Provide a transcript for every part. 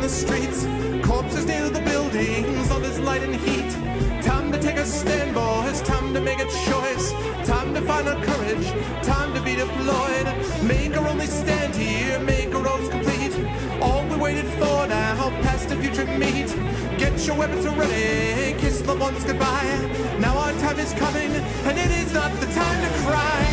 the streets, corpses near the buildings, all this light and heat. Time to take a stand, boys, time to make a choice. Time to find our courage, time to be deployed. Make our only stand here, make our roads complete. All we waited for now, past and future meet. Get your weapons ready, kiss loved ones goodbye. Now our time is coming, and it is not the time to cry.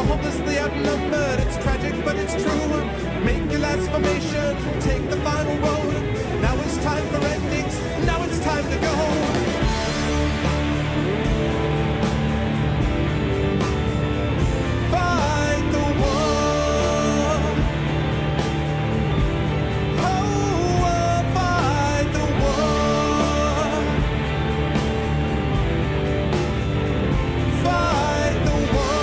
Hopelessly outnumbered, it's tragic but it's true. Make your last formation, take the final road. Now it's time for endings, now it's time to go. Fight the war. Oh, fight the war. Fight the war.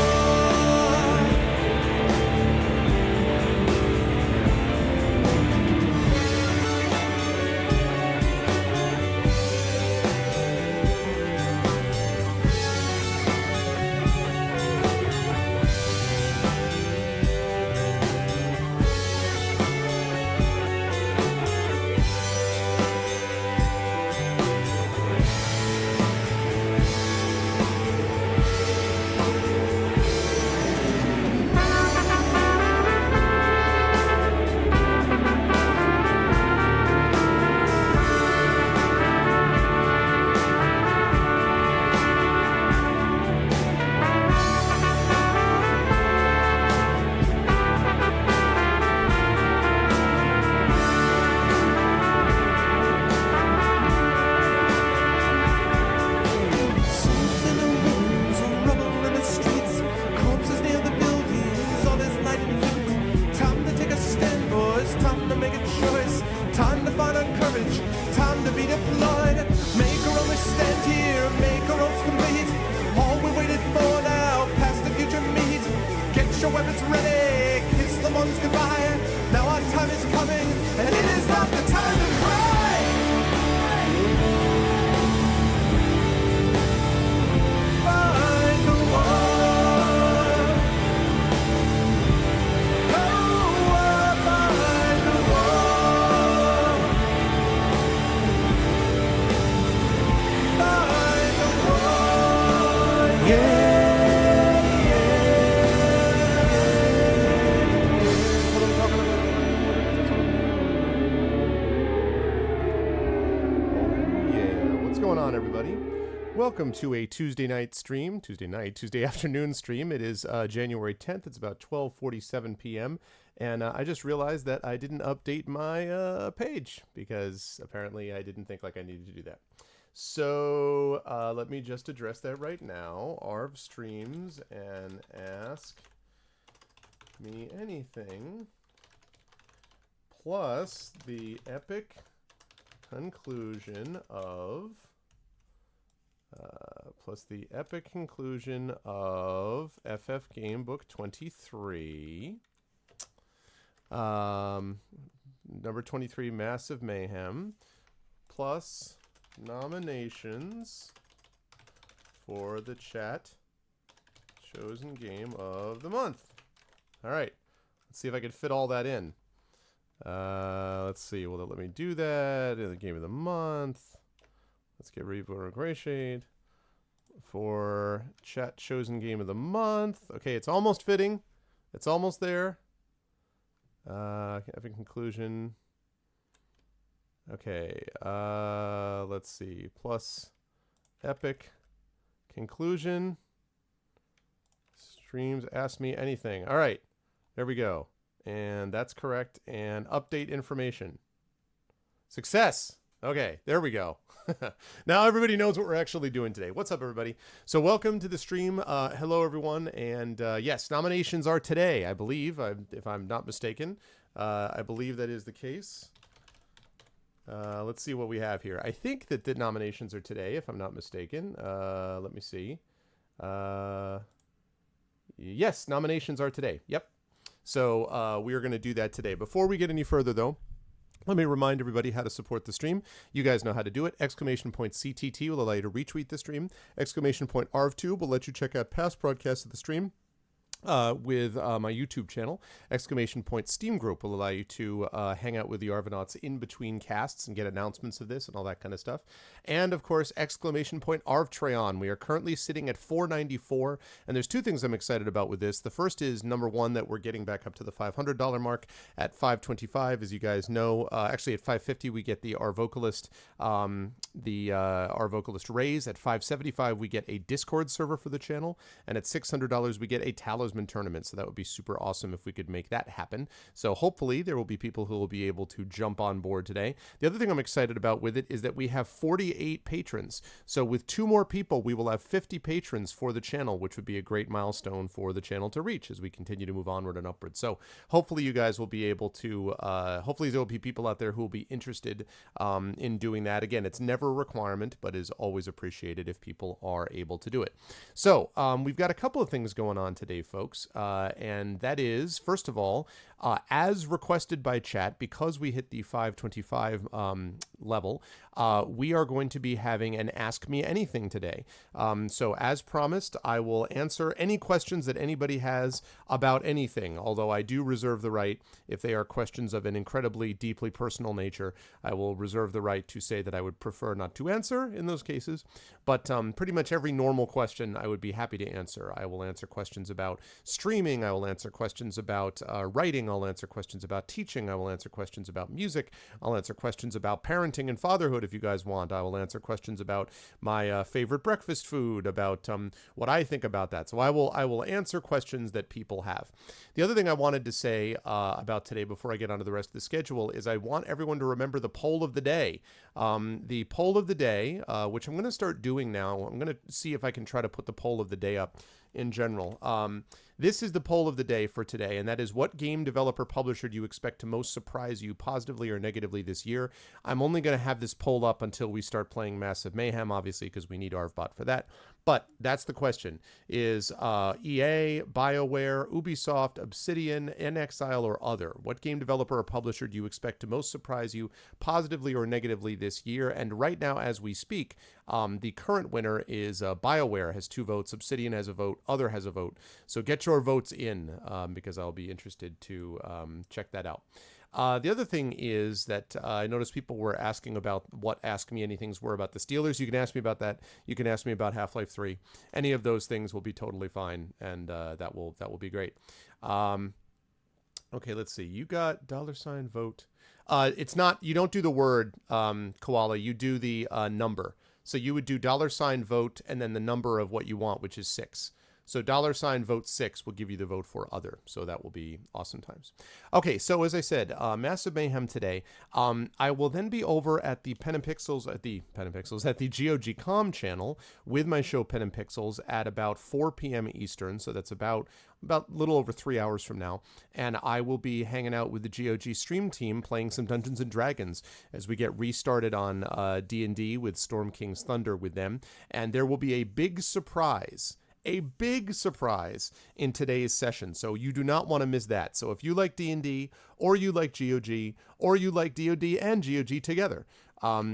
Welcome to a Tuesday afternoon stream. It is January 10th. It's about 12:47 p.m. And I just realized that I didn't update my page because apparently I didn't think like I needed to do that. So let me just address that right now. Arv streams and ask me anything plus the epic conclusion of FF Gamebook 23. Number 23, Massive Mayhem, plus nominations for the chat chosen game of the month. All right, let's see if I can fit all that in. Let's see, will it let me do that in the game of the month? Let's get Reaper Gray Shade for chat chosen game of the month. Okay, it's almost fitting. It's almost there. Epic conclusion. Okay, let's see. Plus epic conclusion. Streams ask me anything. All right, there we go. And that's correct. And update information. Success. Okay, there we go. Now everybody knows what we're actually doing today. What's up, everybody? So welcome to the stream. Hello, everyone. And yes, nominations are today, I believe, if I'm not mistaken. I believe that is the case. Let's see what we have here. I think that the nominations are today, if I'm not mistaken. Let me see. Yes, nominations are today. Yep. So we are going to do that today. Before we get any further, though, let me remind everybody how to support the stream. You guys know how to do it. Exclamation point CTT will allow you to retweet the stream. Exclamation point ARVTube will let you check out past broadcasts of the stream. With my YouTube channel. Exclamation point Steam Group will allow you to hang out with the Arvanauts in between casts and get announcements of this and all that kind of stuff. And of course, exclamation point ArvTrayon. We are currently sitting at 494, and there's two things I'm excited about with this. The first is, number one, that we're getting back up to the $500 mark at 525, as you guys know. Actually, at 550 we get the Our Vocalist raise. At 575 we get a Discord server for the channel, and at $600 we get a Talisman tournament. So that would be super awesome if we could make that happen. So hopefully there will be people who will be able to jump on board today. The other thing I'm excited about with it is that we have 48 patrons. So with 2 more people, we will have 50 patrons for the channel, which would be a great milestone for the channel to reach as we continue to move onward and upward. So hopefully you guys will be able to, hopefully there will be people out there who will be interested in doing that. Again, it's never a requirement, but is always appreciated if people are able to do it. So we've got a couple of things going on today, folks. And that is, first of all, as requested by chat, because we hit the 525 level, we are going to be having an Ask Me Anything today. So as promised, I will answer any questions that anybody has about anything, although I do reserve the right, if they are questions of an incredibly deeply personal nature, I will reserve the right to say that I would prefer not to answer in those cases. But pretty much every normal question I would be happy to answer. I will answer questions about streaming, I will answer questions about writing, I'll answer questions about teaching, I will answer questions about music, I'll answer questions about parenting and fatherhood if you guys want. I will answer questions about my favorite breakfast food, about what I think about that. So I will answer questions that people have. The other thing I wanted to say about today before I get onto the rest of the schedule is I want everyone to remember the poll of the day. The poll of the day, which I'm going to start doing now. I'm going to see if I can try to put the poll of the day up in general. This is the poll of the day for today, and that is, what game developer publisher do you expect to most surprise you positively or negatively this year? I'm only going to have this poll up until we start playing Massive Mayhem, obviously, because we need ArvBot for that. But that's the question, is EA, BioWare, Ubisoft, Obsidian, inXile, or other? What game developer or publisher do you expect to most surprise you positively or negatively this year? And right now, as we speak, the current winner is BioWare has 2 votes, Obsidian has a vote, Other has a vote. So get your votes in because I'll be interested to check that out. The other thing is that I noticed people were asking about what Ask Me Anythings were about the Steelers. You can ask me about that. You can ask me about Half-Life 3. Any of those things will be totally fine, and that will be great. Okay, let's see. You got $vote. It's not, you don't do the word, Koala. You do the number. So you would do $vote and then the number of what you want, which is 6. So $vote 6 will give you the vote for other. So that will be awesome times. Okay, so as I said, Massive Mayhem today. I will then be over at the Pen and Pixels, at the GOG.com channel with my show Pen and Pixels at about 4 p.m. Eastern. So that's about a little over 3 hours from now. And I will be hanging out with the GOG stream team playing some Dungeons and Dragons as we get restarted on D&D with Storm King's Thunder with them. And there will be a big surprise in today's session. So you do not want to miss that. So if you like D&D, or you like GOG, or you like DoD and GOG together,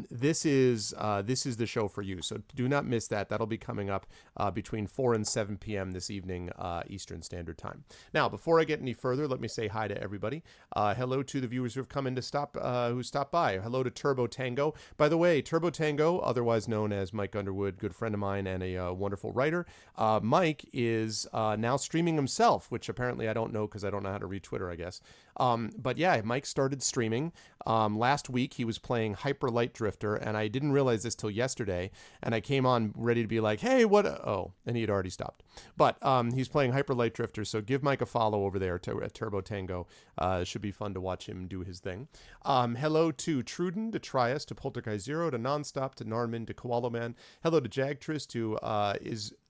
this is the show for you. So do not miss that. That'll be coming up between 4 and 7 p.m. this evening, Eastern Standard Time. Now, before I get any further, let me say hi to everybody. Hello to the viewers who have come in to who stopped by. Hello to Turbo Tango. By the way, Turbo Tango, otherwise known as Mike Underwood, good friend of mine and a wonderful writer. Mike is now streaming himself, which apparently I don't know because I don't know how to read Twitter, I guess. But yeah, Mike started streaming. Last week he was playing Hyper Light Drifter, and I didn't realize this till yesterday. And I came on ready to be like, hey, what? Oh, and he had already stopped. But he's playing Hyper Light Drifter, so give Mike a follow over there at Turbo Tango. It should be fun to watch him do his thing. Hello to Truden, to Trias, to Poltergeist Zero, to Nonstop, to Narman, to Koala Man. Hello to Jagtris, to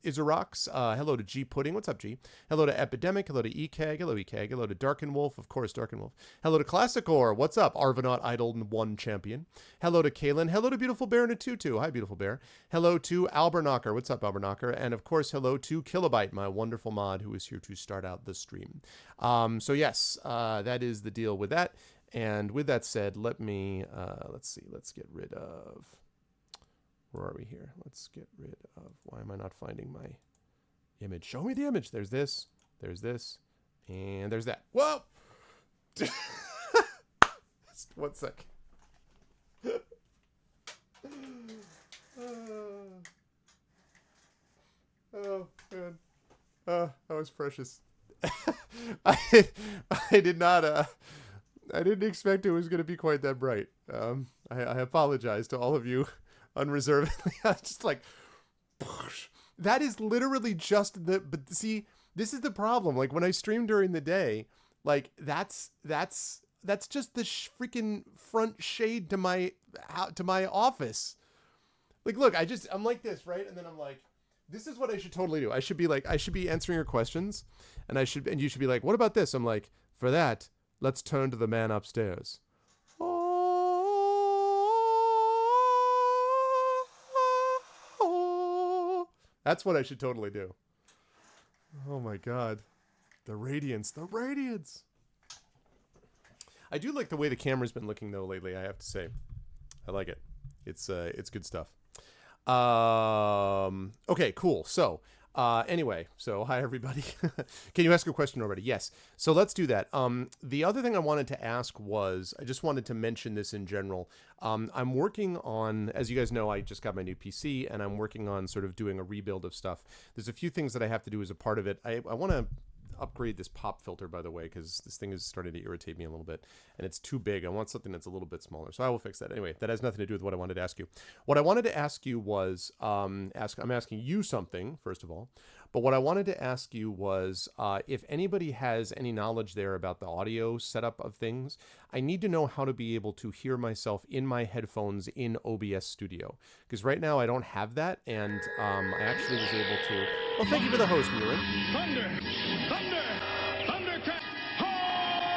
Izarox. Hello to G Pudding. What's up, G? Hello to Epidemic. Hello to EKAG. Hello, EKAG. Hello to Darken Wolf. Of course, Darken Wolf. Hello to Classicor. What's up? Arvanaut Idol 1 champion. Hello to Kalen. Hello to Beautiful Bear and a Tutu. Hi, Beautiful Bear. Hello to Alberknocker. What's up, Alberknocker? And of course, hello to Kilobyte, my wonderful mod who is here to start out the stream. So yes, that is the deal with that. And with that said, let me, let's see, let's get rid of, where are we here? Let's get rid of, why am I not finding my image? Show me the image. There's this, and there's that. Whoa! 1 sec. Oh, man. That was precious. I did not, I didn't expect it was going to be quite that bright. I apologize to all of you unreservedly. I was just like, that is literally just the, but see, this is the problem. Like when I stream during the day, like that's just the freaking front shade to my office. Like, look, I'm like this, right? And then I'm like, this is what I should totally do. I should be answering your questions, and you should be like, what about this? I'm like, for that, let's turn to the man upstairs. That's what I should totally do. Oh my God. The radiance. I do like the way the camera's been looking though lately, I have to say. I like it. It's good stuff. Okay, cool. So, anyway, so hi everybody. Can you ask a question already? Yes. So let's do that. The other thing I wanted to ask was, I just wanted to mention this in general. I'm working on, as you guys know, I just got my new PC and I'm working on sort of doing a rebuild of stuff. There's a few things that I have to do as a part of it. I want to upgrade this pop filter, by the way, because this thing is starting to irritate me a little bit and it's too big. I want something that's a little bit smaller, so I will fix that. Anyway, that has nothing to do with what I wanted to ask you. What I wanted to ask you was, I'm asking you something, first of all, but what I wanted to ask you was if anybody has any knowledge there about the audio setup of things. I need to know how to be able to hear myself in my headphones in OBS Studio, because right now I don't have that, and I actually was able to. Well, thank you for the host, Murin.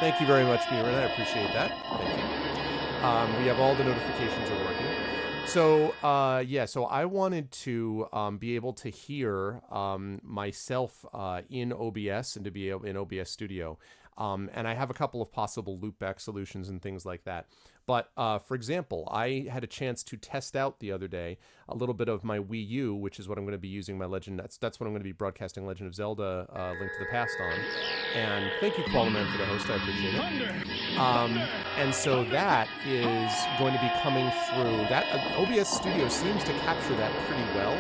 Thank you very much, Murin. I appreciate that. Thank you. We have all the notifications are working. So, yeah, so I wanted to be able to hear myself in OBS and to be able in OBS Studio. And I have a couple of possible loopback solutions and things like that. But for example, I had a chance to test out the other day a little bit of my Wii U, which is what I'm going to be using my Legend. That's what I'm going to be broadcasting Legend of Zelda Link to the Past on. And thank you, Qualaman, for the host. I appreciate it. And so that is going to be coming through. That OBS Studio seems to capture that pretty well,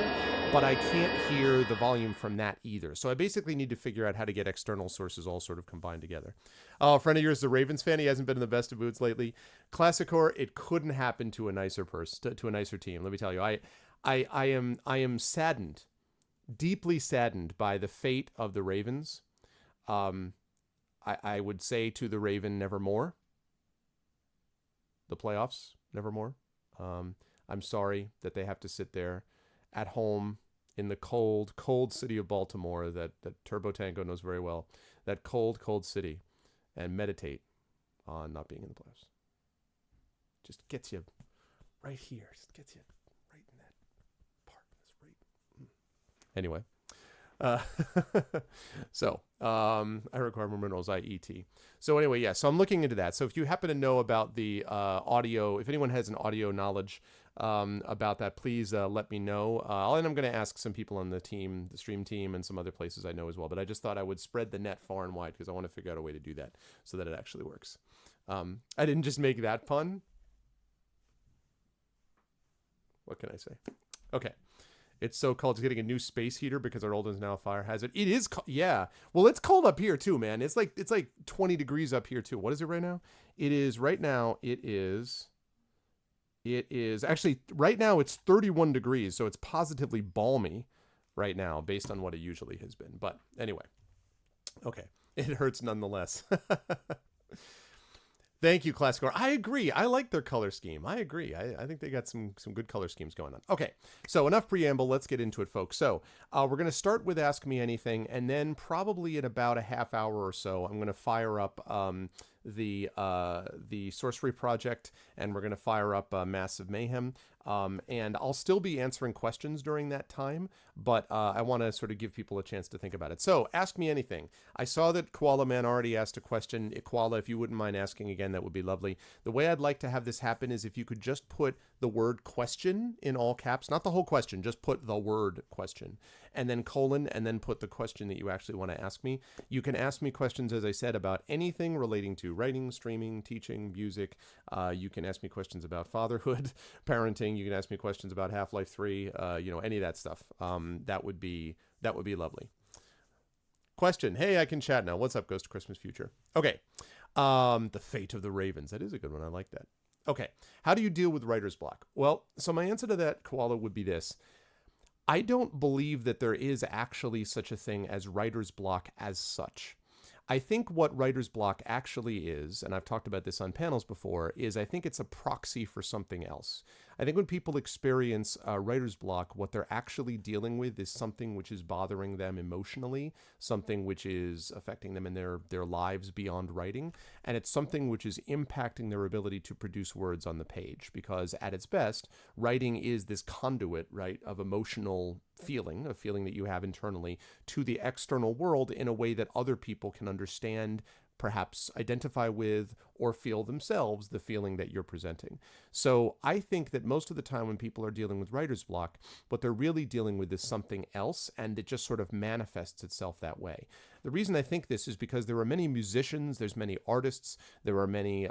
but I can't hear the volume from that either. So I basically need to figure out how to get external sources all sort of combined together. Oh, a friend of yours is a Ravens fan. He hasn't been in the best of moods lately. Classicor, it couldn't happen to a nicer person, to a nicer team. Let me tell you, I am saddened, deeply saddened by the fate of the Ravens. I would say to the Raven, nevermore. The playoffs, nevermore. I'm sorry that they have to sit there at home in the cold, cold city of Baltimore that Turbo Tango knows very well. That cold, cold city, and meditate on not being in the playoffs. Just gets you right here. Just gets you right in that part. Anyway. So, I require more minerals, IET. So anyway, yeah, so I'm looking into that. So if you happen to know about the audio, if anyone has an audio knowledge about that, please let me know. And I'm going to ask some people on the team, the stream team, and some other places I know as well. But I just thought I would spread the net far and wide because I want to figure out a way to do that so that it actually works. I didn't just make that pun. What can I say? Okay. It's so cold. It's getting a new space heater because our old one's now a fire hazard. It is, yeah. Well, it's cold up here too, man. It's like 20 degrees up here too. What is it right now? It is right now. It is actually right now. It's 31 degrees, so it's positively balmy right now, based on what it usually has been. But anyway, okay, it hurts nonetheless. Thank you, Classicore. I agree. I like their color scheme. I agree. I think they got some good color schemes going on. Okay, so enough preamble. Let's get into it, folks. So we're going to start with Ask Me Anything, and then probably in about a half hour or so, I'm going to fire up the Sorcery Project, and we're going to fire up Massive Mayhem. And I'll still be answering questions during that time, but I want to sort of give people a chance to think about it. So, ask me anything. I saw that Koala Man already asked a question. Koala, if you wouldn't mind asking again, that would be lovely. The way I'd like to have this happen is if you could just put the word question in all caps, not the whole question, just put the word question, and then colon, and then put the question that you actually want to ask me. You can ask me questions, as I said, about anything relating to writing, streaming, teaching, music. You can ask me questions about fatherhood, parenting. You can ask me questions about Half-Life 3, any of that stuff. That would be lovely. Question. Hey, I can chat now. What's up, Ghost of Christmas Future? Okay. The Fate of the Ravens. That is a good one. I like that. Okay. How do you deal with writer's block? Well, so my answer to that, Koala, would be this. I don't believe that there is actually such a thing as writer's block as such. I think what writer's block actually is, and I've talked about this on panels before, is I think it's a proxy for something else. I think when people experience writer's block, what they're actually dealing with is something which is bothering them emotionally, something which is affecting them in their lives beyond writing, and it's something which is impacting their ability to produce words on the page, because at its best, writing is this conduit, right, of emotional feeling, a feeling that you have internally, to the external world in a way that other people can understand, perhaps identify with, or feel themselves the feeling that you're presenting. So I think that most of the time when people are dealing with writer's block, what they're really dealing with is something else, and it just sort of manifests itself that way. The reason I think this is because there are many musicians, there's many artists, there are many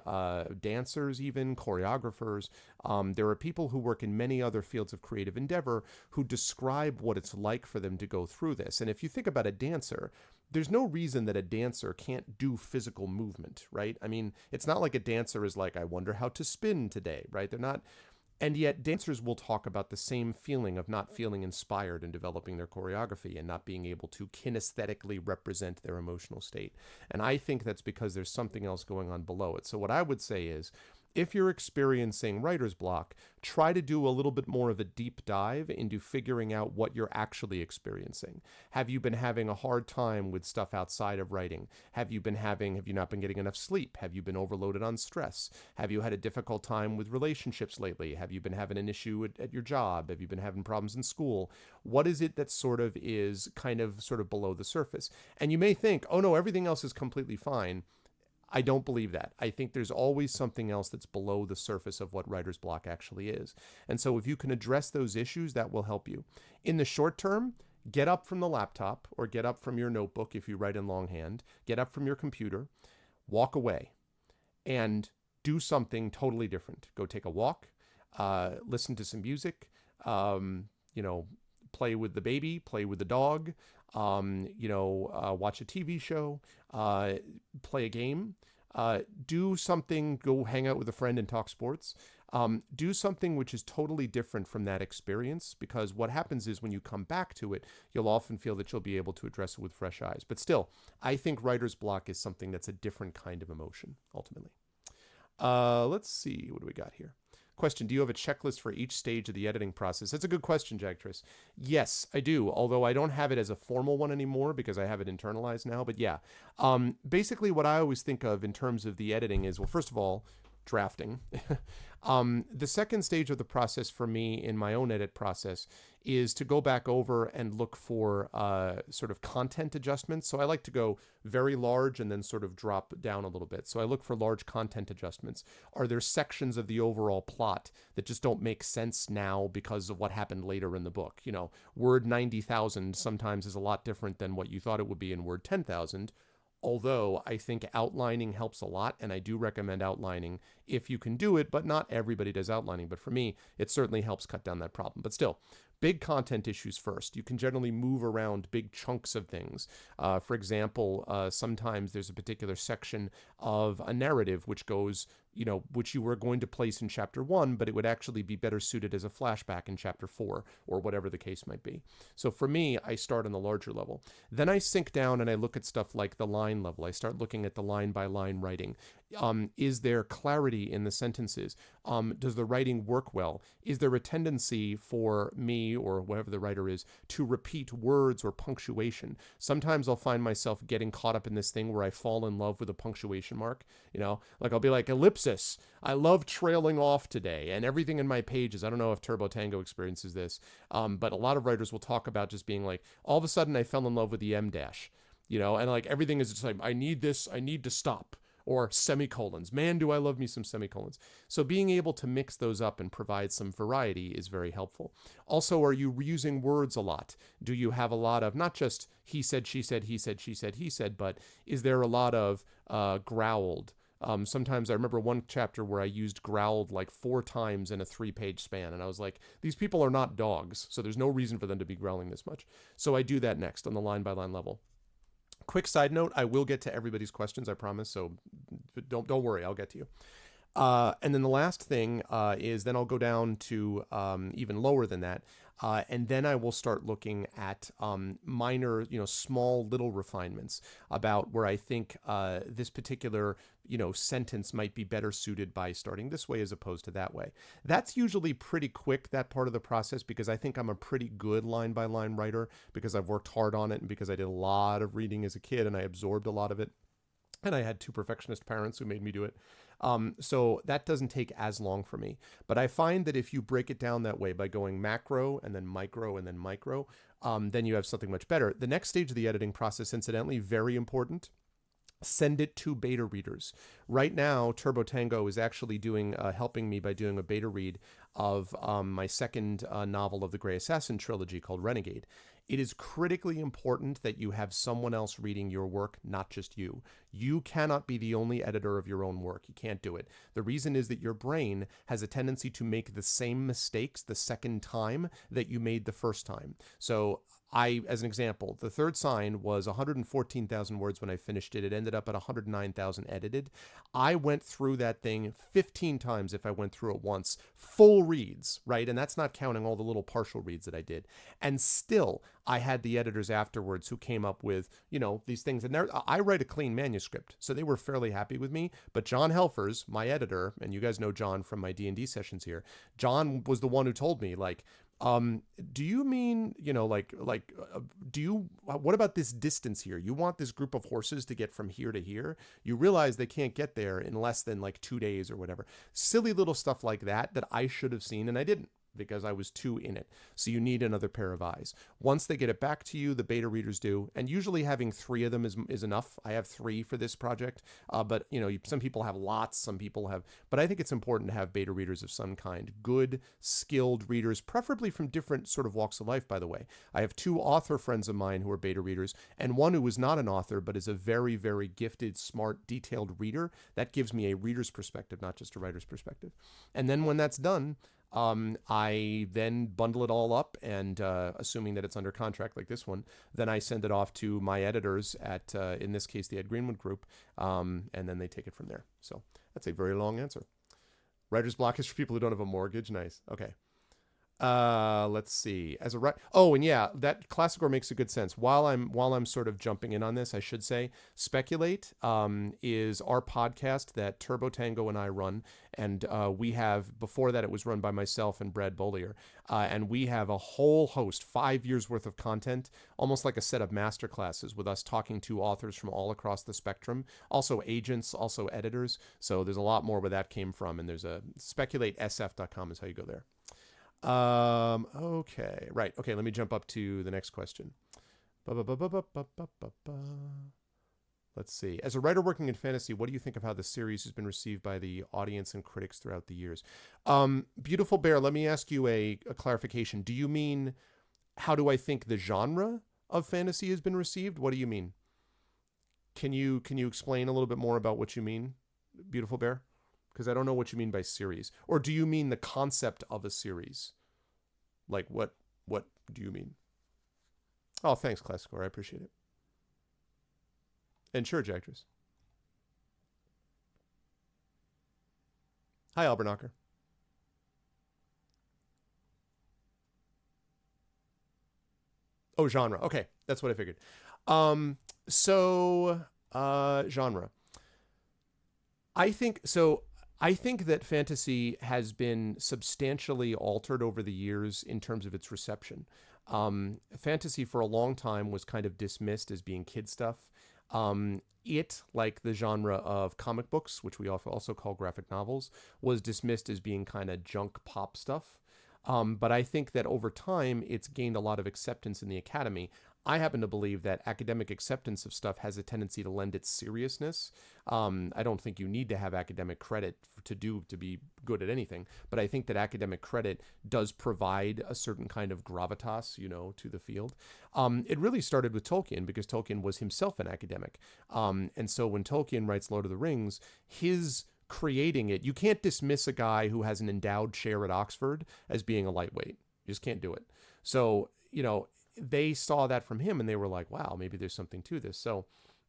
dancers even, choreographers. There are people who work in many other fields of creative endeavor who describe what it's like for them to go through this. And if you think about a dancer, there's no reason that a dancer can't do physical movement, right? I mean, it's not like a dancer is like, I wonder how to spin today, right? They're not. And yet dancers will talk about the same feeling of not feeling inspired in developing their choreography and not being able to kinesthetically represent their emotional state. And I think that's because there's something else going on below it. So what I would say is, if you're experiencing writer's block, try to do a little bit more of a deep dive into figuring out what you're actually experiencing. Have you been having a hard time with stuff outside of writing? Have you not been getting enough sleep? Have you been overloaded on stress? Have you had a difficult time with relationships lately? Have you been having an issue at your job? Have you been having problems in school? What is it that sort of below the surface? And you may think, oh no, everything else is completely fine. I don't believe that. I think there's always something else that's below the surface of what writer's block actually is. And so if you can address those issues, that will help you. In the short term, get up from the laptop or get up from your notebook if you write in longhand, get up from your computer, walk away, and do something totally different. Go take a walk, listen to some music, play with the baby, play with the dog, watch a TV show, play a game, do something, go hang out with a friend and talk sports. Do something which is totally different from that experience, because what happens is when you come back to it, you'll often feel that you'll be able to address it with fresh eyes. But still, I think writer's block is something that's a different kind of emotion, ultimately. Let's see, what do we got here? Question, do you have a checklist for each stage of the editing process? That's a good question, Jagtris. Yes, I do, although I don't have it as a formal one anymore because I have it internalized now. But yeah, basically what I always think of in terms of the editing is, well, first of all, drafting. The second stage of the process for me in my own edit process is to go back over and look for sort of content adjustments. So I like to go very large and then sort of drop down a little bit. So I look for large content adjustments. Are there sections of the overall plot that just don't make sense now because of what happened later in the book? Word 90,000 sometimes is a lot different than what you thought it would be in word 10,000. Although I think outlining helps a lot, and I do recommend outlining if you can do it, but not everybody does outlining. But for me, it certainly helps cut down that problem. But still, big content issues first. You can generally move around big chunks of things. For example, sometimes there's a particular section of a narrative which goes, which you were going to place in chapter 1, but it would actually be better suited as a flashback in chapter 4, or whatever the case might be. So for me, I start on the larger level. Then I sink down and I look at stuff like the line level. I start looking at the line by line writing. Is there clarity in the sentences? Does the writing work well? Is there a tendency for me, or whoever the writer is, to repeat words or punctuation? Sometimes I'll find myself getting caught up in this thing where I fall in love with a punctuation mark. Like I'll be like, ellipsis, I love trailing off today, and everything in my pages. I don't know if Turbo Tango experiences this, but a lot of writers will talk about just being like, all of a sudden I fell in love with the M dash, and like everything is just like, I need this, I need to stop. Or semicolons. Man, do I love me some semicolons. So being able to mix those up and provide some variety is very helpful. Also, are you reusing words a lot? Do you have a lot of, not just he said, she said, he said, she said, he said, but is there a lot of growled? Sometimes I remember one chapter where I used growled like 4 times in a 3-page span. And I was like, these people are not dogs, so there's no reason for them to be growling this much. So I do that next on the line by line level. Quick side note, I will get to everybody's questions, I promise, so don't worry, I'll get to you. And then the last thing is then I'll go down to even lower than that, and then I will start looking at minor, small little refinements about where I think this particular sentence might be better suited by starting this way as opposed to that way. That's usually pretty quick, that part of the process, because I think I'm a pretty good line-by-line writer, because I've worked hard on it and because I did a lot of reading as a kid and I absorbed a lot of it. And I had 2 perfectionist parents who made me do it. So that doesn't take as long for me. But I find that if you break it down that way by going macro and then micro and then micro, then you have something much better. The next stage of the editing process, incidentally, very important. Send it to beta readers. Right now, Turbo Tango is actually helping me by doing a beta read of my second novel of the Grey Assassin trilogy called Renegade. It is critically important that you have someone else reading your work, not just you. You cannot be the only editor of your own work. You can't do it. The reason is that your brain has a tendency to make the same mistakes the second time that you made the first time. So as an example, the Third Sign was 114,000 words when I finished it. It ended up at 109,000 edited. I went through that thing 15 times if I went through it once. Full reads, right? And that's not counting all the little partial reads that I did. And still, I had the editors afterwards who came up with, these things. And I write a clean manuscript, so they were fairly happy with me. But John Helfers, my editor, and you guys know John from my D&D sessions here, John was the one who told me, like, do you mean, what about this distance here? You want this group of horses to get from here to here? You realize they can't get there in less than like 2 days or whatever. Silly little stuff like that I should have seen and I didn't, because I was too in it. So you need another pair of eyes. Once they get it back to you, the beta readers do, and usually having 3 of them is enough. I have 3 for this project, but some people have lots, some people have, but I think it's important to have beta readers of some kind. Good, skilled readers, preferably from different sort of walks of life, by the way. I have 2 author friends of mine who are beta readers, and one who is not an author, but is a very, very gifted, smart, detailed reader. That gives me a reader's perspective, not just a writer's perspective. And then when that's done, I then bundle it all up, and assuming that it's under contract like this one, then I send it off to my editors at, in this case, the Ed Greenwood Group, and then they take it from there. So that's a very long answer. Writer's block is for people who don't have a mortgage. Nice. Okay. Let's see. And yeah, that Classicor makes a good sense. While I'm sort of jumping in on this, I should say Speculate is our podcast that Turbo Tango and I run, and we have, before that it was run by myself and Brad Bollier, and we have a whole host, 5 years worth of content, almost like a set of master classes with us talking to authors from all across the spectrum, also agents, also editors. So there's a lot more where that came from, and there's a speculatesf.com is how you go there. Okay, right. Okay, let me jump up to the next question. Let's see. As a writer working in fantasy, what do you think of how the series has been received by the audience and critics throughout the years? Beautiful Bear, let me ask you a clarification. Do you mean, how do I think the genre of fantasy has been received? What do you mean? Can you explain a little bit more about what you mean, Beautiful Bear? Because I don't know what you mean by series. Or do you mean the concept of a series? Like what What do you mean? Oh, thanks, Classicore. I appreciate it. And sure, Jactress. Hi, Albernacher. Oh, genre. Okay, that's what I figured. Genre. I think so. I think that fantasy has been substantially altered over the years in terms of its reception. Fantasy for a long time was kind of dismissed as being kid stuff. Like the genre of comic books, which we also call graphic novels, was dismissed as being kind of junk pop stuff. But I think that over time, it's gained a lot of acceptance in the academy. I happen to believe that academic acceptance of stuff has a tendency to lend its seriousness. I don't think you need to have academic credit to be good at anything, but I think that academic credit does provide a certain kind of gravitas, to the field. It really started with Tolkien because Tolkien was himself an academic, and so when Tolkien writes Lord of the Rings, his creating it, you can't dismiss a guy who has an endowed chair at Oxford as being a lightweight. You just can't do it. So, they saw that from him and they were like, wow, maybe there's something to this. So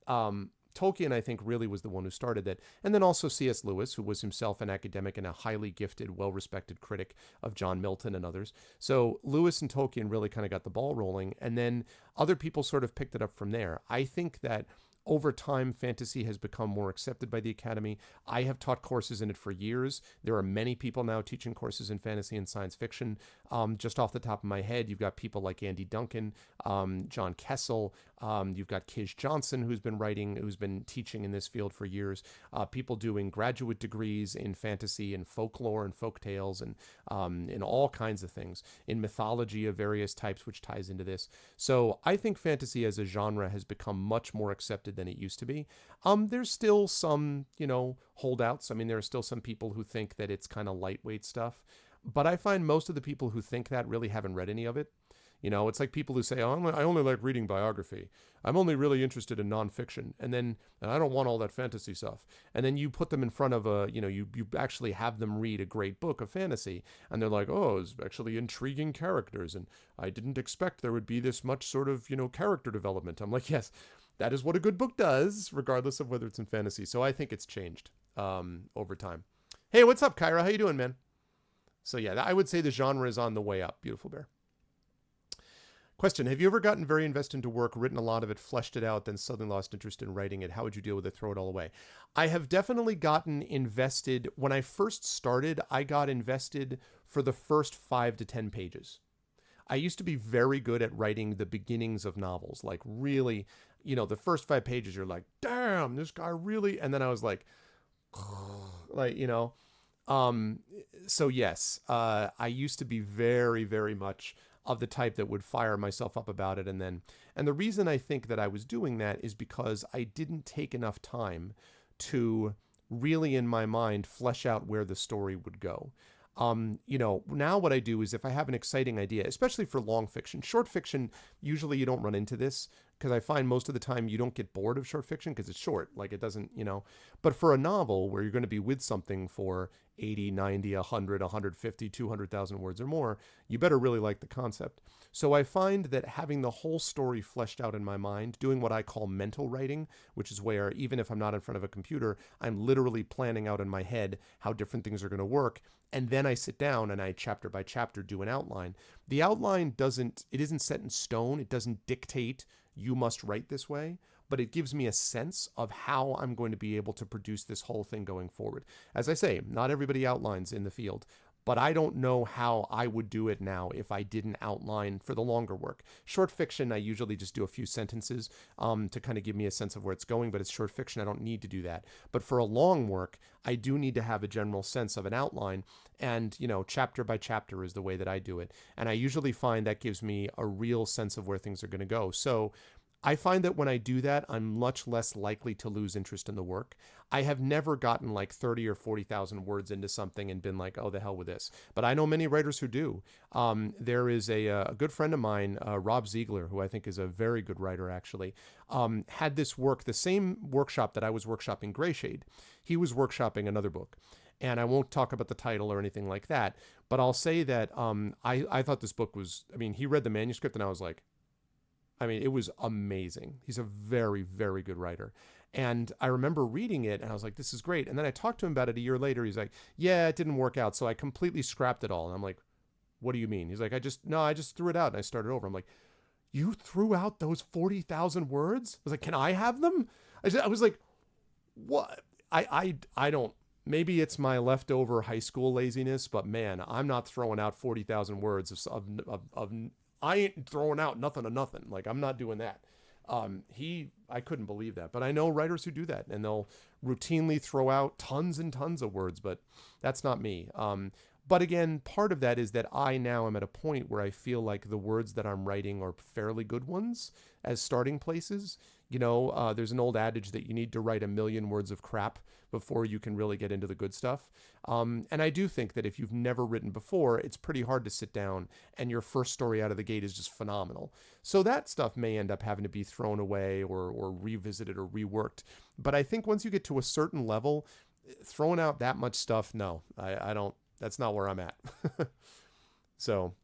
Tolkien, I think, really was the one who started that. And then also C.S. Lewis, who was himself an academic and a highly gifted, well-respected critic of John Milton and others. So Lewis and Tolkien really kind of got the ball rolling. And then other people sort of picked it up from there. I think that over time, fantasy has become more accepted by the Academy. I have taught courses in it for years. There are many people now teaching courses in fantasy and science fiction. Just off the top of my head, you've got people like Andy Duncan, John Kessel. You've got Kij Johnson, who's been teaching in this field for years. People doing graduate degrees in fantasy and folklore and folk tales and in all kinds of things, in mythology of various types, which ties into this. So I think fantasy as a genre has become much more accepted than it used to be. There's still some, holdouts. I mean, there are still some people who think that it's kind of lightweight stuff, but I find most of the people who think that really haven't read any of it. It's like people who say, oh, I only like reading biography. I'm only really interested in nonfiction. And I don't want all that fantasy stuff. And then you put them in front of you actually have them read a great book of fantasy. And they're like, oh, it's actually intriguing characters. And I didn't expect there would be this much sort of, character development. I'm like, yes, that is what a good book does, regardless of whether it's in fantasy. So I think it's changed over time. Hey, what's up, Kyra? How you doing, man? So yeah, I would say the genre is on the way up. Beautiful Bear. Question, have you ever gotten very invested into work, written a lot of it, fleshed it out, then suddenly lost interest in writing it? How would you deal with it? Throw it all away? I have definitely gotten invested. When I first started, I got invested for the first 5 to 10 pages. I used to be very good at writing the beginnings of novels, like really, the first 5 pages, you're like, damn, this guy really, and then I was like, so yes, I used to be very, very much of the type that would fire myself up about it. And the reason I think that I was doing that is because I didn't take enough time to really, in my mind, flesh out where the story would go. Now what I do is if I have an exciting idea, especially for long fiction, short fiction, usually you don't run into this because I find most of the time you don't get bored of short fiction because it's short. Like it doesn't, but for a novel where you're going to be with something for 80, 90, 100, 150, 200,000 words or more, you better really like the concept. So I find that having the whole story fleshed out in my mind, doing what I call mental writing, which is where even if I'm not in front of a computer, I'm literally planning out in my head how different things are going to work. And then I sit down and I chapter by chapter do an outline. The outline isn't set in stone. It doesn't dictate you must write this way, but it gives me a sense of how I'm going to be able to produce this whole thing going forward. As I say, not everybody outlines in the field, but I don't know how I would do it now if I didn't outline for the longer work. Short fiction, I usually just do a few sentences to kind of give me a sense of where it's going, but it's short fiction. I don't need to do that. But for a long work, I do need to have a general sense of an outline. And, chapter by chapter is the way that I do it. And I usually find that gives me a real sense of where things are going to go. So I find that when I do that, I'm much less likely to lose interest in the work. I have never gotten like 30 or 40,000 words into something and been like, oh, the hell with this. But I know many writers who do. There is a good friend of mine, Rob Ziegler, who I think is a very good writer, actually, had this work, the same workshop that I was workshopping Greyshade. He was workshopping another book. And I won't talk about the title or anything like that, but I'll say that I thought this book was, I mean, he read the manuscript and I was like, I mean, it was amazing. He's a very, very good writer. And I remember reading it and I was like, this is great. And then I talked to him about it a year later. He's like, yeah, it didn't work out. So I completely scrapped it all. And I'm like, what do you mean? He's like, I just threw it out and I started over. I'm like, you threw out those 40,000 words? I was like, can I have them? I was like, what? I don't, maybe it's my leftover high school laziness, but man, I'm not throwing out 40,000 words of I ain't throwing out nothing of nothing. Like, I'm not doing that. I couldn't believe that, but I know writers who do that and they'll routinely throw out tons and tons of words, but that's not me. But again, part of that is that I now am at a point where I feel like the words that I'm writing are fairly good ones as starting places. You know, there's an old adage that you need to write 1,000,000 words of crap before you can really get into the good stuff. And I do think that if you've never written before, it's pretty hard to sit down and your first story out of the gate is just phenomenal. So that stuff may end up having to be thrown away or revisited or reworked. But I think once you get to a certain level, throwing out that much stuff, no, I don't. That's not where I'm at. So,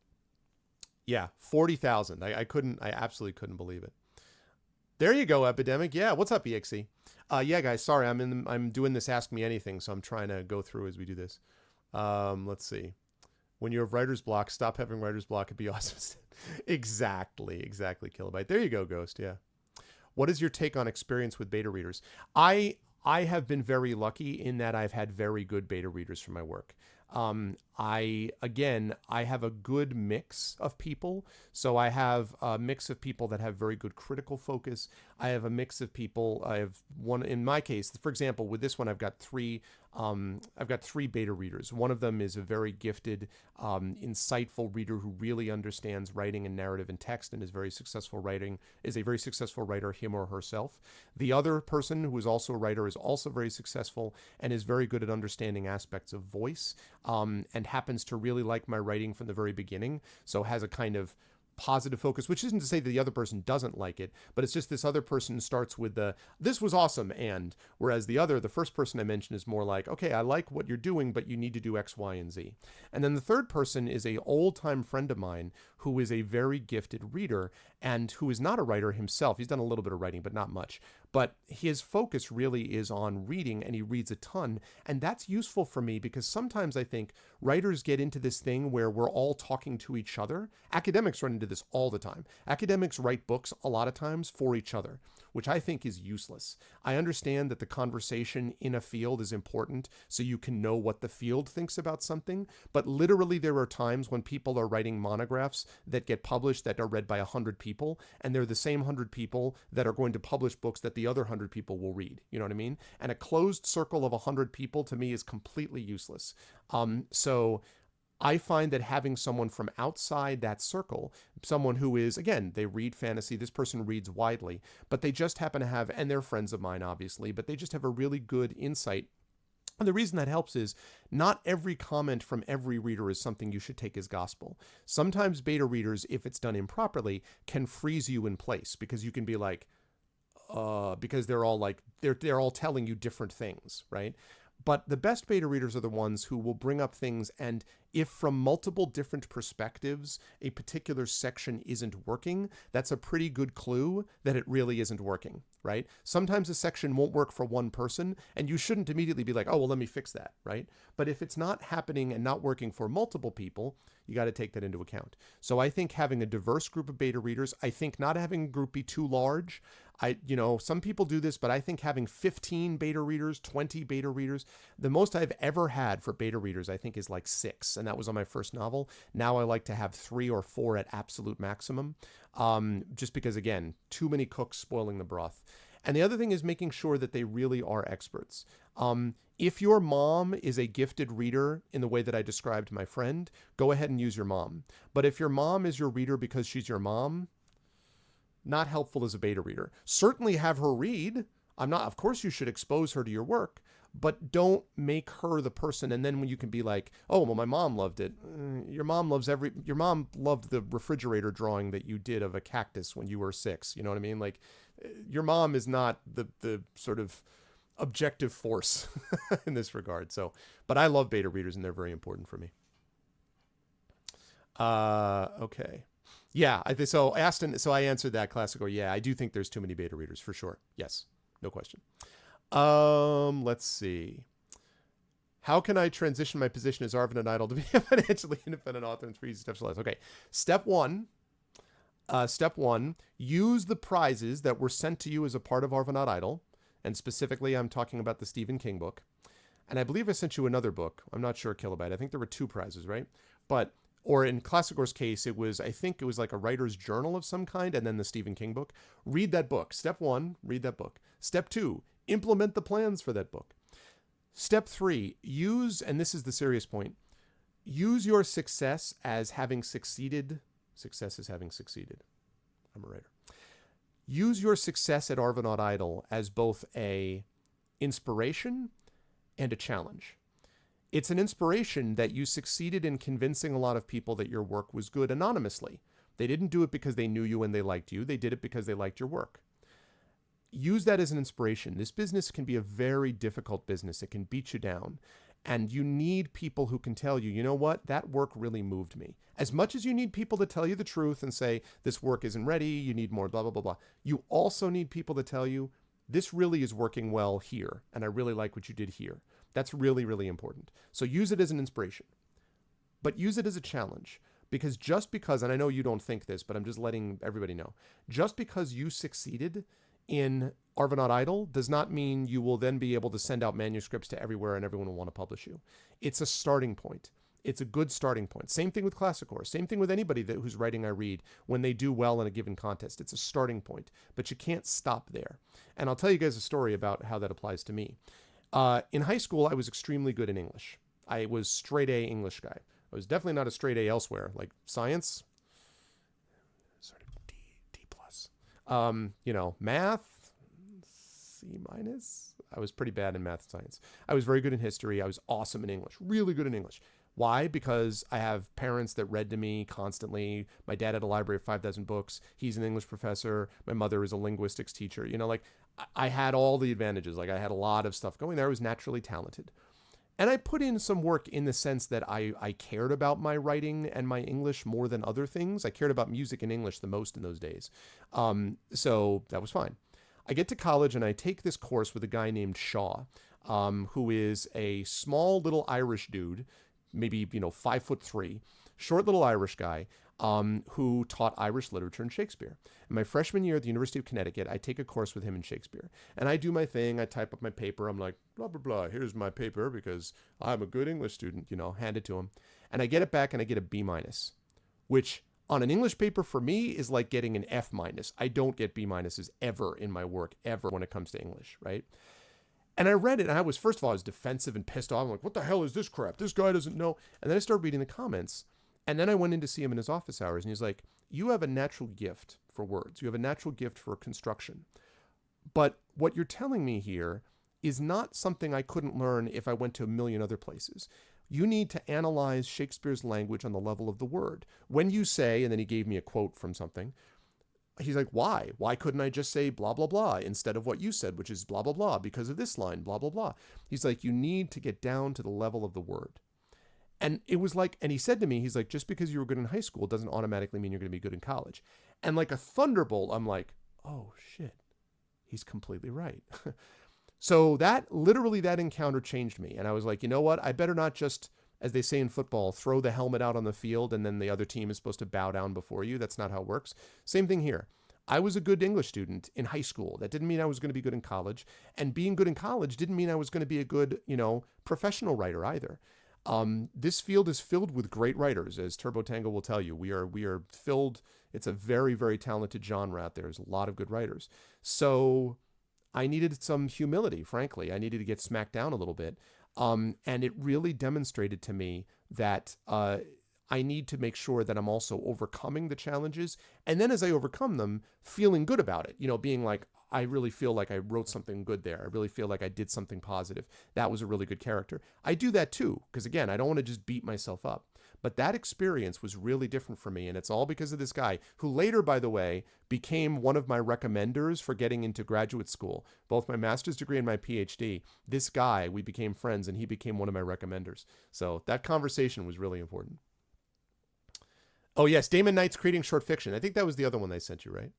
yeah, 40,000. I absolutely couldn't believe it. There you go, Epidemic. Yeah, what's up, EXE? Yeah, guys, sorry, I'm doing this Ask Me Anything, so I'm trying to go through as we do this. Let's see. When you have writer's block, stop having writer's block. It'd be awesome. Exactly, Kilobyte. There you go, Ghost. Yeah. What is your take on experience with beta readers? I have been very lucky in that I've had very good beta readers for my work. I have a good mix of people. So I have a mix of people that have very good critical focus. I have a mix of people. I have one, in my case, for example, with this one, I've got three beta readers. One of them is a very gifted, insightful reader who really understands writing and narrative and text and is a very successful writer, him or herself. The other person, who is also a writer, is also very successful and is very good at understanding aspects of voice, and happens to really like my writing from the very beginning. So has a kind of positive focus, which isn't to say that the other person doesn't like it, but it's just this other person starts with this was awesome, and whereas the first person I mentioned is more like, okay, I like what you're doing, but you need to do X, Y, and Z. And then the third person is a old-time friend of mine who is a very gifted reader and who is not a writer himself. He's done a little bit of writing, but not much. But his focus really is on reading, and he reads a ton. And that's useful for me because sometimes I think writers get into this thing where we're all talking to each other. Academics run into this all the time. Academics write books a lot of times for each other, which I think is useless. I understand that the conversation in a field is important so you can know what the field thinks about something, but literally there are times when people are writing monographs that get published that are read by 100 people, and they're the same 100 people that are going to publish books that the other 100 people will read. You know what I mean? And a closed circle of 100 people to me is completely useless. So I find that having someone from outside that circle, someone who is, again, they read fantasy, this person reads widely, but they just happen to have, and they're friends of mine, obviously, but they just have a really good insight. And the reason that helps is not every comment from every reader is something you should take as gospel. Sometimes beta readers, if it's done improperly, can freeze you in place because you can be like, because they're all telling you different things, right? But the best beta readers are the ones who will bring up things, and if from multiple different perspectives a particular section isn't working, that's a pretty good clue that it really isn't working, right? Sometimes a section won't work for one person, and you shouldn't immediately be like, oh, well, let me fix that, right? But if it's not happening and not working for multiple people, you got to take that into account. So I think having a diverse group of beta readers, I think not having a group be too large. Some people do this, but I think having 15 beta readers, 20 beta readers, the most I've ever had for beta readers, I think, is like 6. And that was on my first novel. Now I like to have 3 or 4 at absolute maximum. Just because, again, too many cooks spoiling the broth. And the other thing is making sure that they really are experts. If your mom is a gifted reader in the way that I described my friend, go ahead and use your mom. But if your mom is your reader because she's your mom, not helpful as a beta reader. Certainly have her read. Of course you should expose her to your work, but don't make her the person. And then when you can be like, oh, well, my mom loved it. Your mom loved the refrigerator drawing that you did of a cactus when you were 6. You know what I mean? Like, your mom is not the sort of objective force in this regard. So, but I love beta readers and they're very important for me. Okay. Yeah. So Aston, so I answered that classical. Yeah, I do think there's too many beta readers for sure. Yes. No question. Let's see. How can I transition my position as Arvin and Idle to be a financially independent author and 3 steps less? Okay. Step one, use the prizes that were sent to you as a part of Arvin Idle. And specifically, I'm talking about the Stephen King book. And I believe I sent you another book. I'm not sure, Kilobyte. I think there were 2 prizes, right? Or in Classicor's case, I think it was like a writer's journal of some kind, and then the Stephen King book. Read that book. Step 1, read that book. Step 2, implement the plans for that book. Step 3, use, and this is the serious point, use your success as having succeeded. Success is having succeeded. I'm a writer. Use your success at Arvin Idle as both a inspiration and a challenge. It's an inspiration that you succeeded in convincing a lot of people that your work was good anonymously. They didn't do it because they knew you and they liked you. They did it because they liked your work. Use that as an inspiration. This business can be a very difficult business. It can beat you down. And you need people who can tell you, you know what, that work really moved me. As much as you need people to tell you the truth and say, this work isn't ready, you need more, blah, blah, blah, blah. You also need people to tell you, this really is working well here, and I really like what you did here. That's really, really important. So use it as an inspiration, but use it as a challenge. Because just because, and I know you don't think this, but I'm just letting everybody know, just because you succeeded in Arvin Idle does not mean you will then be able to send out manuscripts to everywhere and everyone will want to publish you. It's a starting point. It's a good starting point. Same thing with Classicor. Same thing with anybody who's writing I read when they do well in a given contest. It's a starting point, but you can't stop there. And I'll tell you guys a story about how that applies to me. In high school, I was extremely good in English. I was straight A English guy. I was definitely not a straight A elsewhere, like science, sort of D plus. Math, C minus. I was pretty bad in math and science. I was very good in history. I was awesome in English, really good in English. Why? Because I have parents that read to me constantly. My dad had a library of 5,000 books. He's an English professor. My mother is a linguistics teacher. I had all the advantages. I had a lot of stuff going there. I was naturally talented. And I put in some work in the sense that I cared about my writing and my English more than other things. I cared about music and English the most in those days. So that was fine. I get to college and I take this course with a guy named Shaw, who is a small little Irish dude, maybe, 5'3", short little Irish guy, who taught Irish literature and Shakespeare. In my freshman year at the University of Connecticut, I take a course with him in Shakespeare. And I do my thing. I type up my paper. I'm like, blah, blah, blah. Here's my paper because I'm a good English student, hand it to him. And I get it back and I get a B-, which on an English paper for me is like getting an F-. I don't get B-s ever in my work, ever when it comes to English, right? And I read it, and I was defensive and pissed off. I'm like, what the hell is this crap? This guy doesn't know. And then I started reading the comments, and then I went in to see him in his office hours, and he's like, you have a natural gift for words. You have a natural gift for construction. But what you're telling me here is not something I couldn't learn if I went to a million other places. You need to analyze Shakespeare's language on the level of the word. When you say, and then he gave me a quote from something, he's like, why? Why couldn't I just say blah, blah, blah instead of what you said, which is blah, blah, blah, because of this line, blah, blah, blah. He's like, you need to get down to the level of the word. And it was like, and he said to me, he's like, just because you were good in high school doesn't automatically mean you're going to be good in college. And like a thunderbolt, I'm like, oh shit, he's completely right. So that encounter changed me. And I was like, you know what? I better not just, as they say in football, throw the helmet out on the field and then the other team is supposed to bow down before you. That's not how it works. Same thing here. I was a good English student in high school. That didn't mean I was going to be good in college. And being good in college didn't mean I was going to be a good, professional writer either. This field is filled with great writers, as Turbo Tango will tell you. We are filled. It's a very, very talented genre out there. There's a lot of good writers. So I needed some humility, frankly. I needed to get smacked down a little bit. And it really demonstrated to me that I need to make sure that I'm also overcoming the challenges. And then as I overcome them, feeling good about it, being like, I really feel like I wrote something good there. I really feel like I did something positive. That was a really good character. I do that too, because again, I don't want to just beat myself up. But that experience was really different for me. And it's all because of this guy who later, by the way, became one of my recommenders for getting into graduate school, both my master's degree and my PhD. This guy, we became friends and he became one of my recommenders. So that conversation was really important. Oh, yes. Damon Knight's creating short fiction. I think that was the other one they sent you, right?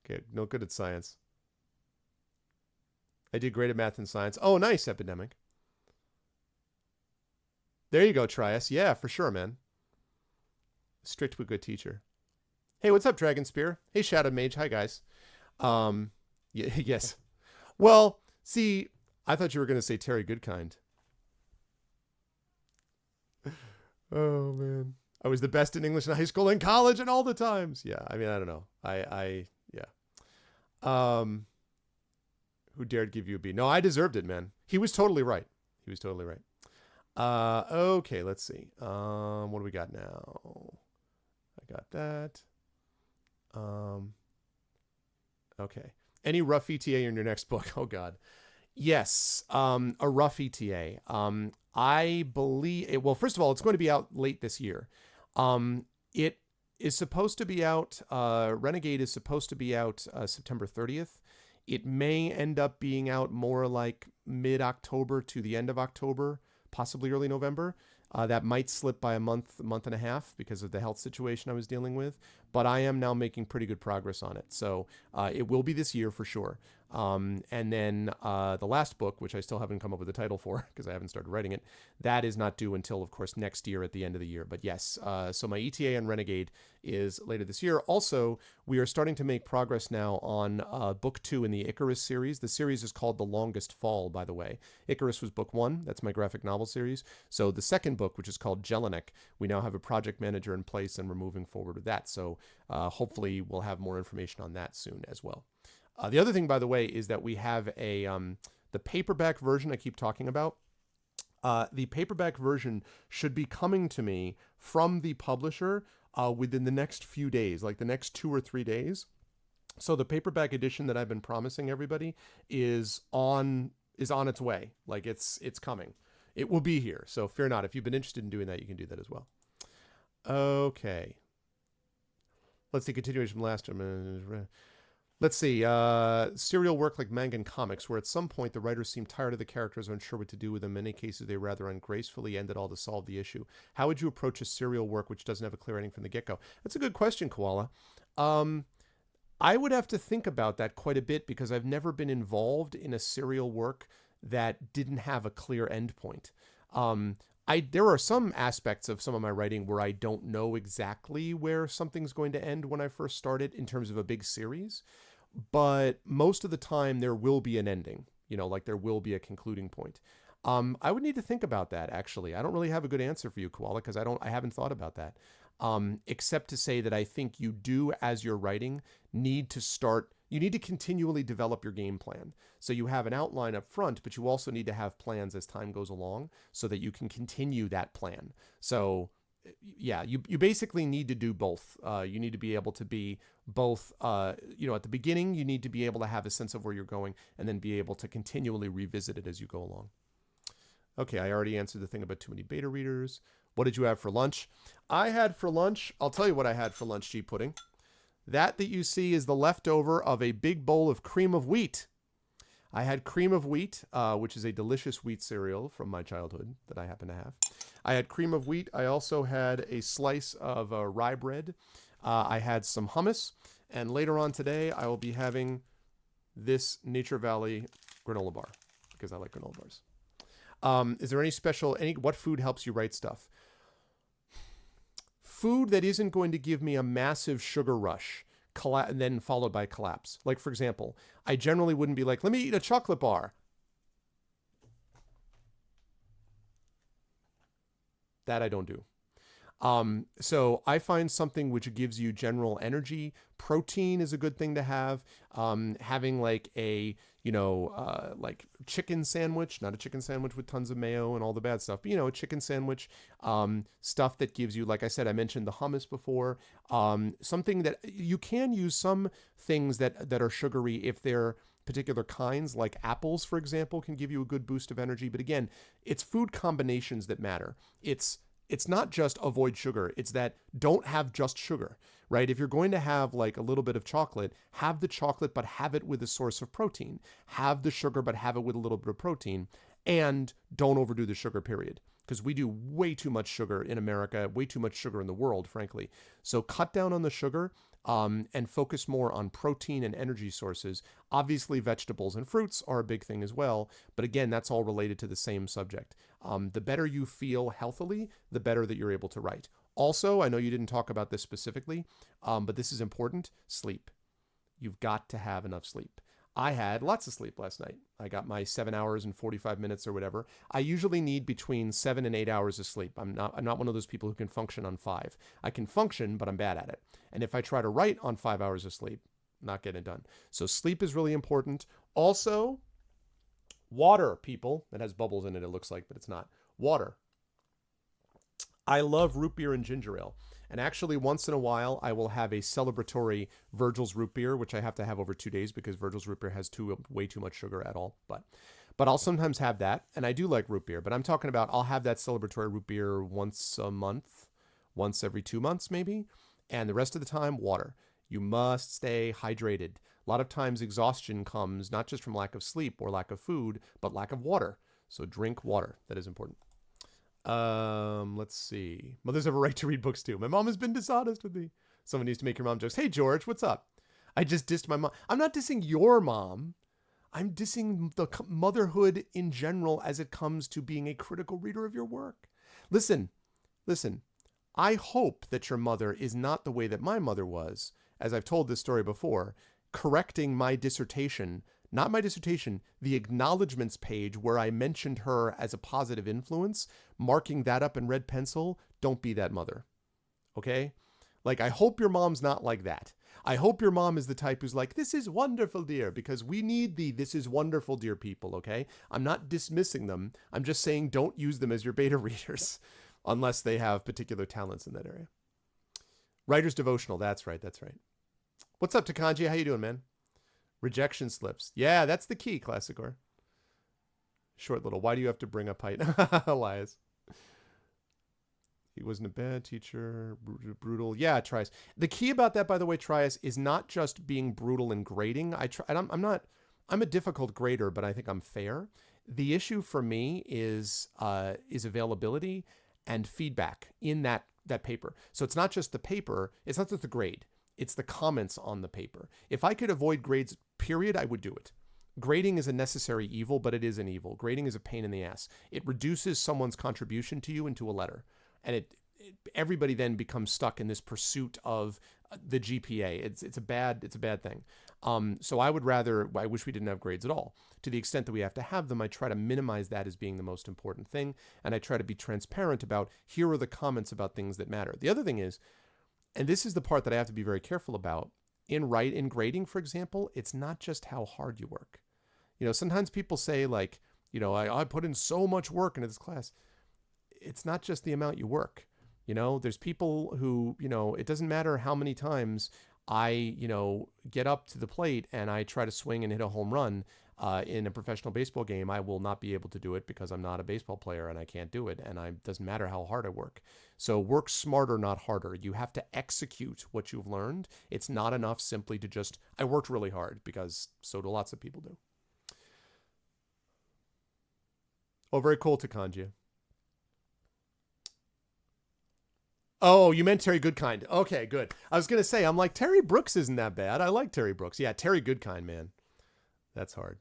Okay. No good at science. I did great at math and science. Oh, nice, Epidemic. There you go, Trias. Yeah, for sure, man. Strict but good teacher. Hey, what's up, Dragon Spear? Hey, Shadow Mage. Hi, guys. Yes. Well, see, I thought you were going to say Terry Goodkind. Oh, man. I was the best in English in high school and college and all the times. Yeah, I mean, I don't know. Yeah. Who dared give you a B? No, I deserved it, man. He was totally right. He was totally right. Okay, let's see. What do we got now? I got that. Okay. Any rough ETA in your next book? Oh, God. Yes, a rough ETA. I believe, well, first of all, it's going to be out late this year. It is supposed to be out, Renegade is supposed to be out September 30th. It may end up being out more like mid-October to the end of October, possibly early November. That might slip by a month and a half because of the health situation I was dealing with. But I am now making pretty good progress on it. So it will be this year for sure. And then the last book, which I still haven't come up with a title for because I haven't started writing it, that is not due until, of course, next year at the end of the year. But yes, so my ETA on Renegade is later this year. Also, we are starting to make progress now on book 2 in the Icarus series. The series is called The Longest Fall, by the way. Icarus was book 1. That's my graphic novel series. So the second book, which is called Jelinek, we now have a project manager in place and we're moving forward with that. So hopefully we'll have more information on that soon as well. The other thing, by the way, is that we have the paperback version I keep talking about. The paperback version should be coming to me from the publisher within the next few days, like the next 2 or 3 days. So the paperback edition that I've been promising everybody is on its way. Like it's coming. It will be here. So fear not. If you've been interested in doing that, you can do that as well. Okay. Let's see. Continuation from last time. Let's see. Serial work like manga and comics, where at some point the writers seem tired of the characters or unsure what to do with them. In many cases, they rather ungracefully end it all to solve the issue. How would you approach a serial work which doesn't have a clear ending from the get-go? That's a good question, Koala. I would have to think about that quite a bit because I've never been involved in a serial work that didn't have a clear end point. There are some aspects of some of my writing where I don't know exactly where something's going to end when I first started in terms of a big series. But most of the time there will be an ending, like there will be a concluding point. I would need to think about that, actually. I don't really have a good answer for you, Koala, because I haven't thought about that. Except to say that I think you do, as you're writing, need to continually develop your game plan. So you have an outline up front, but you also need to have plans as time goes along so that you can continue that plan. So yeah, you basically need to do both. You need to be able to be both, at the beginning, you need to be able to have a sense of where you're going and then be able to continually revisit it as you go along. Okay, I already answered the thing about too many beta readers. What did you have for lunch? I had for lunch, I'll tell you what I had for lunch, G Pudding. That you see is the leftover of a big bowl of cream of wheat. I had cream of wheat, which is a delicious wheat cereal from my childhood that I happen to have. I had cream of wheat. I also had a slice of rye bread. I had some hummus. And later on today, I will be having this Nature Valley granola bar because I like granola bars. Is there what food helps you write stuff? Food that isn't going to give me a massive sugar rush, and then followed by collapse. Like, for example, I generally wouldn't be like, let me eat a chocolate bar. That I don't do. So I find something which gives you general energy. Protein is a good thing to have. Having like a, like chicken sandwich, not a chicken sandwich with tons of mayo and all the bad stuff, but, a chicken sandwich, stuff that gives you, like I said, I mentioned the hummus before, something that you can use some things that are sugary if they're particular kinds, like apples, for example, can give you a good boost of energy. But again, it's food combinations that matter. It's it's not just avoid sugar. It's that don't have just sugar, right? If you're going to have like a little bit of chocolate, have the chocolate, but have it with a source of protein. Have the sugar, but have it with a little bit of protein. And don't overdo the sugar, period. Because we do way too much sugar in America, way too much sugar in the world, frankly. So cut down on the sugar and focus more on protein and energy sources. Obviously, vegetables and fruits are a big thing as well. But again, that's all related to the same subject. The better you feel healthily, the better that you're able to write. Also, I know you didn't talk about this specifically, but this is important, sleep. You've got to have enough sleep. I had lots of sleep last night. I got my 7 hours and 45 minutes or whatever. I usually need between 7 and 8 hours of sleep. I'm not one of those people who can function on 5. I can function, but I'm bad at it. And if I try to write on 5 hours of sleep, not getting it done. So sleep is really important. Also, water, people. It has bubbles in it, it looks like, but it's not. Water. I love root beer and ginger ale. And actually, once in a while, I will have a celebratory Virgil's root beer, which I have to have over 2 days because Virgil's root beer has way too much sugar at all. But I'll sometimes have that. And I do like root beer. But I'm talking about I'll have that celebratory root beer once a month, once every 2 months maybe. And the rest of the time, water. You must stay hydrated. A lot of times exhaustion comes not just from lack of sleep or lack of food, but lack of water. So drink water. That is important. Let's see. Mothers have a right to read books too. My mom has been dishonest with me. Someone needs to make your mom jokes. Hey, George, what's up? I just dissed my mom. I'm not dissing your mom. I'm dissing the motherhood in general as it comes to being a critical reader of your work. Listen. I hope that your mother is not the way that my mother was, as I've told this story before, correcting my dissertation. Not my dissertation, the acknowledgments page where I mentioned her as a positive influence, marking that up in red pencil. Don't be that mother. Okay? Like, I hope your mom's not like that. I hope your mom is the type who's like, this is wonderful, dear, because we need the this is wonderful, dear people, okay? I'm not dismissing them. I'm just saying don't use them as your beta readers unless they have particular talents in that area. Writer's devotional. That's right. What's up, Takanji? How you doing, man? Rejection slips. Yeah, that's the key, Classicor. Short little. Why do you have to bring up height? Elias. He wasn't a bad teacher. Brutal. Yeah, Trias. The key about that, by the way, Trias, is not just being brutal in grading. I'm a difficult grader, but I think I'm fair. The issue for me is availability and feedback in that paper. So it's not just the paper. It's not just the grade. It's the comments on the paper. If I could avoid grades, period, I would do it. Grading is a necessary evil, but it is an evil. Grading is a pain in the ass. It reduces someone's contribution to you into a letter. And everybody then becomes stuck in this pursuit of the GPA. It's a bad thing. So I wish we didn't have grades at all. To the extent that we have to have them, I try to minimize that as being the most important thing. And I try to be transparent about, here are the comments about things that matter. The other thing is, and this is the part that I have to be very careful about, in grading, for example, it's not just how hard you work. You know, sometimes people say like, you know, I put in so much work into this class. It's not just the amount you work. You know, there's people who, you know, it doesn't matter how many times I, you know, get up to the plate and I try to swing and hit a home run in a professional baseball game. I will not be able to do it because I'm not a baseball player and I can't do it. And it doesn't matter how hard I work. So work smarter, not harder. You have to execute what you've learned. It's not enough simply to just, I worked really hard, because so do lots of people do. Oh, very cool, Takanji. Oh, you meant Terry Goodkind. Okay, good. I was going to say, I'm like, Terry Brooks isn't that bad. I like Terry Brooks. Yeah, Terry Goodkind, man. That's hard.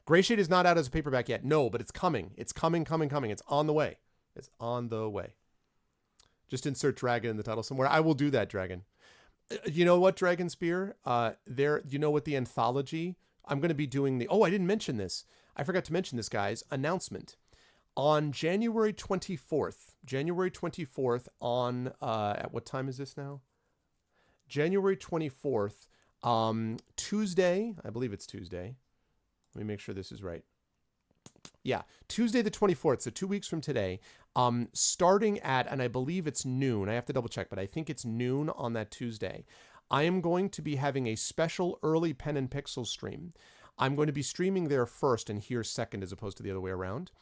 Gray Shade is not out as a paperback yet. No, but it's coming. It's coming. It's on the way. It's on the way. Just insert Dragon in the title somewhere. I will do that, Dragon. You know what, Dragon Spear? You know what, the anthology? I'm going to be doing I didn't mention this. I forgot to mention this, guys. Announcement. On January 24th on, at what time is this now? January 24th, Tuesday, I believe it's Tuesday. Let me make sure this is right. Yeah, Tuesday the 24th, so 2 weeks from today, starting at, and I believe it's noon, I have to double check, but I think it's noon on that Tuesday, I am going to be having a special early Pen and Pixel stream. I'm going to be streaming there first and here second as opposed to the other way around.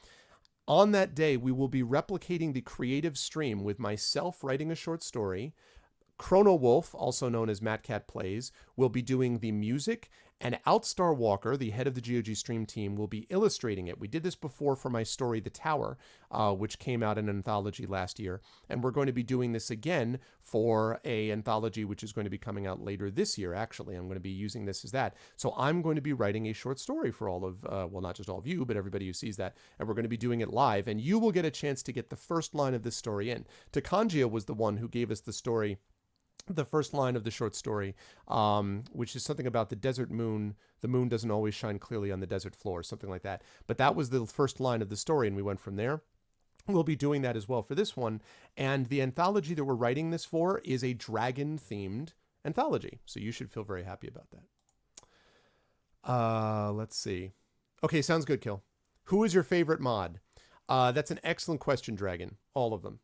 On that day, we will be replicating the creative stream with myself writing a short story. Chrono Wolf, also known as Matt Cat Plays, will be doing the music, and Outstar Walker, the head of the GOG stream team, will be illustrating it. We did this before for my story, The Tower, which came out in an anthology last year, and we're going to be doing this again for a anthology which is going to be coming out later this year, actually. I'm going to be using this as that. So I'm going to be writing a short story for all of, well, not just all of you, but everybody who sees that, and we're going to be doing it live, and you will get a chance to get the first line of this story in. Takanjia was the one who gave us the story, the first line of the short story, which is something about the desert moon. The moon doesn't always shine clearly on the desert floor, something like that. But that was the first line of the story, and we went from there. We'll be doing that as well for this one. And the anthology that we're writing this for is a dragon-themed anthology. So you should feel very happy about that. Let's see. Okay, sounds good, Kill. Who is your favorite mod? That's an excellent question, Dragon. All of them.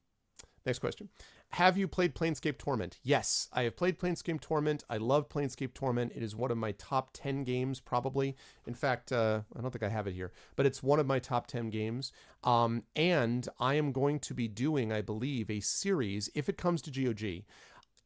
Next question. Have you played Planescape Torment? Yes, I have played Planescape Torment. I love Planescape Torment. It is one of my top 10 games, probably. In fact, I don't think I have it here, but it's one of my top 10 games. And I am going to be doing, I believe, a series, if it comes to GOG.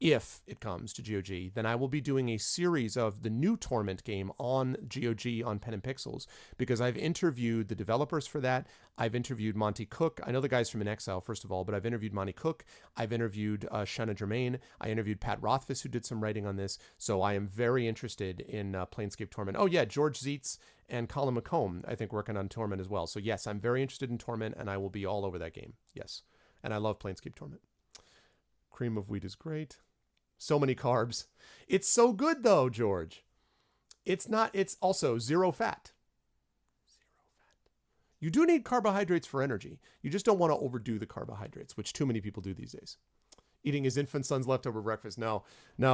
If it comes to GOG, then I will be doing a series of the new Torment game on GOG on Pen and Pixels, because I've interviewed the developers for that. I've interviewed Monty Cook. I know the guys from In Exile, first of all, but I've interviewed Monty Cook. I've interviewed Shanna Germain. I interviewed Pat Rothfuss, who did some writing on this. So I am very interested in Planescape Torment. Oh, yeah, George Zietz and Colin McComb, I think, working on Torment as well. So, yes, I'm very interested in Torment, and I will be all over that game. Yes. And I love Planescape Torment. Cream of wheat is great. So many carbs. It's so good though, George. It's also zero fat. You do need carbohydrates for energy. You just don't want to overdo the carbohydrates, which too many people do these days. Eating his infant son's leftover breakfast. No,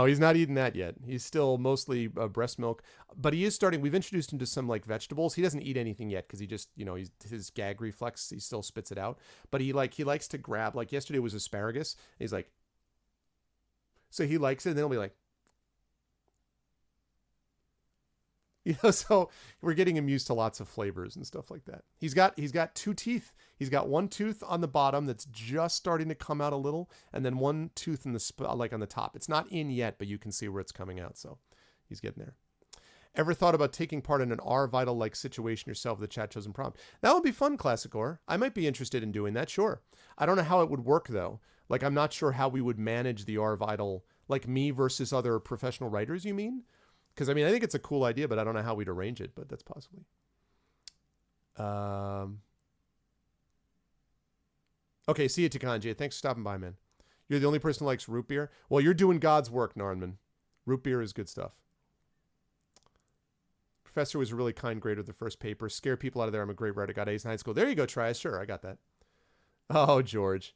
he's not eating that yet. He's still mostly breast milk, but he is starting. We've introduced him to some like vegetables. He doesn't eat anything yet because he just, his gag reflex, he still spits it out. But he likes to grab, like yesterday was asparagus. He's like, so he likes it, and then he'll be like, so we're getting him used to lots of flavors and stuff like that. He's got two teeth. He's got one tooth on the bottom that's just starting to come out a little, and then one tooth in the like on the top. It's not in yet, but you can see where it's coming out. So he's getting there. Ever thought about taking part in an R Vital like situation yourself with the chat chosen prompt? That would be fun, Classic Or. I might be interested in doing that. Sure. I don't know how it would work though. Like, I'm not sure how we would manage the R Vital, like me versus other professional writers, you mean? Because, I mean, I think it's a cool idea, but I don't know how we'd arrange it, but that's possibly. Okay, see you, Takanji. Thanks for stopping by, man. You're the only person who likes root beer? Well, you're doing God's work, Narnman. Root beer is good stuff. Professor was a really kind grader of the first paper. Scare people out of there. I'm a great writer. Got A's in high school. There you go, Trias. Sure, I got that. Oh, George.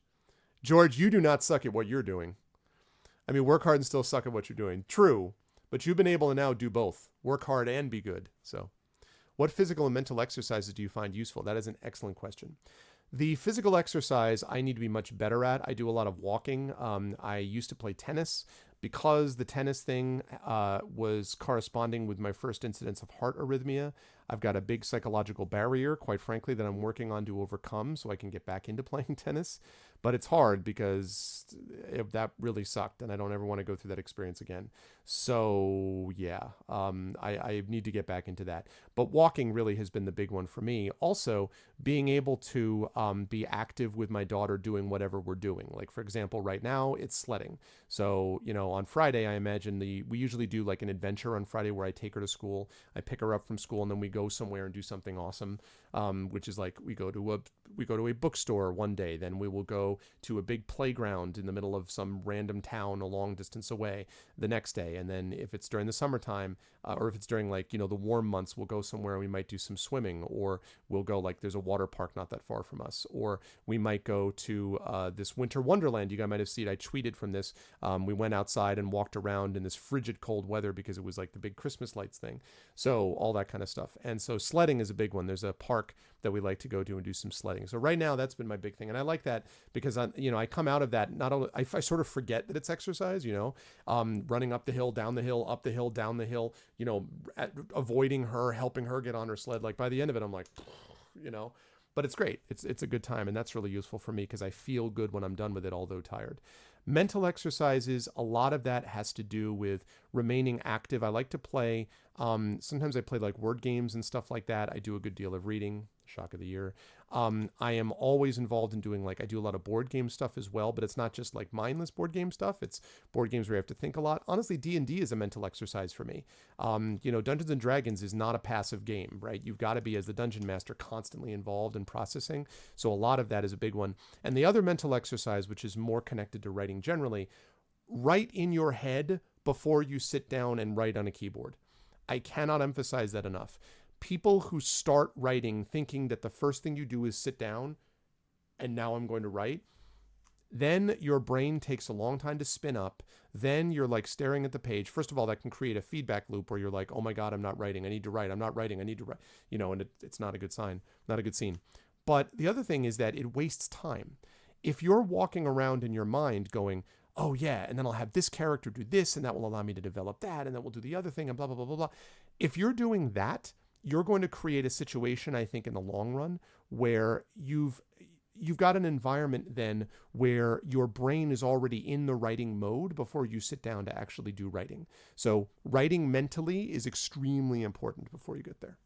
George, you do not suck at what you're doing. I mean, work hard and still suck at what you're doing. True, but you've been able to now do both. Work hard and be good. So, what physical and mental exercises do you find useful? That is an excellent question. The physical exercise I need to be much better at. I do a lot of walking. I used to play tennis. Because the tennis thing was corresponding with my first incidence of heart arrhythmia, I've got a big psychological barrier, quite frankly, that I'm working on to overcome so I can get back into playing tennis. But it's hard because that really sucked, and I don't ever want to go through that experience again. So, yeah, I need to get back into that. But walking really has been the big one for me. Also, being able to be active with my daughter doing whatever we're doing. Like, for example, right now, it's sledding. So, on Friday, I imagine we usually do like an adventure on Friday where I take her to school. I pick her up from school, and then we go somewhere and do something awesome, which is like we go to a bookstore one day. Then we will go to a big playground in the middle of some random town a long distance away the next day. And then if it's during the summertime, or if it's during like, the warm months, we'll go somewhere and we might do some swimming, or we'll go like there's a water park not that far from us, or we might go to this winter wonderland. You guys might have seen, I tweeted from this. We went outside and walked around in this frigid cold weather because it was like the big Christmas lights thing. So all that kind of stuff. And so sledding is a big one. There's a park that we like to go to and do some sledding. So right now that's been my big thing. And I like that because I come out of that, not only, I sort of forget that it's exercise, running up the hill, down the hill, up the hill, down the hill, avoiding her, helping her get on her sled. Like by the end of it, I'm like, But it's great. It's a good time, and that's really useful for me because I feel good when I'm done with it, although tired. Mental exercises, a lot of that has to do with remaining active. I like to play, sometimes I play like word games and stuff like that. I do a good deal of reading, shock of the year. I am always involved in doing, like, I do a lot of board game stuff as well, but it's not just like mindless board game stuff. It's board games where you have to think a lot. Honestly, D&D is a mental exercise for me. Dungeons and Dragons is not a passive game, right? You've got to be, as the dungeon master, constantly involved in processing. So a lot of that is a big one. And the other mental exercise, which is more connected to writing generally, write in your head before you sit down and write on a keyboard. I cannot emphasize that enough. People who start writing thinking that the first thing you do is sit down and now I'm going to write, then your brain takes a long time to spin up. Then you're like staring at the page. First of all, that can create a feedback loop where you're like, oh my God, I'm not writing. I need to write. I'm not writing. I need to write. And it's not a good sign, not a good scene. But the other thing is that it wastes time. If you're walking around in your mind going, oh yeah, and then I'll have this character do this, and that will allow me to develop that, and then we'll do the other thing, and blah, blah, blah, blah, blah. If you're doing that, you're going to create a situation, I think, in the long run where you've got an environment then where your brain is already in the writing mode before you sit down to actually do writing. So writing mentally is extremely important before you get there.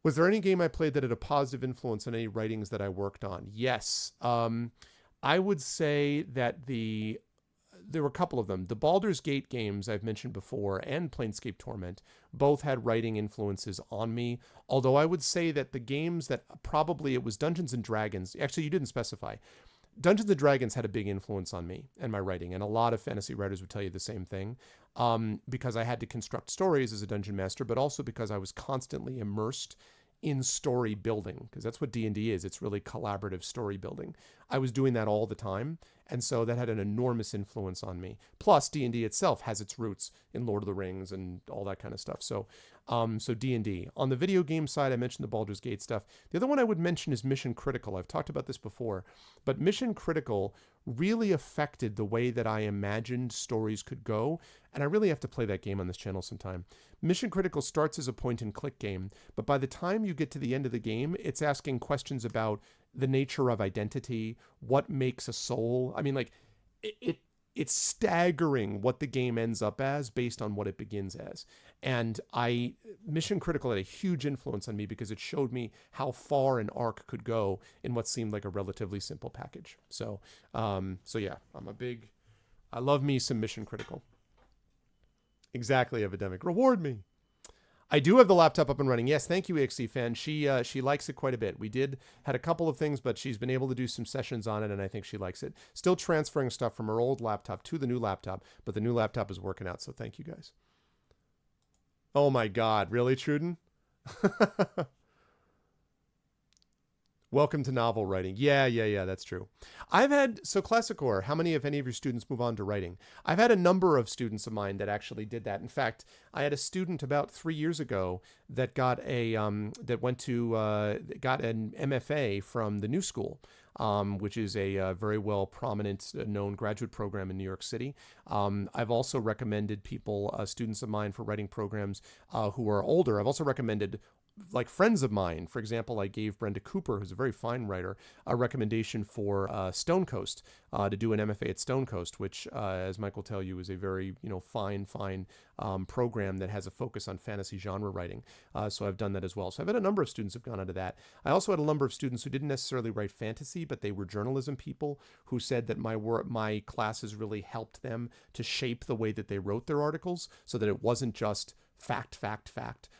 Was there any game I played that had a positive influence on any writings that I worked on? Yes. I would say that there were a couple of them. The Baldur's Gate games I've mentioned before and Planescape Torment both had writing influences on me. Although I would say that the games that probably it was Dungeons and Dragons. Actually, you didn't specify. Dungeons and Dragons had a big influence on me and my writing. And a lot of fantasy writers would tell you the same thing. Because I had to construct stories as a dungeon master, but also because I was constantly immersed in story building, because that's what D&D is. It's really collaborative story building. I was doing that all the time, and so that had an enormous influence on me. Plus, D&D itself has its roots in Lord of the Rings and all that kind of stuff. So D&D. On the video game side, I mentioned the Baldur's Gate stuff. The other one I would mention is Mission Critical. I've talked about this before, but Mission Critical really affected the way that I imagined stories could go, and I really have to play that game on this channel sometime. Mission Critical starts as a point-and-click game, but by the time you get to the end of the game, it's asking questions about the nature of identity, what makes a soul. I mean, like, it's staggering what the game ends up as based on what it begins as. And Mission Critical had a huge influence on me because it showed me how far an arc could go in what seemed like a relatively simple package. So yeah, I love me some Mission Critical. Exactly, Epidemic. Reward me. I do have the laptop up and running. Yes, thank you, EXE fan. She likes it quite a bit. We had a couple of things, but she's been able to do some sessions on it, and I think she likes it. Still transferring stuff from her old laptop to the new laptop, but the new laptop is working out, so thank you guys. Oh my God, really, Truden? Welcome to novel writing. Yeah, that's true. So Classicor, how many, if any, of your students move on to writing? I've had a number of students of mine that actually did that. In fact, I had a student about 3 years ago that got got an MFA from the New School, which is a very well prominent known graduate program in New York City. I've also recommended people, students of mine, for writing programs who are older. I've also recommended, like, friends of mine. For example, I gave Brenda Cooper, who's a very fine writer, a recommendation for Stonecoast to do an MFA at Stonecoast, which, as Mike will tell you, is a very fine program that has a focus on fantasy genre writing. So I've done that as well. So I've had a number of students who've gone into that. I also had a number of students who didn't necessarily write fantasy, but they were journalism people who said that my classes really helped them to shape the way that they wrote their articles, so that it wasn't just fact,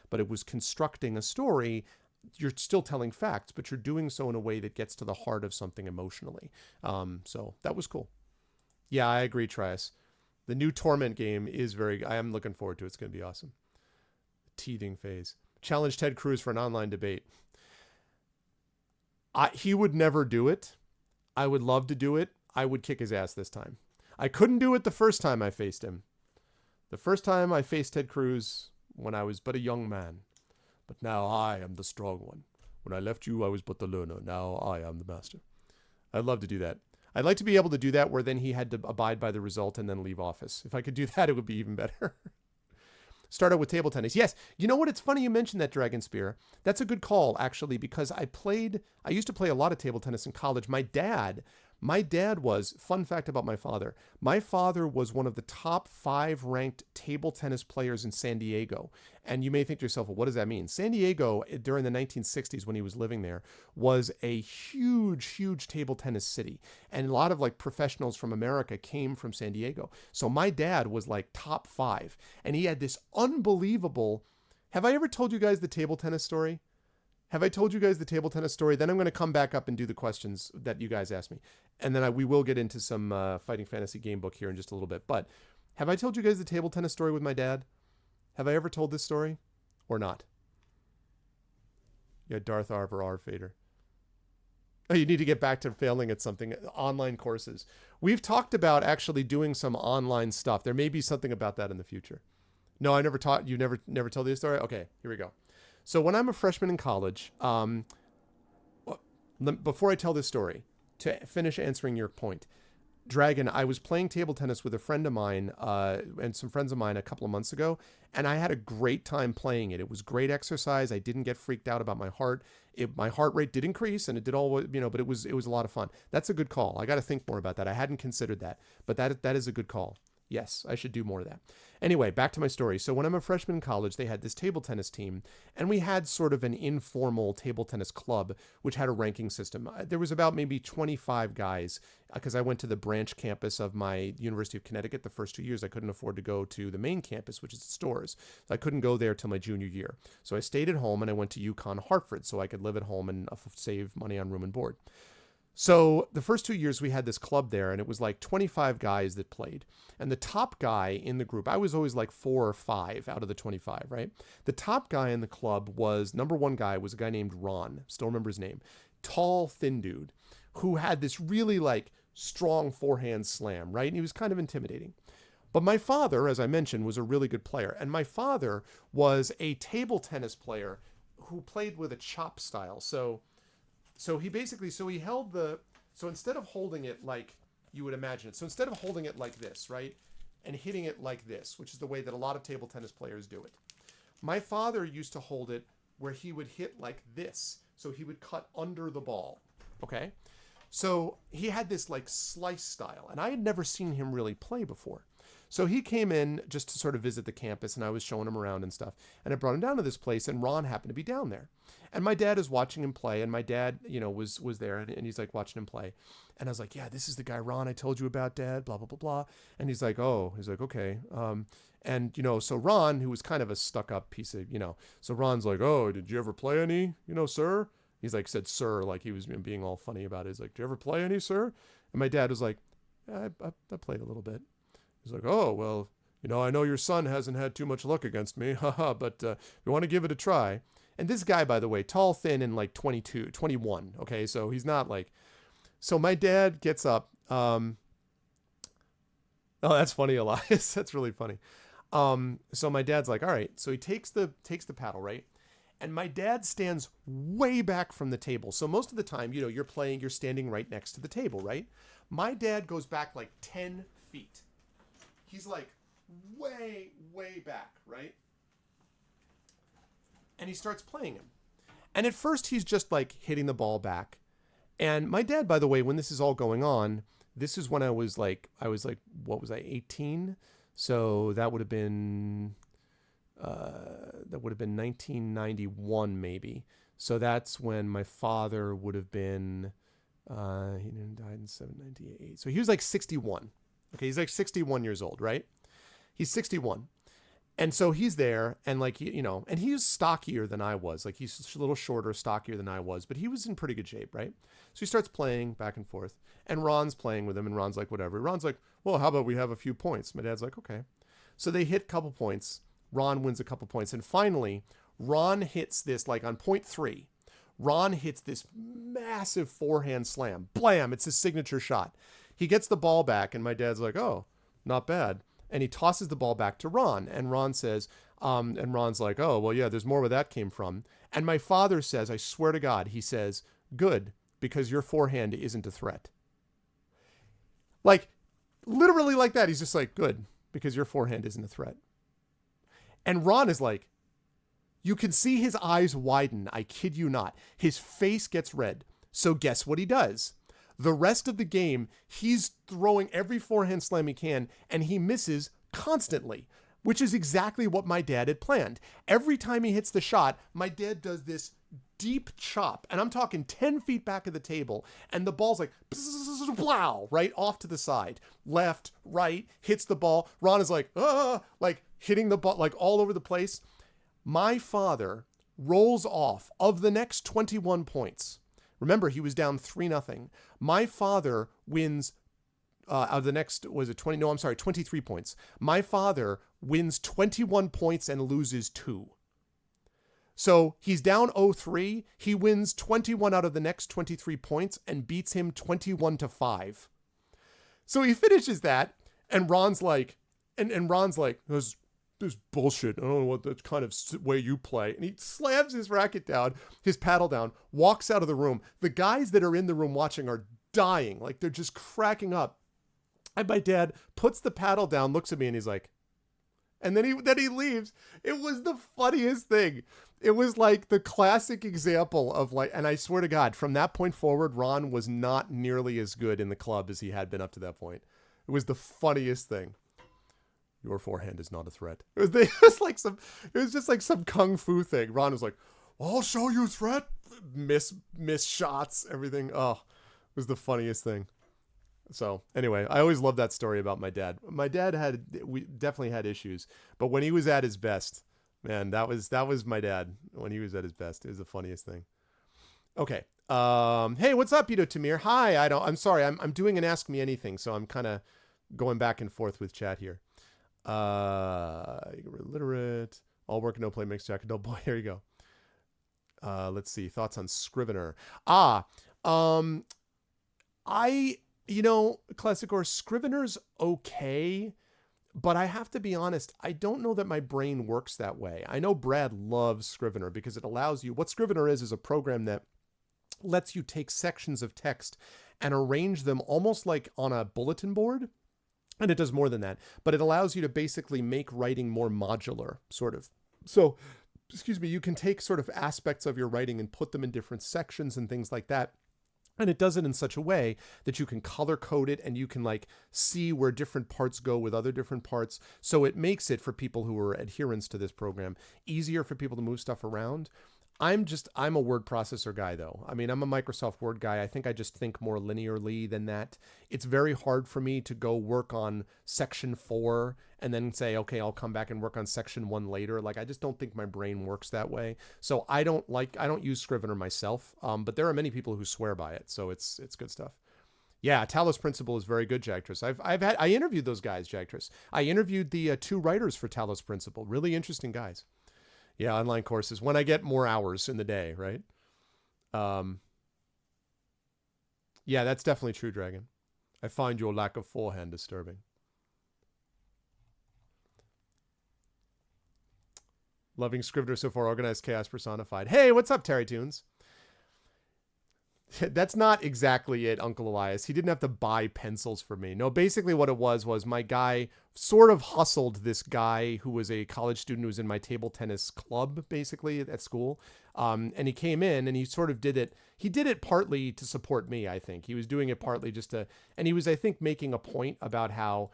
but it was constructing a story. You're still telling facts, but you're doing so in a way that gets to the heart of something emotionally. So that was cool. Yeah, I agree, Trias. The new Torment game is I am looking forward to it. It's going to be awesome. Teething phase. Challenge Ted Cruz for an online debate. He would never do it. I would love to do it. I would kick his ass this time. I couldn't do it the first time I faced him. The first time I faced Ted Cruz when I was but a young man. But now I am the strong one. When I left you, I was but the learner. Now I am the master. I'd love to do that. I'd like to be able to do that where then he had to abide by the result and then leave office. If I could do that, it would be even better. Start out with table tennis. Yes. You know what? It's funny you mentioned that, Dragon Spear. That's a good call, actually, because I used to play a lot of table tennis in college. My dad was, fun fact about my father was one of the top 5 ranked table tennis players in San Diego. And you may think to yourself, well, what does that mean? San Diego, during the 1960s when he was living there, was a huge, huge table tennis city. And a lot of like professionals from America came from San Diego. So my dad was like top 5. And he had this unbelievable, have I ever told you guys the table tennis story? Have I told you guys the table tennis story? Then I'm going to come back up and do the questions that you guys asked me. And then we will get into some Fighting Fantasy game book here in just a little bit. But have I told you guys the table tennis story with my dad? Have I ever told this story or not? Yeah, Darth Arvar Fader. Oh, you need to get back to failing at something. Online courses. We've talked about actually doing some online stuff. There may be something about that in the future. No, I never taught you. Never told you the story? Okay, here we go. So when I'm a freshman in college, before I tell this story, to finish answering your point, Dragon, I was playing table tennis with a friend of mine and some friends of mine a couple of months ago, and I had a great time playing it. It was great exercise. I didn't get freaked out about my heart. My heart rate did increase, and it did all, but it was a lot of fun. That's a good call. I got to think more about that. I hadn't considered that, but that is a good call. Yes, I should do more of that. Anyway, back to my story. So when I'm a freshman in college, they had this table tennis team, and we had sort of an informal table tennis club, which had a ranking system. There was about maybe 25 guys, because I went to the branch campus of my University of Connecticut the first 2 years. I couldn't afford to go to the main campus, which is the Storrs. So I couldn't go there till my junior year. So I stayed at home, and I went to UConn Hartford so I could live at home and save money on room and board. So the first 2 years we had this club there, and it was like 25 guys that played. And the top guy in the group, I was always like 4 or 5 out of the 25, right? The top guy in the club was, number one guy was a guy named Ron. Still remember his name. Tall, thin dude who had this really like strong forehand slam, right? And he was kind of intimidating. But my father, as I mentioned, was a really good player. And my father was a table tennis player who played with a chop style. So he held so instead of holding it like you would imagine it, so instead of holding it like this, right, and hitting it like this, which is the way that a lot of table tennis players do it, my father used to hold it where he would hit like this. So he would cut under the ball, okay? So he had this like slice style, and I had never seen him really play before. So he came in just to sort of visit the campus, and I was showing him around and stuff. And I brought him down to this place, and Ron happened to be down there. And my dad is watching him play, and my dad, was there, and he's like watching him play. And I was like, yeah, this is the guy, Ron, I told you about, Dad, blah, blah, blah, blah. And he's like, okay. So Ron, who was kind of a stuck-up piece of, so Ron's like, oh, did you ever play any, sir? He's like, said sir, like he was being all funny about it. He's like, did you ever play any, sir? And my dad was like, I played a little bit. He's like, oh, well, I know your son hasn't had too much luck against me, but you want to give it a try. And this guy, by the way, tall, thin, and like 22, 21, okay? So he's not like... So my dad gets up. Oh, that's funny, Elias. That's really funny. So my dad's like, all right. So he takes the paddle, right? And my dad stands way back from the table. So most of the time, you're standing right next to the table, right? My dad goes back like 10 feet. He's like way, way back, right? And he starts playing him. And at first he's just like hitting the ball back. And my dad, by the way, when this is all going on, this is when I was like, what was I, 18? So that would have been 1991 maybe. So that's when my father would have been, he died in 798. So he was like 61. Okay, he's like 61 years old, right? He's 61. And so he's there, and like, and he was stockier than I was. Like, he's a little shorter, stockier than I was, but he was in pretty good shape, right? So he starts playing back and forth, and Ron's playing with him, and Ron's like, whatever. Ron's like, well, how about we have a few points? My dad's like, okay. So they hit a couple points. Ron wins a couple points, and finally, Ron hits this, like on point 3, Ron hits this massive forehand slam. Blam! It's his signature shot. He gets the ball back, and my dad's like, oh, not bad. And he tosses the ball back to Ron. And Ron says, and Ron's like, oh, well, yeah, there's more where that came from. And my father says, I swear to God, he says, good, because your forehand isn't a threat. Like, literally like that. He's just like, good, because your forehand isn't a threat. And Ron is like, you can see his eyes widen. I kid you not. His face gets red. So guess what he does? The rest of the game, he's throwing every forehand slam he can, and he misses constantly, which is exactly what my dad had planned. Every time he hits the shot, my dad does this deep chop, and I'm talking 10 feet back of the table, and the ball's like, blow, right off to the side. Left, right, hits the ball. Ron is like, like hitting the ball, like all over the place. My father rolls off of the next 21 points. Remember, he was down 3-0. My father wins out of the next, was it 20? No, I'm sorry, 23 points. My father wins 21 points and loses 2. So he's down 0-3. He wins 21 out of the next 23 points and beats him 21-5. So he finishes that, and Ron's like, and Ron's like, this bullshit. I don't know what the kind of way you play. And he slams his racket down, his paddle down, walks out of the room. The guys that are in the room watching are dying. Like, they're just cracking up. And my dad puts the paddle down, looks at me, and he's like, and then he leaves. It was the funniest thing. It was like the classic example of like, and I swear to God, from that point forward, Ron was not nearly as good in the club as he had been up to that point. It was the funniest thing. Your forehand is not a threat. It was just like some kung fu thing. Ron was like, I'll show you threat. Miss shots, everything. Oh, it was the funniest thing. So anyway, I always loved that story about my dad. My dad we definitely had issues, but when he was at his best, man, that was my dad when he was at his best. It was the funniest thing. Okay. Hey, what's up, Ito Tamir? Hi. I'm sorry. I'm doing an Ask Me Anything, so I'm kind of going back and forth with chat here. Illiterate, all work, no play, mixed jacket, no boy. Here you go. Let's see. Thoughts on Scrivener. Classic or Scrivener's okay, but I have to be honest, I don't know that my brain works that way. I know Brad loves Scrivener because it allows you, what Scrivener is a program that lets you take sections of text and arrange them almost like on a bulletin board. And it does more than that, but it allows you to basically make writing more modular, sort of. So, you can take sort of aspects of your writing and put them in different sections and things like that. And it does it in such a way that you can color code it and you can like see where different parts go with other different parts. So it makes it, for people who are adherents to this program, easier for people to move stuff around. I'm a word processor guy, though. I mean, I'm a Microsoft Word guy. I think I just think more linearly than that. It's very hard for me to go work on section 4 and then say, okay, I'll come back and work on section 1 later. Like, I just don't think my brain works that way. So I don't use Scrivener myself, but there are many people who swear by it. So it's good stuff. Yeah, Talos Principle is very good, Jagtress. I interviewed those guys, Jagtress. I interviewed the 2 writers for Talos Principle. Really interesting guys. Yeah, online courses when I get more hours in the day, right? Yeah, that's definitely true, Dragon. I find your lack of forehand disturbing. Loving Scrivener so far, organized chaos personified. Hey, what's up, Terry Tunes? That's not exactly it, Uncle Elias. He didn't have to buy pencils for me. No, basically what it was my guy sort of hustled this guy who was a college student who was in my table tennis club, basically, at school. And he came in and he sort of did it. He did it partly to support me, I think. He was doing it partly just to, and he was, I think, making a point about how,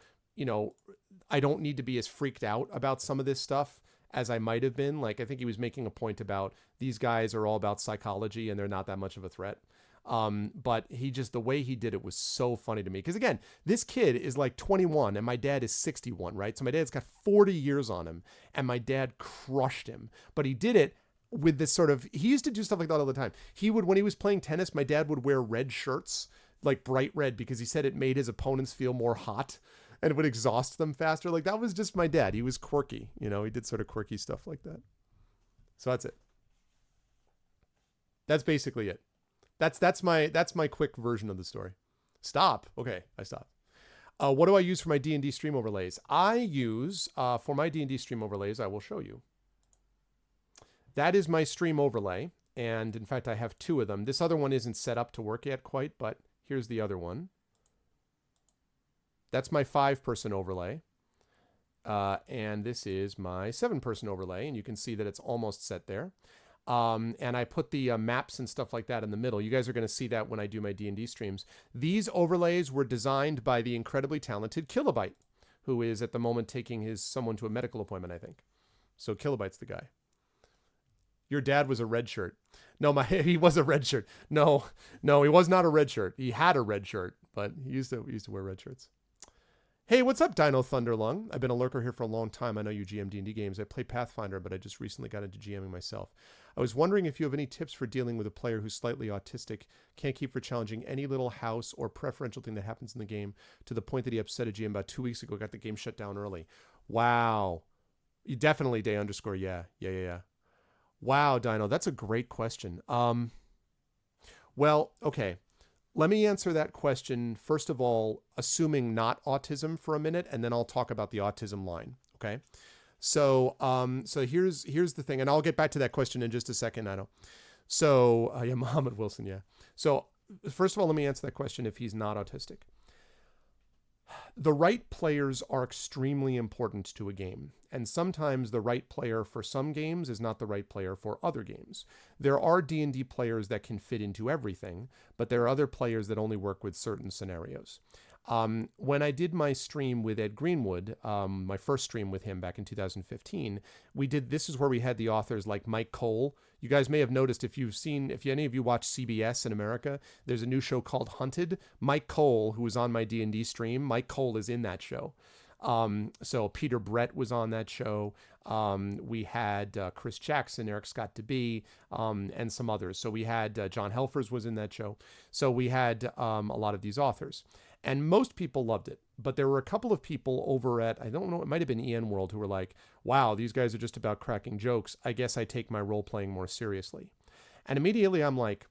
I don't need to be as freaked out about some of this stuff as I might have been. Like, I think he was making a point about these guys are all about psychology and they're not that much of a threat. But the way he did it was so funny to me. Because again, this kid is like 21 and my dad is 61, right? So my dad's got 40 years on him and my dad crushed him. But he did it with this sort of, he used to do stuff like that all the time. When he was playing tennis, my dad would wear red shirts, like bright red, because he said it made his opponents feel more hot and it would exhaust them faster. Like, that was just my dad. He was quirky, he did sort of quirky stuff like that. So that's it. That's basically it. That's my quick version of the story. Stop. Okay, I stopped. What do I use for my D&D stream overlays? I use, for my D&D stream overlays, I will show you. That is my stream overlay. And in fact, I have 2 of them. This other one isn't set up to work yet quite, but here's the other one. That's my 5-person overlay. And this is my 7-person overlay, and you can see that it's almost set there. And I put the maps and stuff like that in the middle. You guys are going to see that when I do my D&D streams. These overlays were designed by the incredibly talented Kilobyte, who is at the moment taking someone to a medical appointment, I think. So Kilobyte's the guy. Your dad was a red shirt. No, he was a red shirt. No, he was not a red shirt. He had a red shirt, but he used to wear red shirts. Hey, what's up, Dino Thunderlung? I've been a lurker here for a long time. I know you GM D&D games. I play Pathfinder, but I just recently got into GMing myself. I was wondering if you have any tips for dealing with a player who's slightly autistic, can't keep for challenging any little house or preferential thing that happens in the game to the point that he upset a GM about 2 weeks ago, got the game shut down early. Wow. You definitely day underscore. Yeah. Wow, Dino, that's a great question. Well, okay. Let me answer that question, first of all, assuming not autism for a minute, and then I'll talk about the autism line, okay? So here's the thing, and I'll get back to that question in just a second, I know. So, yeah, Muhammad Wilson, yeah. So, first of all, let me answer that question if he's not autistic. The right players are extremely important to a game, and sometimes the right player for some games is not the right player for other games. There are D&D players that can fit into everything, but there are other players that only work with certain scenarios. When I did my stream with Ed Greenwood, my first stream with him back in 2015, this is where we had the authors like Mike Cole. You guys may have noticed if any of you watch CBS in America, there's a new show called Hunted. Mike Cole, who was on my D&D stream, Mike Cole is in that show. So Peter Brett was on that show. We had Chris Jackson, Eric Scott DeBee, and some others. So we had John Helfers was in that show. So we had a lot of these authors. And most people loved it. But there were a couple of people over at, I don't know, it might have been EN World, who were like, wow, these guys are just about cracking jokes. I guess I take my role-playing more seriously. And immediately I'm like,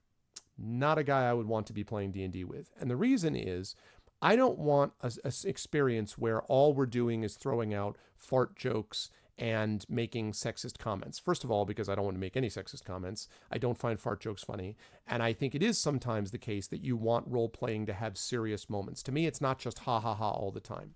not a guy I would want to be playing D&D with. And the reason is, I don't want an experience where all we're doing is throwing out fart jokes and making sexist comments. First of all, because I don't want to make any sexist comments. I don't find fart jokes funny. And I think it is sometimes the case that you want role-playing to have serious moments. To me, it's not just ha ha ha all the time.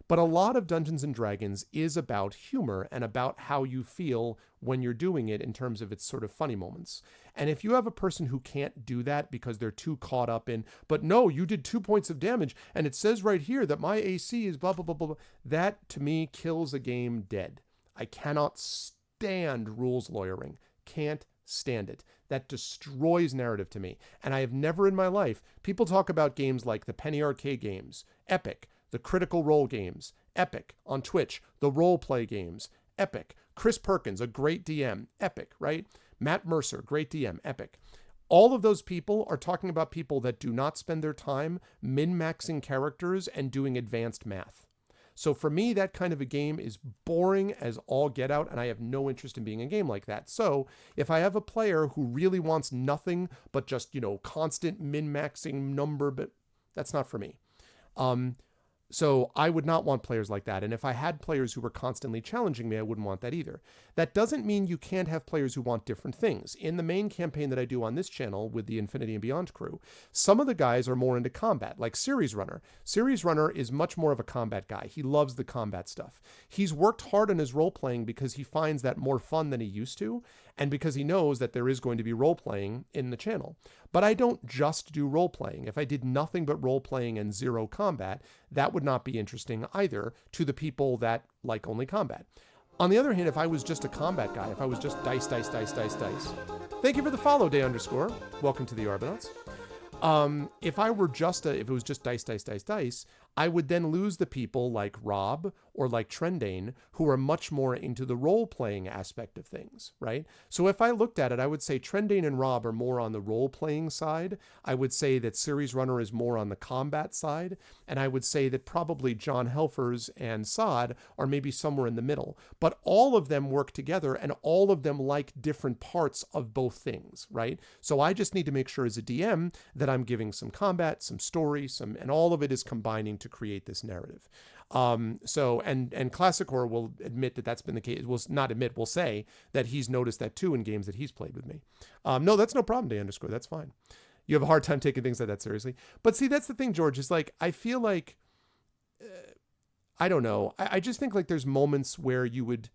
But a lot of Dungeons & Dragons is about humor and about how you feel when you're doing it in terms of its sort of funny moments. And if you have a person who can't do that because they're too caught up in, but no, you did 2 points of damage, and it says right here that my AC is blah, blah, blah, blah, that to me kills a game dead. I cannot stand rules lawyering. Can't stand it. That destroys narrative to me. And I have never in my life, people talk about games like the Penny Arcade games, Epic, the Critical Role games, Epic on Twitch, the role play games, Epic. Chris Perkins, a great DM, Epic, right? Matt Mercer, great DM, Epic. All of those people are talking about people that do not spend their time min-maxing characters and doing advanced math. So for me, that kind of a game is boring as all get out, and I have no interest in being in a game like that. So if I have a player who really wants nothing but just, constant min-maxing number, but that's not for me. So I would not want players like that. And if I had players who were constantly challenging me, I wouldn't want that either. That doesn't mean you can't have players who want different things. In the main campaign that I do on this channel with the Infinity and Beyond crew, some of the guys are more into combat, like Series Runner. Series Runner is much more of a combat guy. He loves the combat stuff. He's worked hard on his role-playing because he finds that more fun than he used to, and because he knows that there is going to be role-playing in the channel. But I don't just do role-playing. If I did nothing but role-playing and zero combat, that would not be interesting either to the people that like only combat. On the other hand, if I was just a combat guy, if I was just dice, thank you for the follow, day underscore. Welcome to the Arbonauts. If it was just dice, I would then lose the people like Rob or like Trendane who are much more into the role-playing aspect of things, right? So if I looked at it, I would say Trendane and Rob are more on the role-playing side. I would say that Series Runner is more on the combat side. And I would say that probably John Helfers and Saad are maybe somewhere in the middle. But all of them work together and all of them like different parts of both things, right? So I just need to make sure as a DM that I'm giving some combat, some story, and all of it is combining to create this narrative. And Classic Horror will admit that that's been the case. Will say that he's noticed that too in games that he's played with me. No, that's no problem, day underscore. That's fine. You have a hard time taking things like that seriously. But see, that's the thing, George, is like, I feel like I don't know. I just think like there's moments where you would,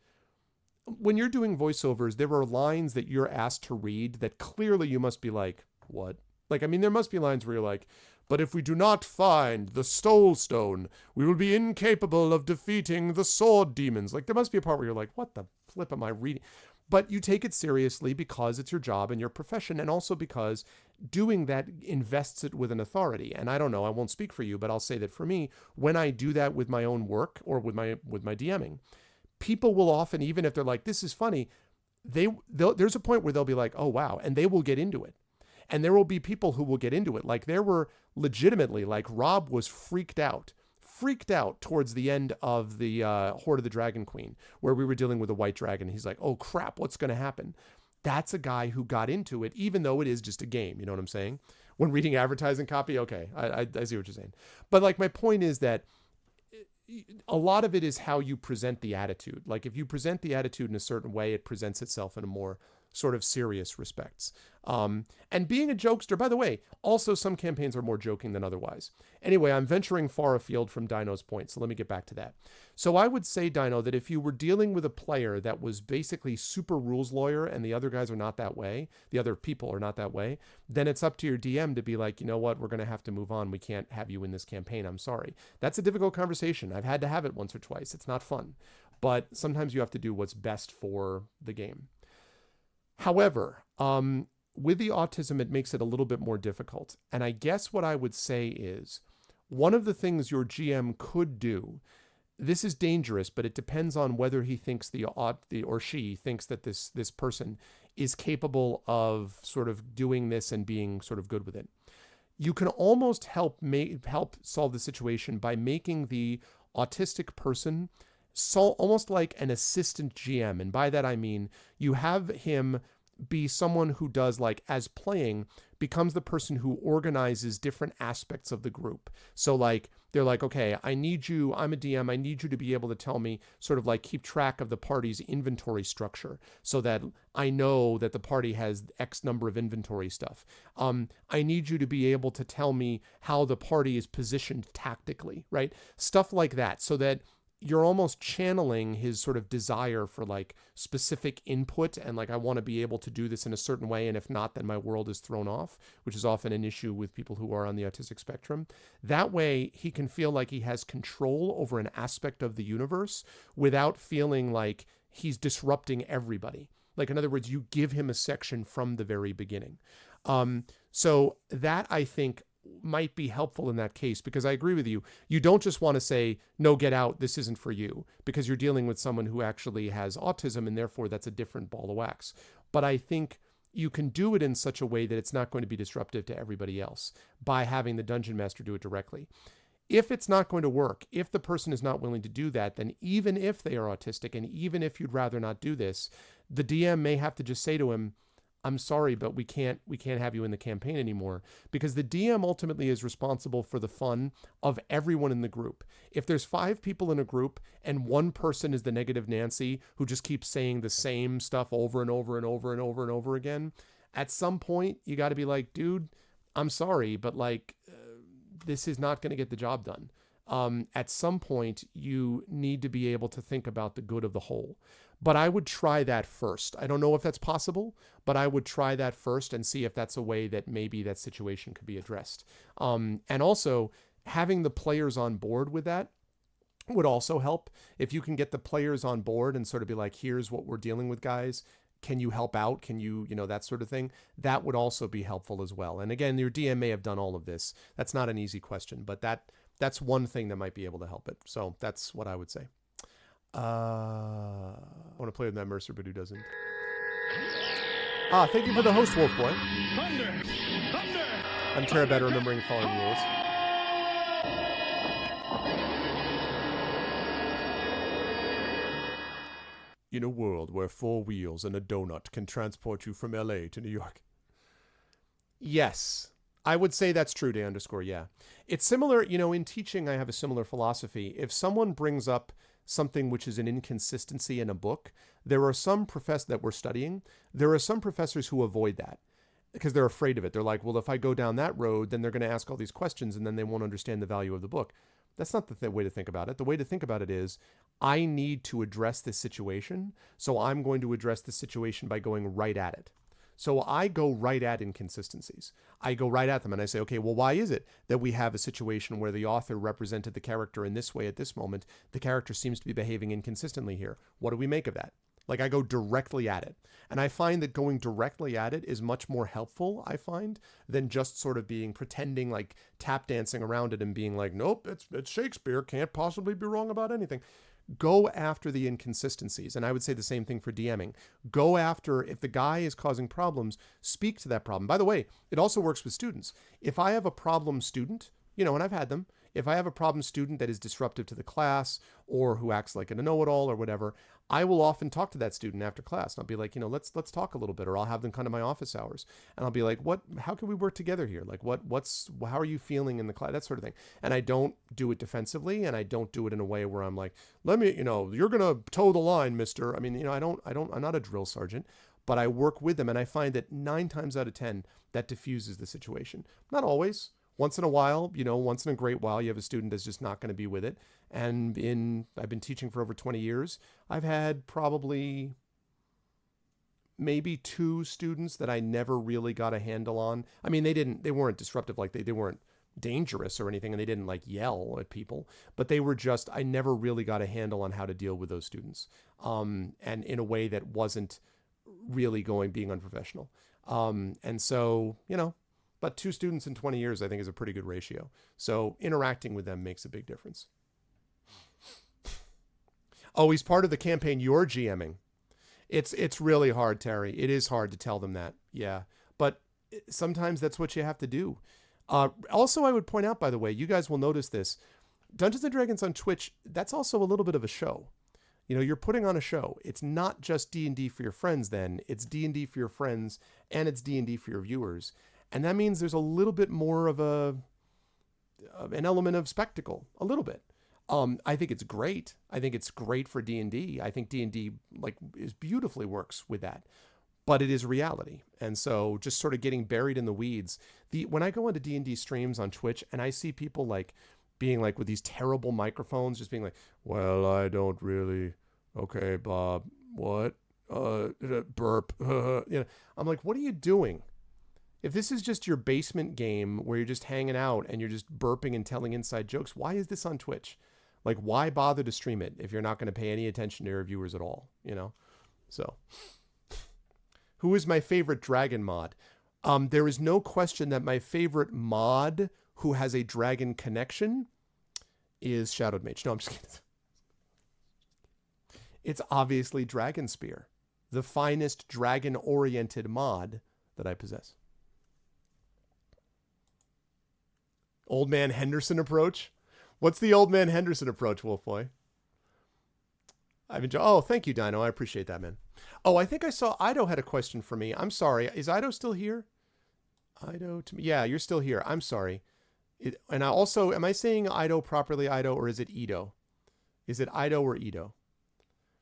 when you're doing voiceovers, there are lines that you're asked to read that clearly you must be like, what? Like, I mean, there must be lines where you're like, but if we do not find the Soul Stone, we will be incapable of defeating the sword demons. Like, there must be a part where you're like, what the flip am I reading? But you take it seriously because it's your job and your profession, and also because doing that invests it with an authority. And I don't know, I won't speak for you, but I'll say that for me, when I do that with my own work or with my DMing, people will often, even if they're like, this is funny, there's a point where they'll be like, oh, wow, and they will get into it. And there will be people who will get into it. Like there were legitimately, like Rob was freaked out towards the end of the Hoard of the Dragon Queen, where we were dealing with a white dragon. He's like, oh crap, what's going to happen? That's a guy who got into it, even though it is just a game. You know what I'm saying? When reading advertising copy, okay, I see what you're saying. But like my point is that a lot of it is how you present the attitude. Like if you present the attitude in a certain way, it presents itself in a more sort of serious respects. And being a jokester, by the way, also some campaigns are more joking than otherwise. Anyway, I'm venturing far afield from Dino's point, so let me get back to that. So I would say, Dino, that if you were dealing with a player that was basically super rules lawyer and the other guys are not that way, the other people are not that way, then it's up to your DM to be like, you know what, we're going to have to move on. We can't have you in this campaign. I'm sorry. That's a difficult conversation. I've had to have it once or twice. It's not fun. But sometimes you have to do what's best for the game. However, with the autism, it makes it a little bit more difficult. And I guess what I would say is one of the things your GM could do, this is dangerous, but it depends on whether he thinks or she thinks that this person is capable of sort of doing this and being sort of good with it. You can almost help solve the situation by making the autistic person almost like an assistant GM. And by that, I mean, you have him be someone who does, like, as playing, becomes the person who organizes different aspects of the group. So like, they're like, okay, I'm a DM, I need you to be able to tell me, sort of like keep track of the party's inventory structure so that I know that the party has X number of inventory stuff. I need you to be able to tell me how the party is positioned tactically, right? Stuff like that, so that you're almost channeling his sort of desire for like specific input and like, I want to be able to do this in a certain way. And if not, then my world is thrown off, which is often an issue with people who are on the autistic spectrum. That way he can feel like he has control over an aspect of the universe without feeling like he's disrupting everybody. Like, in other words, you give him a section from the very beginning. So that, I think, might be helpful in that case, because I agree with you. You don't just want to say, no, get out, this isn't for you, because you're dealing with someone who actually has autism, and therefore that's a different ball of wax. But I think you can do it in such a way that it's not going to be disruptive to everybody else by having the dungeon master do it directly. If it's not going to work, if the person is not willing to do that, then even if they are autistic, and even if you'd rather not do this, the DM may have to just say to him, I'm sorry, but we can't have you in the campaign anymore, because the DM ultimately is responsible for the fun of everyone in the group. If there's 5 people in a group and one person is the negative Nancy who just keeps saying the same stuff over and over and over and over and over again, at some point you got to be like, dude, I'm sorry, but like, this is not going to get the job done. At some point you need to be able to think about the good of the whole. But I would try that first. I don't know if that's possible, but I would try that first and see if that's a way that maybe that situation could be addressed. And also, having the players on board with that would also help. If you can get the players on board and sort of be like, here's what we're dealing with, guys. Can you help out? Can you, that sort of thing? That would also be helpful as well. And again, your DM may have done all of this. That's not an easy question, but that's one thing that might be able to help it. So that's what I would say. I want to play with that Mercer, but who doesn't? Thank you for the host, Wolf Boy. Thunder! I'm terrible at remembering following rules. In a world where 4 wheels and a donut can transport you from LA to New York. Yes, I would say that's true, day _ yeah. It's similar, in teaching, I have a similar philosophy. If someone brings up something which is an inconsistency in a book, there are some professors that we're studying, there are some professors who avoid that because they're afraid of it. They're like, well, if I go down that road, then they're going to ask all these questions and then they won't understand the value of the book. That's not the way to think about it. The way to think about it is, I need to address this situation, so I'm going to address the situation by going right at it. So I go right at inconsistencies. I go right at them and I say, okay, well, why is it that we have a situation where the author represented the character in this way at this moment? The character seems to be behaving inconsistently here. What do we make of that? Like, I go directly at it. And I find that going directly at it is much more helpful, I find, than just sort of pretending, like tap dancing around it and being like, nope, it's Shakespeare, can't possibly be wrong about anything. Go after the inconsistencies. And I would say the same thing for DMing. Go after, if the guy is causing problems, speak to that problem. By the way, it also works with students. If I have a problem student, and I've had them, if I have a problem student that is disruptive to the class or who acts like a know-it-all or whatever, I will often talk to that student after class. And I'll be like, let's talk a little bit, or I'll have them come to my office hours and I'll be like, how can we work together here? Like, how are you feeling in the class? That sort of thing. And I don't do it defensively, and I don't do it in a way where I'm like, you're going to toe the line, mister. I mean, I'm not a drill sergeant, but I work with them. And I find that 9 times out of 10, that diffuses the situation. Not always. Once in a while, once in a great while, you have a student that's just not going to be with it. And I've been teaching for over 20 years. I've had probably maybe 2 students that I never really got a handle on. I mean, they weren't disruptive, like they weren't dangerous or anything, and they didn't like yell at people, but they were just, I never really got a handle on how to deal with those students. And in a way that wasn't really being unprofessional. And so, but 2 students in 20 years, I think, is a pretty good ratio. So interacting with them makes a big difference. Oh, he's part of the campaign you're GMing. It's really hard, Terry. It is hard to tell them that. Yeah. But sometimes that's what you have to do. Also, I would point out, by the way, you guys will notice this. Dungeons & Dragons on Twitch, that's also a little bit of a show. You're putting on a show. It's not just D&D for your friends then. It's D&D for your friends, and it's D&D for your viewers. And that means there's a little bit more of an element of spectacle, a little bit. I think it's great. I think it's great for D&D. I think D&D is beautifully works with that, but it is reality. And so just sort of getting buried in the weeds. When I go into D&D streams on Twitch and I see people being with these terrible microphones, just being like, well, I don't really, okay, Bob, what? Burp. I'm like, what are you doing? If this is just your basement game where you're just hanging out and you're just burping and telling inside jokes, why is this on Twitch? Why bother to stream it if you're not going to pay any attention to your viewers at all? So who is my favorite dragon mod? There is no question that my favorite mod who has a dragon connection is Shadowed Mage. No, I'm just kidding. It's obviously Dragonspear, the finest dragon-oriented mod that I possess. Old Man Henderson approach? What's the Old Man Henderson approach, Wolfboy? Oh, thank you, Dino. I appreciate that, man. Oh, I think I saw Ido had a question for me. I'm sorry. Is Ido still here? Yeah, you're still here. I'm sorry. And I also, am I saying Ido properly, Ido, or is it Ido? Is it Ido or Ido?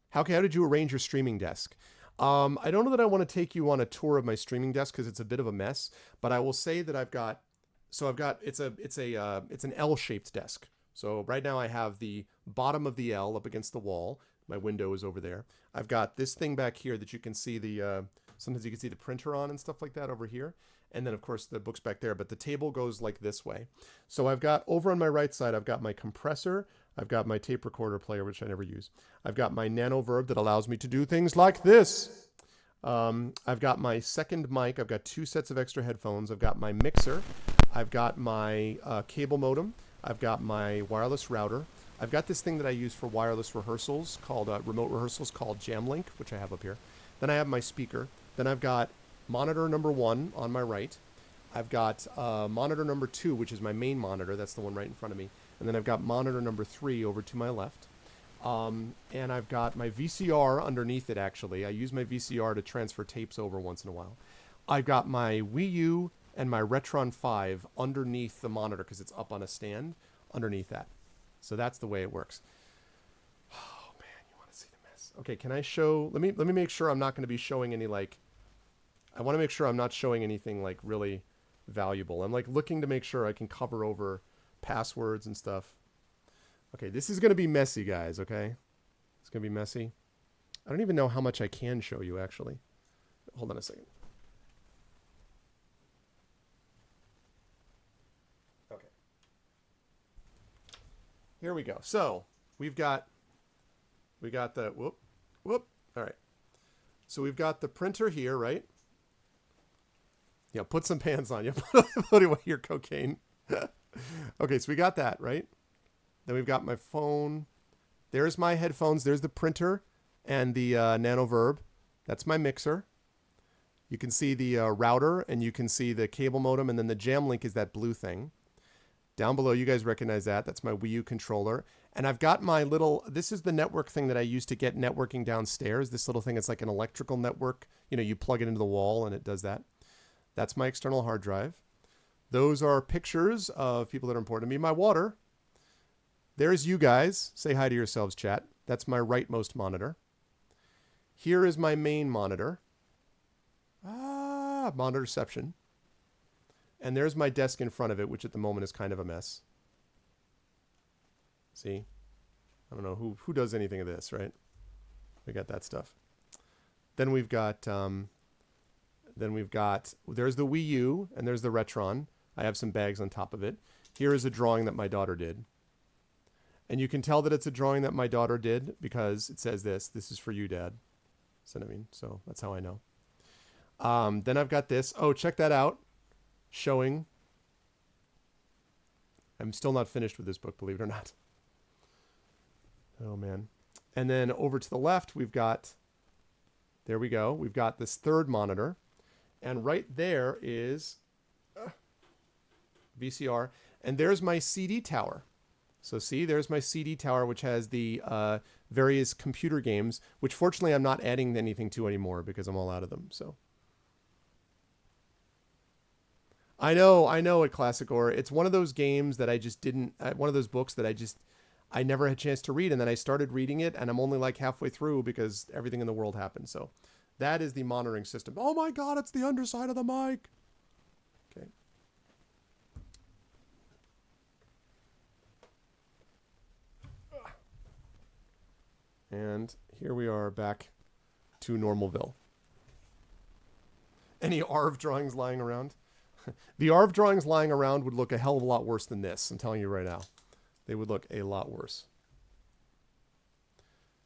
How did you arrange your streaming desk? I don't know that I want to take you on a tour of my streaming desk because it's a bit of a mess, but I will say that it's an L-shaped desk. So right now I have the bottom of the L up against the wall. My window is over there. I've got this thing back here that you can see sometimes you can see the printer on and stuff like that over here. And then of course the book's back there, but the table goes like this way. So I've got over on my right side, I've got my compressor. I've got my tape recorder player, which I never use. I've got my NanoVerb that allows me to do things like this. I've got my second mic. I've got 2 sets of extra headphones. I've got my mixer. I've got my cable modem. I've got my wireless router. I've got this thing that I use for wireless rehearsals called remote rehearsals called Jamlink, which I have up here. Then I have my speaker. Then I've got monitor number 1 on my right. I've got monitor number 2, which is my main monitor. That's the one right in front of me. And then I've got monitor number 3 over to my left. And I've got my VCR underneath it, actually. I use my VCR to transfer tapes over once in a while. I've got my Wii U and my Retron 5 underneath the monitor because it's up on a stand underneath that. So that's the way it works. Oh, man, you want to see the mess. Okay, can I show... Let me make sure I'm not going to be showing any, I want to make sure I'm not showing anything, really valuable. I'm, looking to make sure I can cover over passwords and stuff. Okay, this is going to be messy, guys, okay? It's going to be messy. I don't even know how much I can show you, actually. Hold on a second. Okay. Here we go. So, we got the, whoop. All right. So we've got the printer here, right? Yeah, put some pants on. You put away your cocaine. Okay, so we got that, right? Then we've got my phone. There's my headphones. There's the printer and the NanoVerb. That's my mixer. You can see the router, and you can see the cable modem, and then the jam link is that blue thing. Down below, you guys recognize that. That's my Wii U controller. And I've got my little, this is the network thing that I use to get networking downstairs. This little thing, it's like an electrical network. You know, you plug it into the wall and it does that. That's my external hard drive. Those are pictures of people that are important to me. My water. There's you guys. Say hi to yourselves, chat. That's my rightmost monitor. Here is my main monitor. Monitorception. And there's my desk in front of it, which at the moment is kind of a mess. See? I don't know who does anything of this, right? We got that stuff. Then we've got there's the Wii U and there's the Retron. I have some bags on top of it. Here is a drawing that my daughter did. And you can tell that it's a drawing that my daughter did because it says this is for you, Dad. So I mean, so that's how I know. Then I've got this. Oh, check that out. Showing. I'm still not finished with this book, believe it or not. Oh, man. And then over to the left, we've got, there we go. We've got this third monitor. And right there is VCR. And there's my CD tower. So see, there's my CD tower, which has the various computer games, which fortunately I'm not adding anything to anymore because I'm all out of them. So I know at Classic Horror. It's one of those games that I just didn't, one of those books that I never had a chance to read. And then I started reading it and I'm only like halfway through because everything in the world happened. So that is the monitoring system. Oh my God, it's the underside of the mic. Okay. And here we are back to Normalville. Any ARV drawings lying around? The ARV drawings lying around would look a hell of a lot worse than this. I'm telling you right now. They would look a lot worse.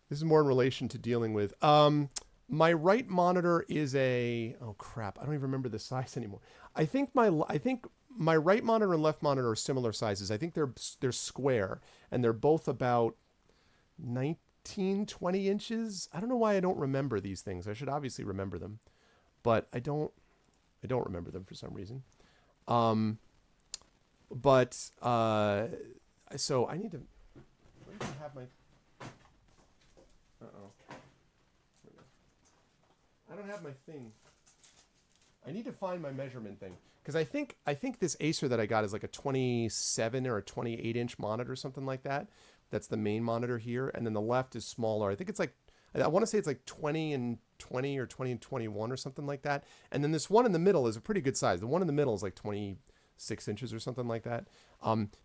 This is more in relation to dealing with... my right monitor is a... Oh, crap. I don't even remember the size anymore. I think my right monitor and left monitor are similar sizes. I think they're square. And they're both about 19, 20 inches. I don't know why I don't remember these things. I should obviously remember them. But I don't remember them for some reason. So I need to... Where do I have my... Uh-oh. I don't have my thing. I need to find my measurement thing. Because I think this Acer that I got is like a 27 or a 28 inch monitor or something like that. That's the main monitor here. And then the left is smaller. I think it's like... I want to say it's like 20 and 20 or 20 and 21 or something like that. And then this one in the middle is a pretty good size. The one in the middle is like 26 inches or something like that.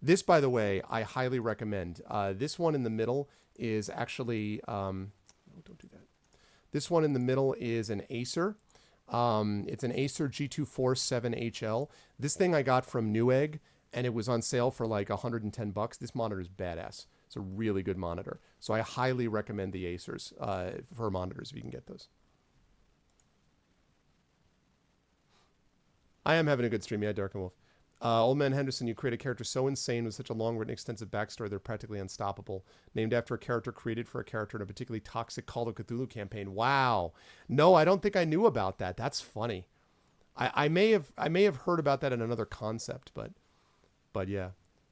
This, by the way, I highly recommend. This one in the middle is actually... don't do that. This one in the middle is an Acer. It's an Acer G247HL. This thing I got from Newegg, and it was on sale for like $110. This monitor is badass. It's a really good monitor. So I highly recommend the Acers for monitors if you can get those. I am having a good stream. Yeah, Dark and Wolf. Old Man Henderson, you create a character so insane with such a long written extensive backstory they're practically unstoppable. Named after a character created for a character in a particularly toxic Call of Cthulhu campaign. Wow. No, I don't think I knew about that. That's funny. I may have heard about that in another concept, but yeah.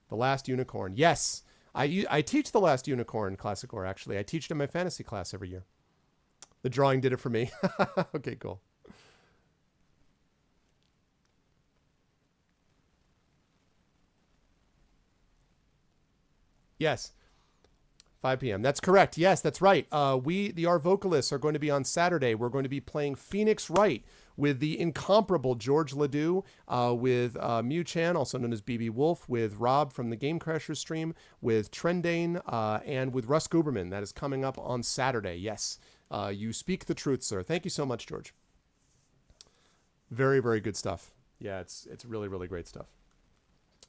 The Last Unicorn. Yes. I teach The Last Unicorn Classic Horror, actually. I teach it in my fantasy class every year. The drawing did it for me. Okay, cool. Yes. 5 p.m. That's correct. Yes, that's right. We, the ARV Vocalists, are going to be on Saturday. We're going to be playing Phoenix Wright, with the incomparable George Ledoux, with Mew-Chan, also known as BB Wolf, with Rob from the Game Crashers stream, with Trendane, and with Russ Guberman. That is coming up on Saturday. Yes, you speak the truth, sir. Thank you so much, George. Very, very good stuff. Yeah, it's really, really great stuff.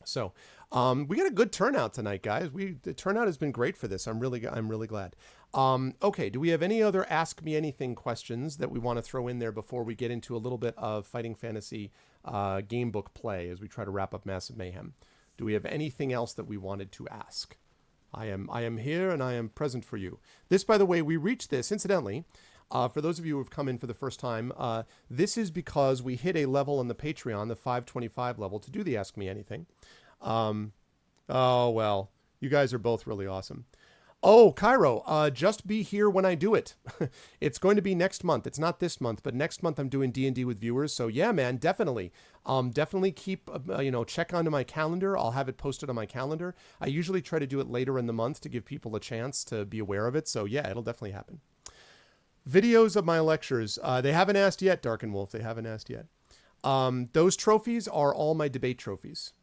So, we got a good turnout tonight, guys. The turnout has been great for this. I'm really glad. Okay, do we have any other Ask Me Anything questions that we want to throw in there before we get into a little bit of Fighting Fantasy game book play as we try to wrap up Massive Mayhem? Do we have anything else that we wanted to ask? I am here and I am present for you. This, by the way, we reached this, incidentally, for those of you who have come in for the first time, this is because we hit a level on the Patreon, the 525 level, to do the Ask Me Anything. Oh, well, you guys are both really awesome. Oh, Cairo, just be here when I do it. It's going to be next month. It's not this month, but next month I'm doing D&D with viewers. So yeah, man, definitely. Definitely keep, check onto my calendar. I'll have it posted on my calendar. I usually try to do it later in the month to give people a chance to be aware of it. So yeah, it'll definitely happen. Videos of my lectures. They haven't asked yet, Dark and Wolf. They haven't asked yet. Those trophies are all my debate trophies.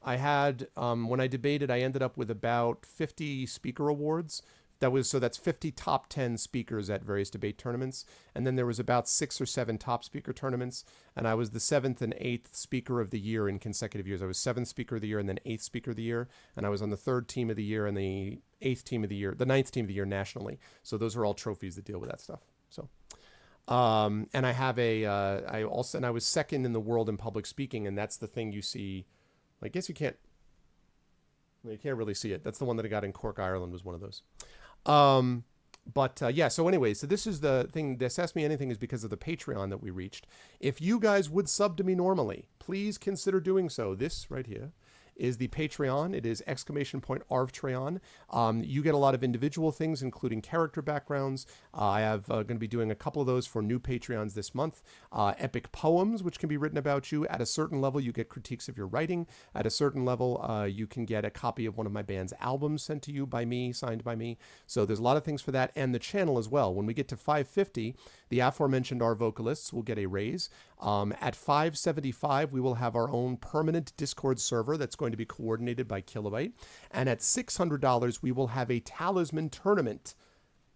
I had, when I debated, I ended up with about 50 speaker awards. That's 50 top 10 speakers at various debate tournaments. And then there was about 6 or 7 top speaker tournaments. And I was the 7th and 8th speaker of the year in consecutive years. I was 7th speaker of the year and then 8th speaker of the year. And I was on the 3rd team of the year and the 8th team of the year, the 9th team of the year nationally. So those are all trophies that deal with that stuff. So, and I have I was 2nd in the world in public speaking. And that's the thing you see. I guess you can't really see it. That's the one that I got in Cork, Ireland, was one of those. Yeah, so anyway, so this is the thing. This Ask Me Anything is because of the Patreon that we reached. If you guys would sub to me normally, please consider doing so. This right here is the Patreon. It is !ArvTreon. You get a lot of individual things, including character backgrounds. I have going to be doing a couple of those for new Patreons this month. Epic poems, which can be written about you. At a certain level, you get critiques of your writing. At a certain level, you can get a copy of one of my band's albums sent to you by me, signed by me. So there's a lot of things for that, and the channel as well. When we get to 550, the aforementioned our vocalists will get a raise. At 575, we will have our own permanent Discord server that's going to be coordinated by Kilobyte. And at $600, we will have a Talisman tournament.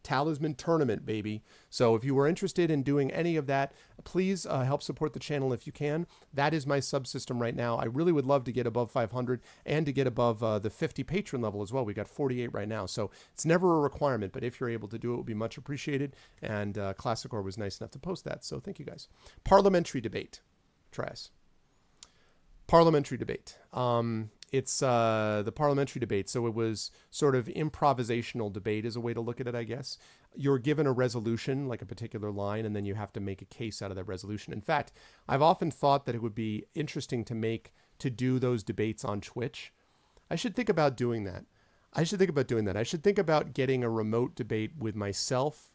Talisman tournament, baby. So if you were interested in doing any of that, please help support the channel if you can. That is my subsystem right now. I really would love to get above 500 and to get above the 50 patron level as well. We got 48 right now. So it's never a requirement, but if you're able to do it, it would be much appreciated. And Classicor was nice enough to post that. So thank you guys. Parliamentary debate. Try us. Parliamentary debate. It's the parliamentary debate. So it was sort of improvisational debate is a way to look at it, I guess. You're given a resolution, like a particular line, and then you have to make a case out of that resolution. In fact, I've often thought that it would be interesting to do those debates on Twitch. I should think about doing that. I should think about getting a remote debate with myself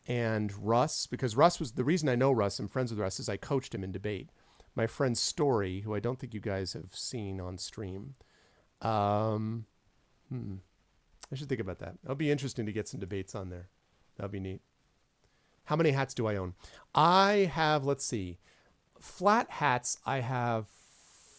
and Russ, because Russ was the reason I know Russ. I'm friends with Russ is I coached him in debate. My friend Story, who I don't think you guys have seen on stream. I should think about that. It'll be interesting to get some debates on there. That'll be neat. How many hats do I own? I have, let's see, flat hats. I have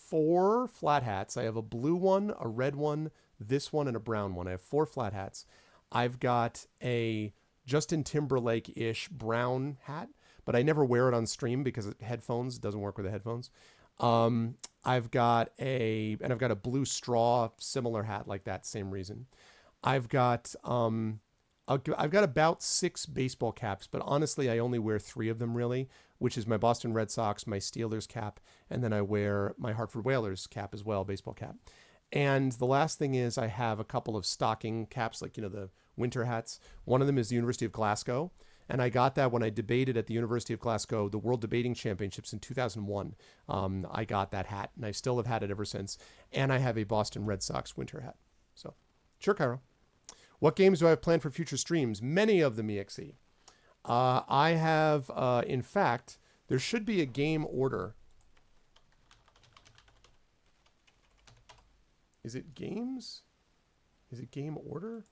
4 flat hats. I have a blue one, a red one, this one, and a brown one. I have 4 flat hats. I've got a Justin Timberlake-ish brown hat, but I never wear it on stream because headphones doesn't work with the headphones. I've got a blue straw similar hat like that, same reason. I've got about 6 baseball caps, but honestly, I only wear 3 of them really, which is my Boston Red Sox, my Steelers cap, and then I wear my Hartford Whalers cap as well, baseball cap. And the last thing is I have a couple of stocking caps, like, the winter hats. One of them is the University of Glasgow. And I got that when I debated at the University of Glasgow, the World Debating Championships in 2001. I got that hat, and I still have had it ever since. And I have a Boston Red Sox winter hat. So, sure, Cairo. What games do I have planned for future streams? Many of them, EXE. I have, in fact, there should be a game order. Is it games? Is it game order?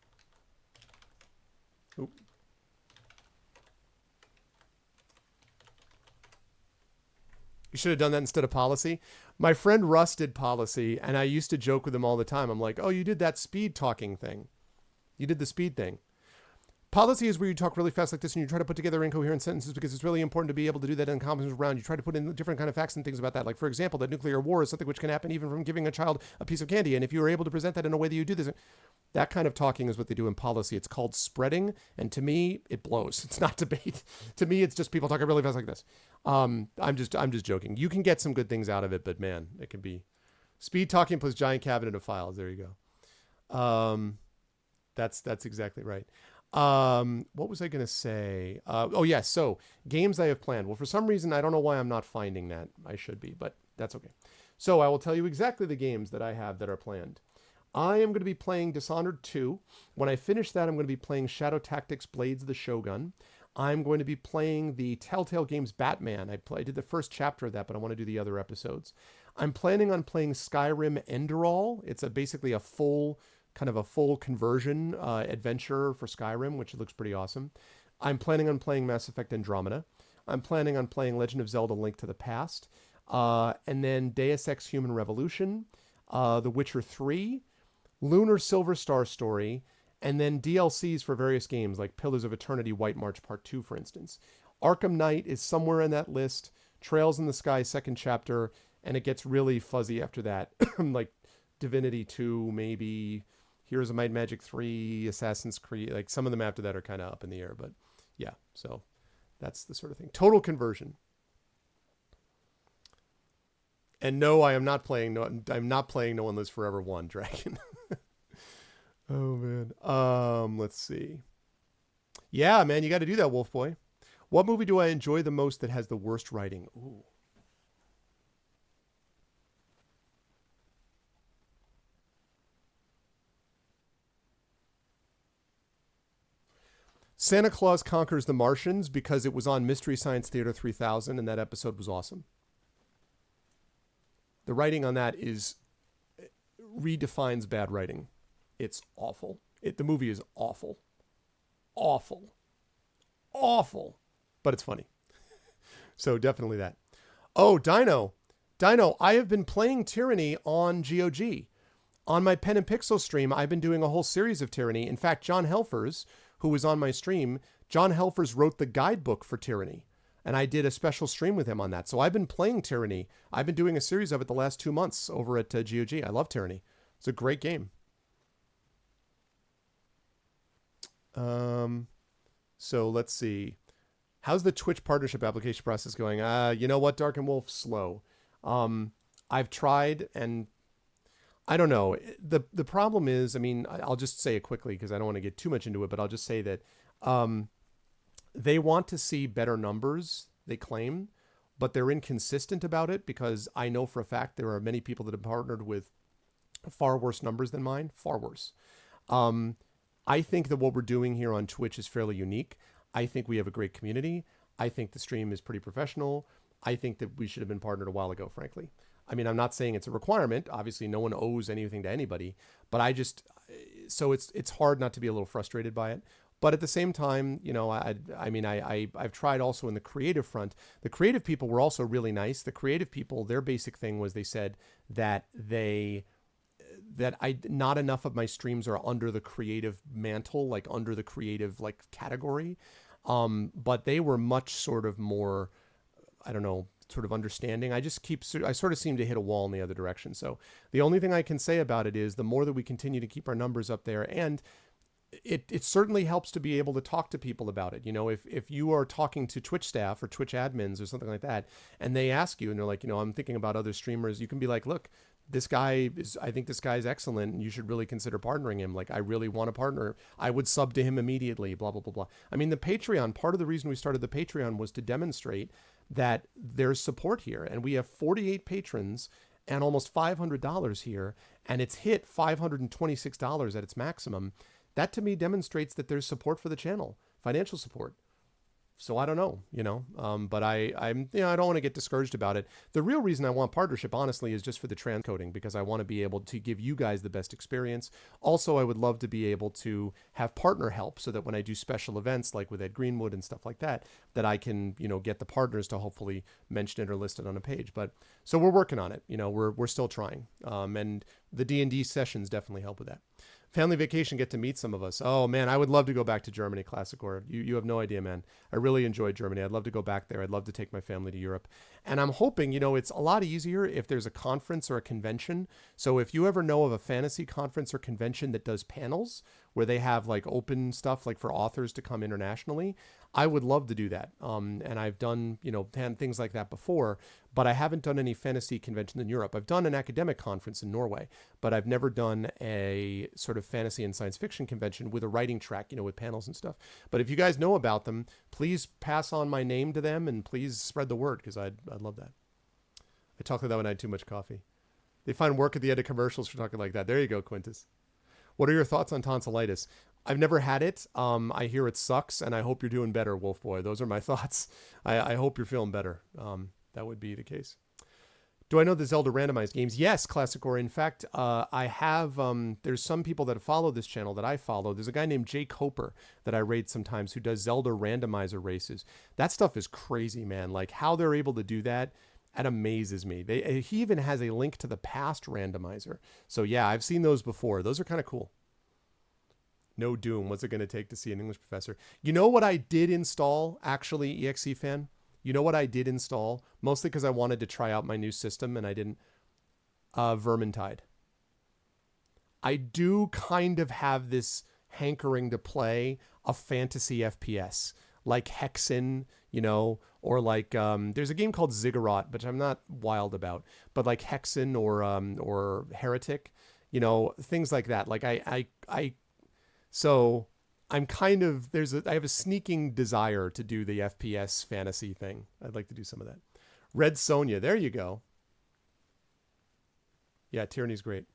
Oop. You should have done that instead of policy. My friend Russ did policy, and I used to joke with him all the time. I'm like, oh, you did that speed talking thing. You did the speed thing. Policy is where you talk really fast like this and you try to put together incoherent sentences because it's really important to be able to do that in conversations around. You try to put in different kind of facts and things about that. Like, for example, that nuclear war is something which can happen even from giving a child a piece of candy. And if you are able to present that in a way that you do this, that kind of talking is what they do in policy. It's called spreading. And to me, it blows. It's not debate. To me, it's just people talking really fast like this. I'm just joking. You can get some good things out of it, but man, it can be speed talking plus giant cabinet of files. There you go. That's exactly right. What was I going to say? Oh yes. So games I have planned. Well, for some reason, I don't know why I'm not finding that. I should be, but that's okay. So I will tell you exactly the games that I have that are planned. I am going to be playing Dishonored 2. When I finish that, I'm going to be playing Shadow Tactics Blades of the Shogun. I'm going to be playing the Telltale Games Batman. I did the first chapter of that, but I want to do the other episodes. I'm planning on playing Skyrim Enderal. It's basically a full conversion adventure for Skyrim, which looks pretty awesome. I'm planning on playing Mass Effect Andromeda. I'm planning on playing Legend of Zelda: Link to the Past. And then Deus Ex Human Revolution, The Witcher 3, Lunar Silver Star Story, and then DLCs for various games like Pillars of Eternity White March Part 2, for instance. Arkham Knight is somewhere in that list. Trails in the Sky second chapter, and it gets really fuzzy after that. Like Divinity 2, maybe Heroes of Might and Magic 3, Assassin's Creed. Like some of them after that are kind of up in the air, but yeah, so that's the sort of thing. Total conversion. And no, I am not playing. No, I'm not playing No One Lives Forever 1 Dragon. Oh man. Let's see. Yeah, man, you got to do that, Wolf Boy. What movie do I enjoy the most that has the worst writing? Ooh. Santa Claus Conquers the Martians because it was on Mystery Science Theater 3000 and that episode was awesome. The writing on that redefines bad writing. It's awful. The movie is awful. Awful. Awful. But it's funny. So definitely that. Oh, Dino. Dino, I have been playing Tyranny on GOG. On my Pen and Pixel stream, I've been doing a whole series of Tyranny. In fact, John Helfers, who was on my stream, John Helfers wrote the guidebook for Tyranny. And I did a special stream with him on that. So I've been playing Tyranny. I've been doing a series of it the last 2 months over at GOG. I love Tyranny. It's a great game. So let's see. How's the Twitch partnership application process going? You know what, Dark and Wolf? Slow. I've tried and I don't know. The problem is, I mean, I'll just say it quickly because I don't want to get too much into it, but I'll just say that they want to see better numbers, they claim, but they're inconsistent about it because I know for a fact there are many people that have partnered with far worse numbers than mine, far worse. I think that what we're doing here on Twitch is fairly unique. I think we have a great community. I think the stream is pretty professional. I think that we should have been partnered a while ago, frankly. I mean, I'm not saying it's a requirement. Obviously, no one owes anything to anybody. But so it's hard not to be a little frustrated by it. But at the same time, you know, I've tried also in the creative front. The creative people were also really nice. The creative people, their basic thing was they said that not enough of my streams are under the creative mantle, like under the creative like category. But they were much sort of more, I don't know, sort of understanding. I sort of seem to hit a wall in the other direction. So the only thing I can say about it is the more that we continue to keep our numbers up there, and it certainly helps to be able to talk to people about it. You know, if you are talking to Twitch staff or Twitch admins or something like that, and they ask you and they're like, you know, I'm thinking about other streamers, you can be like, look, I think this guy's excellent and you should really consider partnering him. Like, I really want to partner. I would sub to him immediately, blah, blah, blah, blah. I mean, the Patreon, part of the reason we started the Patreon was to demonstrate that there's support here. And we have 48 patrons and almost $500 here. And it's hit $526 at its maximum. That to me demonstrates that there's support for the channel, financial support. So I don't know, but I'm, I don't want to get discouraged about it. The real reason I want partnership, honestly, is just for the transcoding, because I want to be able to give you guys the best experience. Also, I would love to be able to have partner help so that when I do special events like with Ed Greenwood and stuff like that, that I can, get the partners to hopefully mention it or list it on a page. But so we're working on it. We're still trying. And the D&D sessions definitely help with that. Family vacation, get to meet some of us. Oh man, I would love to go back to Germany, Classic Horror. You have no idea, man. I really enjoyed Germany. I'd love to go back there. I'd love to take my family to Europe. And I'm hoping, it's a lot easier if there's a conference or a convention. So if you ever know of a fantasy conference or convention that does panels where they have like open stuff like for authors to come internationally, I would love to do that. And I've done, things like that before, but I haven't done any fantasy conventions in Europe. I've done an academic conference in Norway, but I've never done a sort of fantasy and science fiction convention with a writing track, with panels and stuff. But if you guys know about them, please pass on my name to them and please spread the word, because I'd love that. I talked like that when I had too much coffee. They find work at the end of commercials for talking like that. There you go, Quintus. What are your thoughts on tonsillitis? I've never had it. I hear it sucks, and I hope you're doing better, Wolf Boy. Those are my thoughts. I hope you're feeling better. That would be the case. Do I know the Zelda randomized games? Yes, Classic Or. In fact, I have, there's some people that follow this channel that I follow. There's a guy named Jake Hoper that I rate sometimes who does Zelda randomizer races. That stuff is crazy, man. Like how they're able to do that, that amazes me. He even has a link to the past randomizer. So yeah, I've seen those before. Those are kind of cool. No Doom. What's it going to take to see an English professor? You know what I did install, actually, EXE fan? You know what I did install? Mostly because I wanted to try out my new system and I didn't. Vermintide. I do kind of have this hankering to play a fantasy FPS. Like Hexen, or like, there's a game called Ziggurat, which I'm not wild about. But like Hexen or Heretic, things like that. Like so I'm kind of, I have a sneaking desire to do the FPS fantasy thing. I'd like to do some of that. Red Sonja, there you go. Yeah, Tyranny's great.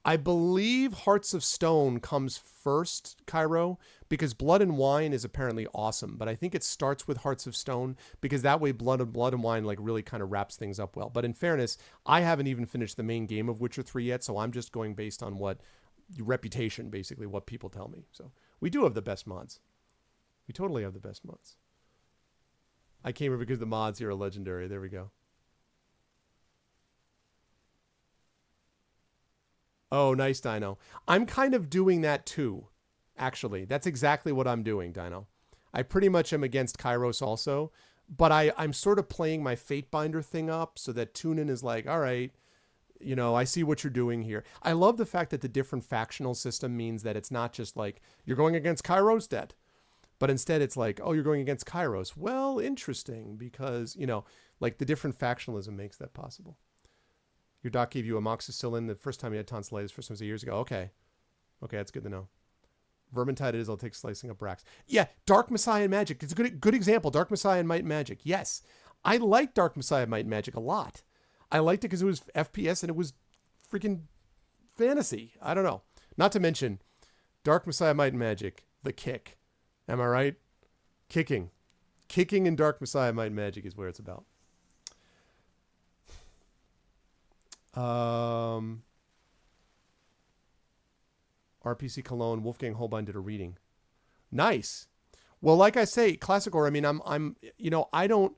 I believe Hearts of Stone comes first, Cairo, because Blood and Wine is apparently awesome. But I think it starts with Hearts of Stone because that way Blood and Wine like really kind of wraps things up well. But in fairness, I haven't even finished the main game of Witcher 3 yet, so I'm just going based on what reputation, basically, what people tell me. So we do have the best mods. We totally have the best mods. I came here because the mods here are legendary. There we go. Oh, nice, Dino. I'm kind of doing that too, actually. That's exactly what I'm doing, Dino. I pretty much am against Kairos also, but I'm sort of playing my Fatebinder thing up so that Tunin is like, all right, I see what you're doing here. I love the fact that the different factional system means that it's not just like, you're going against Kairos, dead. But instead it's like, oh, you're going against Kairos. Well, interesting, because, like the different factionalism makes that possible. Your doc gave you amoxicillin the first time you had tonsillitis, first time was years ago. Okay. Okay, that's good to know. Vermintide it is, I'll take slicing up Brax. Yeah, Dark Messiah and Magic. It's a good example. Dark Messiah and Might and Magic. Yes. I like Dark Messiah, Might and Magic a lot. I liked it because it was FPS and it was freaking fantasy. I don't know. Not to mention, Dark Messiah, Might and Magic, the kick. Am I right? Kicking. Kicking in Dark Messiah, Might and Magic is where it's about. RPC Cologne, Wolfgang Holbein did a reading. Nice. Well, like I say, Classic Or, I mean, I don't,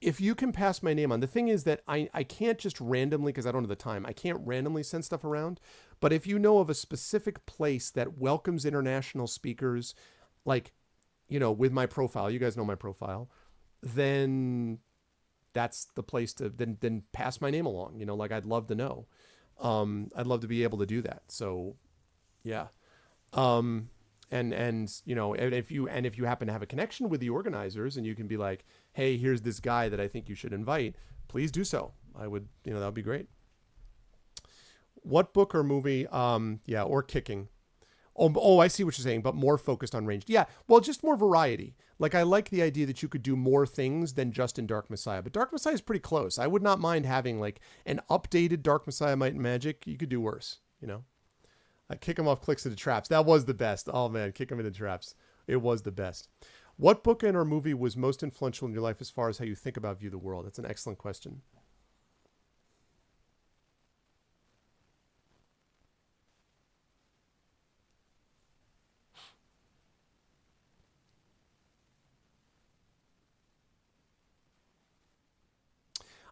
if you can pass my name on, the thing is that I can't just randomly, because I don't have the time, I can't randomly send stuff around. But if you know of a specific place that welcomes international speakers, like, with my profile, you guys know my profile, then that's the place to then pass my name along. Like I'd love to know. I'd love to be able to do that. So yeah. And if you happen to have a connection with the organizers and you can be like, hey, here's this guy that I think you should invite, please do so. I would, that would be great. What book or movie? Yeah. Or kicking. Oh, I see what you're saying, but more focused on ranged. Yeah, well, just more variety. Like, I like the idea that you could do more things than just in Dark Messiah, but Dark Messiah is pretty close. I would not mind having, like, an updated Dark Messiah Might and Magic. You could do worse, I kick him off clicks into traps. That was the best. Oh, man, kick him into traps. It was the best. What book and or movie was most influential in your life as far as how you think about, view the world? That's an excellent question.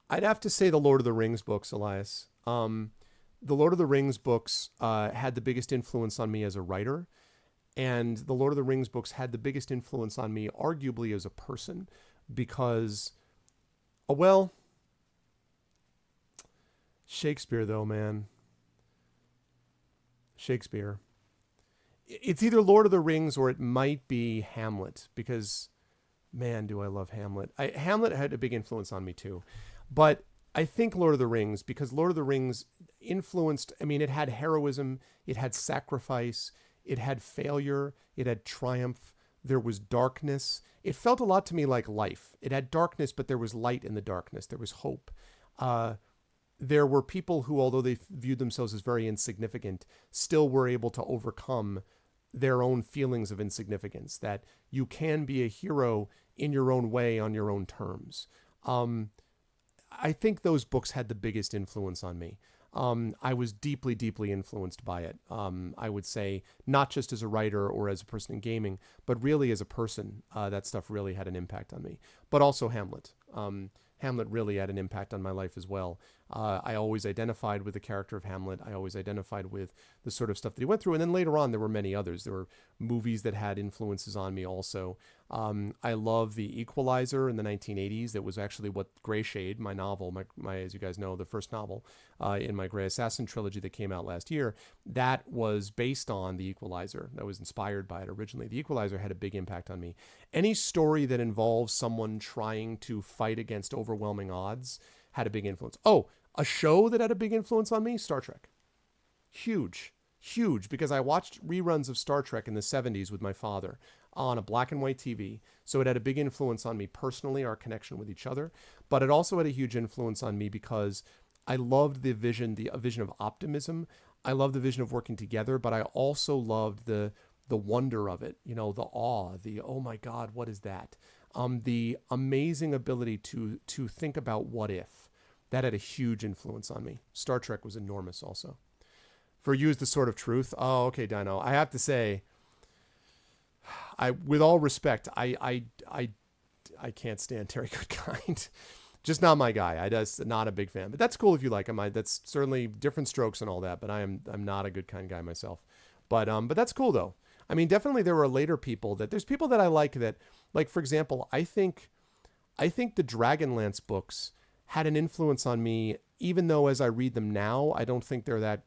I'd have to say the Lord of the Rings books, Elias. The Lord of the Rings books had the biggest influence on me as a writer, and the Lord of the Rings books had the biggest influence on me, arguably, as a person, because, well, Shakespeare, though, man. Shakespeare. It's either Lord of the Rings or it might be Hamlet, because, man, do I love Hamlet. Hamlet had a big influence on me, too. But I think Lord of the Rings, because Lord of the Rings influenced, I mean, it had heroism, it had sacrifice, it had failure, it had triumph, there was darkness. It felt a lot to me like life. It had darkness, but there was light in the darkness. There was hope. There were people who, although they viewed themselves as very insignificant, still were able to overcome their own feelings of insignificance, that you can be a hero in your own way, on your own terms. I think those books had the biggest influence on me. I was deeply, deeply influenced by it. I would say not just as a writer or as a person in gaming, but really as a person. That stuff really had an impact on me. But also Hamlet. Hamlet really had an impact on my life as well. I always identified with the character of Hamlet. I always identified with the sort of stuff that he went through. And then later on, there were many others. There were movies that had influences on me also. I love The Equalizer in the 1980s. That was actually what Gray Shade, my novel, my as you guys know, the first novel in my Gray Assassin trilogy that came out last year, that was based on The Equalizer. That was inspired by it originally. The Equalizer had a big impact on me. Any story that involves someone trying to fight against overwhelming odds had a big influence. Oh, a show that had a big influence on me, Star Trek. Huge, because I watched reruns of Star Trek in the 70s with my father on a black and white TV. So it had a big influence on me personally, our connection with each other. But it also had a huge influence on me because I loved the vision of optimism. I loved the vision of working together, but I also loved the wonder of it, the awe, the, oh my God, what is that? The amazing ability to think about what if. That had a huge influence on me. Star Trek was enormous also. For You Is the Sword of Truth. Oh, okay, Dino. I have to say, with all respect, I can't stand Terry Goodkind. Just not my guy. I just not a big fan. But that's cool if you like him. That's certainly different strokes and all that. But I'm not a Goodkind guy myself. But that's cool though. I mean, definitely there were later people there's people that I like that, like for example, I think the Dragonlance books had an influence on me, even though as I read them now, I don't think I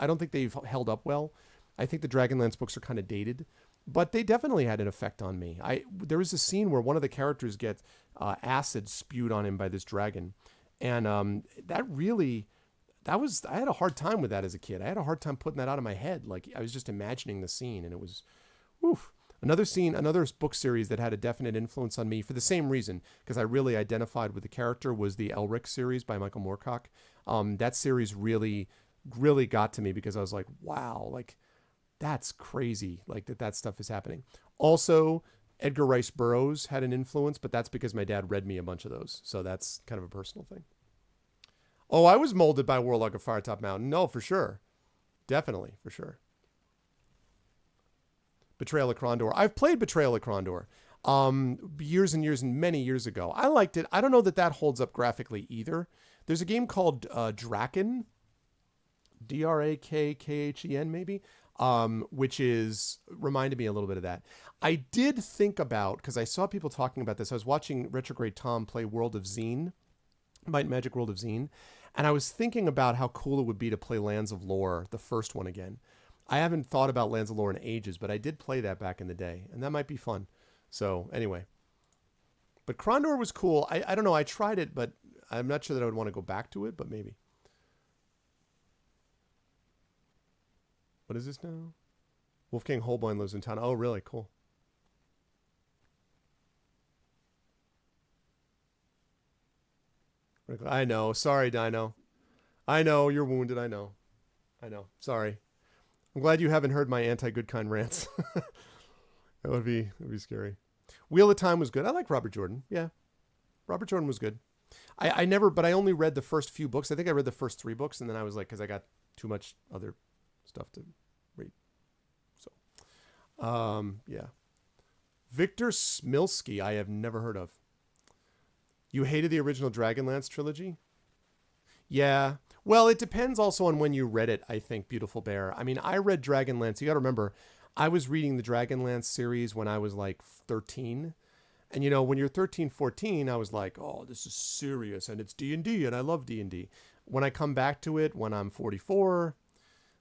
don't think they've held up well. I think the Dragonlance books are kind of dated, but they definitely had an effect on me. There was a scene where one of the characters gets acid spewed on him by this dragon. And I had a hard time with that as a kid. I had a hard time putting that out of my head. Like I was just imagining the scene and it was, oof. Another book series that had a definite influence on me for the same reason, because I really identified with the character, was the Elric series by Michael Moorcock. That series really, really got to me because I was like, wow, like that's crazy. Like that stuff is happening. Also, Edgar Rice Burroughs had an influence, but that's because my dad read me a bunch of those. So that's kind of a personal thing. Oh, I was molded by Warlock of Firetop Mountain. No, for sure. Definitely, for sure. Betrayal of Krondor. I've played Betrayal of Krondor years and years and many years ago. I liked it. I don't know that holds up graphically either. There's a game called Draken, Drakhen maybe, which reminded me a little bit of that. I did think about, because I saw people talking about this, I was watching Retrograde Tom play World of Xeen, Might and Magic World of Xeen, and I was thinking about how cool it would be to play Lands of Lore, the first one again. I haven't thought about Lands of Lore in ages, but I did play that back in the day, and that might be fun. So, anyway. But Krondor was cool. I don't know, I tried it, but I'm not sure that I would want to go back to it, but maybe. What is this now? Wolfgang Holbein lives in town. Oh, really? Cool. I know. Sorry, Dino. I know. You're wounded. I know. Sorry. I'm glad you haven't heard my anti-Goodkind rants. That would be scary. Wheel of Time was good. I like Robert Jordan. Yeah, Robert Jordan was good. But I only read the first few books. I think I read the first 3 books, and then I was like, because I got too much other stuff to read. So, yeah. Victor Smilsky, I have never heard of. You hated the original Dragonlance trilogy? Yeah. Well, it depends also on when you read it, I think, Beautiful Bear. I mean, I read Dragonlance. You got to remember, I was reading the Dragonlance series when I was like 13. And, you know, when you're 13, 14, I was like, oh, this is serious. And it's D&D, and I love D&D. When I come back to it, when I'm 44,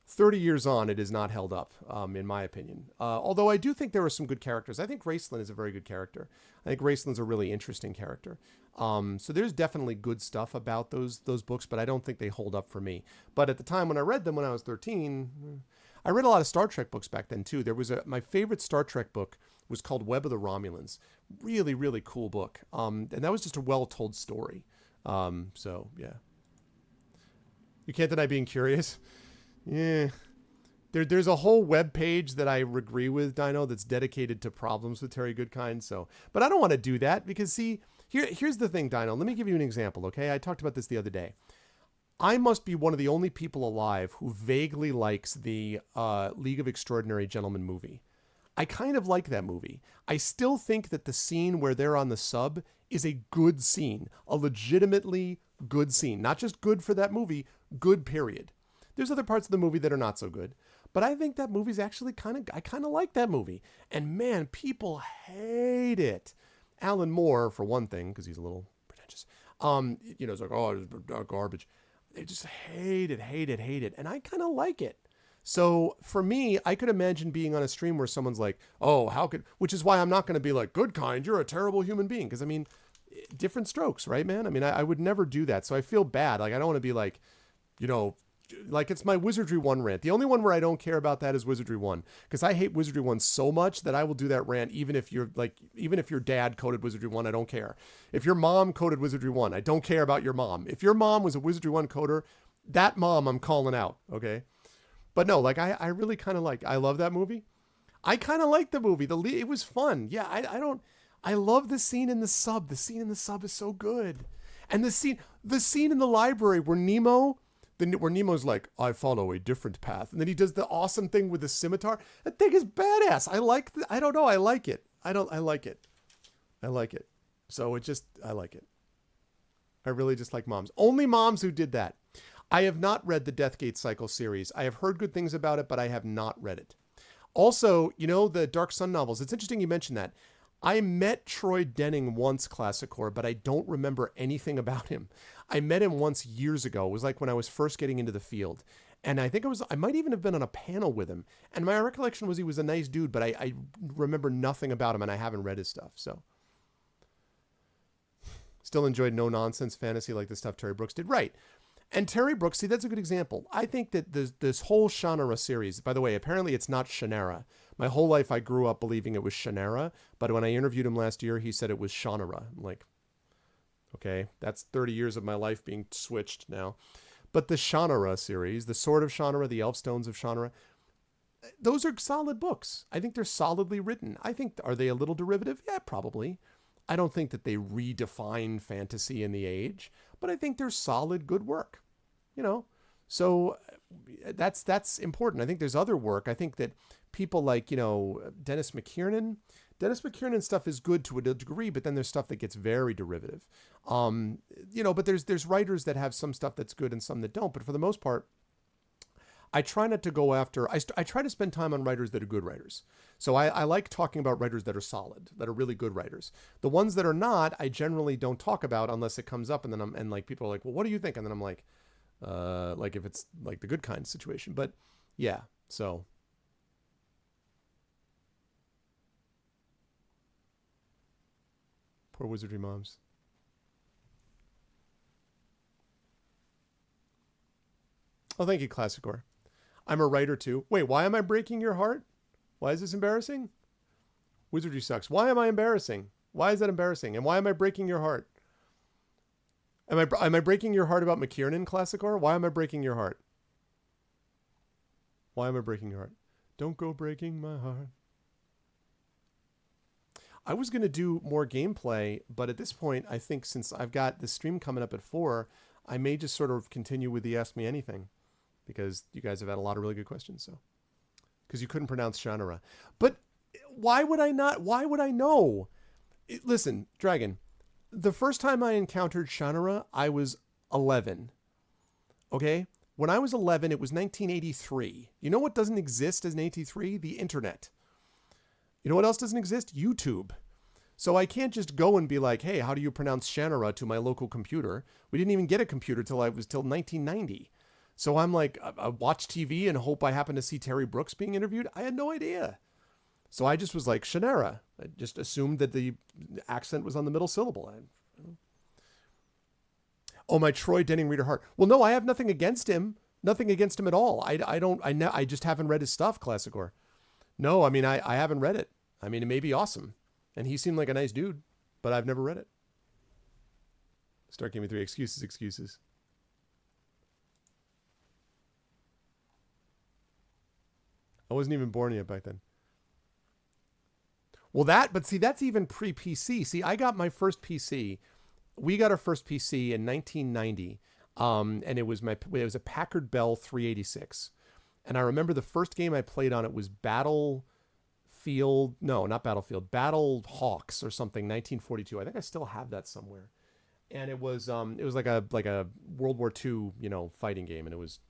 30 years on, it is not held up, in my opinion. Although I do think there are some good characters. I think Gracelyn is a very good character. I think Gracelyn's a really interesting character. So there's definitely good stuff about those books, but I don't think they hold up for me. But at the time when I read them when I was 13, I read a lot of Star Trek books back then too. There was my favorite Star Trek book was called Web of the Romulans. Really, really cool book. And that was just a well-told story. So yeah. You can't deny being curious. Yeah. There's a whole web page that I agree with, Dino, that's dedicated to problems with Terry Goodkind. So, but I don't want to do that because see, here's the thing, Dino. Let me give you an example, okay? I talked about this the other day. I must be one of the only people alive who vaguely likes the League of Extraordinary Gentlemen movie. I kind of like that movie. I still think that the scene where they're on the sub is a good scene, a legitimately good scene. Not just good for that movie, good period. There's other parts of the movie that are not so good. But I think that movie's actually I kind of like that movie. And man, people hate it. Alan Moore, for one thing, because he's a little pretentious. You know, it's like, oh, it's garbage. They just hate it. And I kind of like it. So for me, I could imagine being on a stream where someone's like, oh, which is why I'm not going to be like, Goodkind, you're a terrible human being. Because I mean, different strokes, right, man? I mean, I would never do that. So I feel bad. Like, I don't want to be like, you know, like it's my Wizardry 1 rant. The only one where I don't care about that is Wizardry 1. Because I hate Wizardry 1 so much that I will do that rant even if your dad coded Wizardry 1, I don't care. If your mom coded Wizardry 1, I don't care about your mom. If your mom was a Wizardry 1 coder, that mom I'm calling out, okay? But no, like I really kind of I love that movie. I kind of like the movie. It was fun. Yeah, I love the scene in the sub. The scene in the sub is so good. And the scene in the library where Nemo's like, I follow a different path. And then he does the awesome thing with the scimitar. That thing is badass. I like it. I like it. I like it. So I like it. I really just like moms. Only moms who did that. I have not read the Deathgate Cycle series. I have heard good things about it, but I have not read it. Also, you know, the Dark Sun novels. It's interesting you mentioned that. I met Troy Denning once, Classicore, but I don't remember anything about him. I met him once years ago. It was like when I was first getting into the field. And I think I might even have been on a panel with him. And my recollection was he was a nice dude, but I remember nothing about him and I haven't read his stuff. So still enjoyed no nonsense fantasy like the stuff Terry Brooks did. Right. And Terry Brooks, see, that's a good example. I think that this whole Shannara series, by the way, apparently it's not Shannara. My whole life I grew up believing it was Shannara, but when I interviewed him last year, he said it was Shannara. I'm like, okay, that's 30 years of my life being switched now. But the Shannara series, the Sword of Shannara, the Elfstones of Shannara, those are solid books. I think they're solidly written. Are they a little derivative? Yeah, probably. I don't think that they redefine fantasy in the age, but I think they're solid, good work. You know, so that's important. I think there's other work. I think that people like, you know, Dennis McKiernan stuff is good to a degree, but then there's stuff that gets very derivative. You know, but there's writers that have some stuff that's good and some that don't. But for the most part, I try not to go after, I try to spend time on writers that are good writers. So I like talking about writers that are solid, that are really good writers. The ones that are not, I generally don't talk about unless it comes up, and then like people are like, well, what do you think? And then I'm like if it's like the Goodkind situation. But yeah, so. Poor Wizardry moms. Oh, thank you, Classicore. I'm a writer too. Wait, why am I breaking your heart? Why is this embarrassing? Wizardry sucks. Why am I embarrassing? Why is that embarrassing? And why am I breaking your heart? Am I breaking your heart about McKiernan, Classicore? Why am I breaking your heart? Why am I breaking your heart? Don't go breaking my heart. I was going to do more gameplay, but at this point, I think since I've got the stream coming up at 4, I may just sort of continue with the Ask Me Anything, because you guys have had a lot of really good questions. So, because you couldn't pronounce Shannara. But why would I not? Why would I know? Listen, Dragon, the first time I encountered Shannara, I was 11. Okay? When I was 11, it was 1983. You know what doesn't exist as an 83? The internet. You know what else doesn't exist? YouTube. So I can't just go and be like, hey, how do you pronounce Shannara to my local computer? We didn't even get a computer till 1990. So I'm like, I watch TV and hope I happen to see Terry Brooks being interviewed. I had no idea. So I just was like, Shannara. I just assumed that the accent was on the middle syllable. Oh, my Troy Denning Reader Hart. Well, no, I have nothing against him. Nothing against him at all. I just haven't read his stuff, Classicor. No, I mean, I haven't read it. I mean, it may be awesome. And he seemed like a nice dude, but I've never read it. Start Gaming 3. Excuses. I wasn't even born yet back then. Well, but see, that's even pre-PC. See, I got my first PC. We got our first PC in 1990. And it was a Packard Bell 386. And I remember the first game I played on it was Battle Hawks or something, 1942. I think I still have that somewhere. And it was like a World War II, fighting game, and it was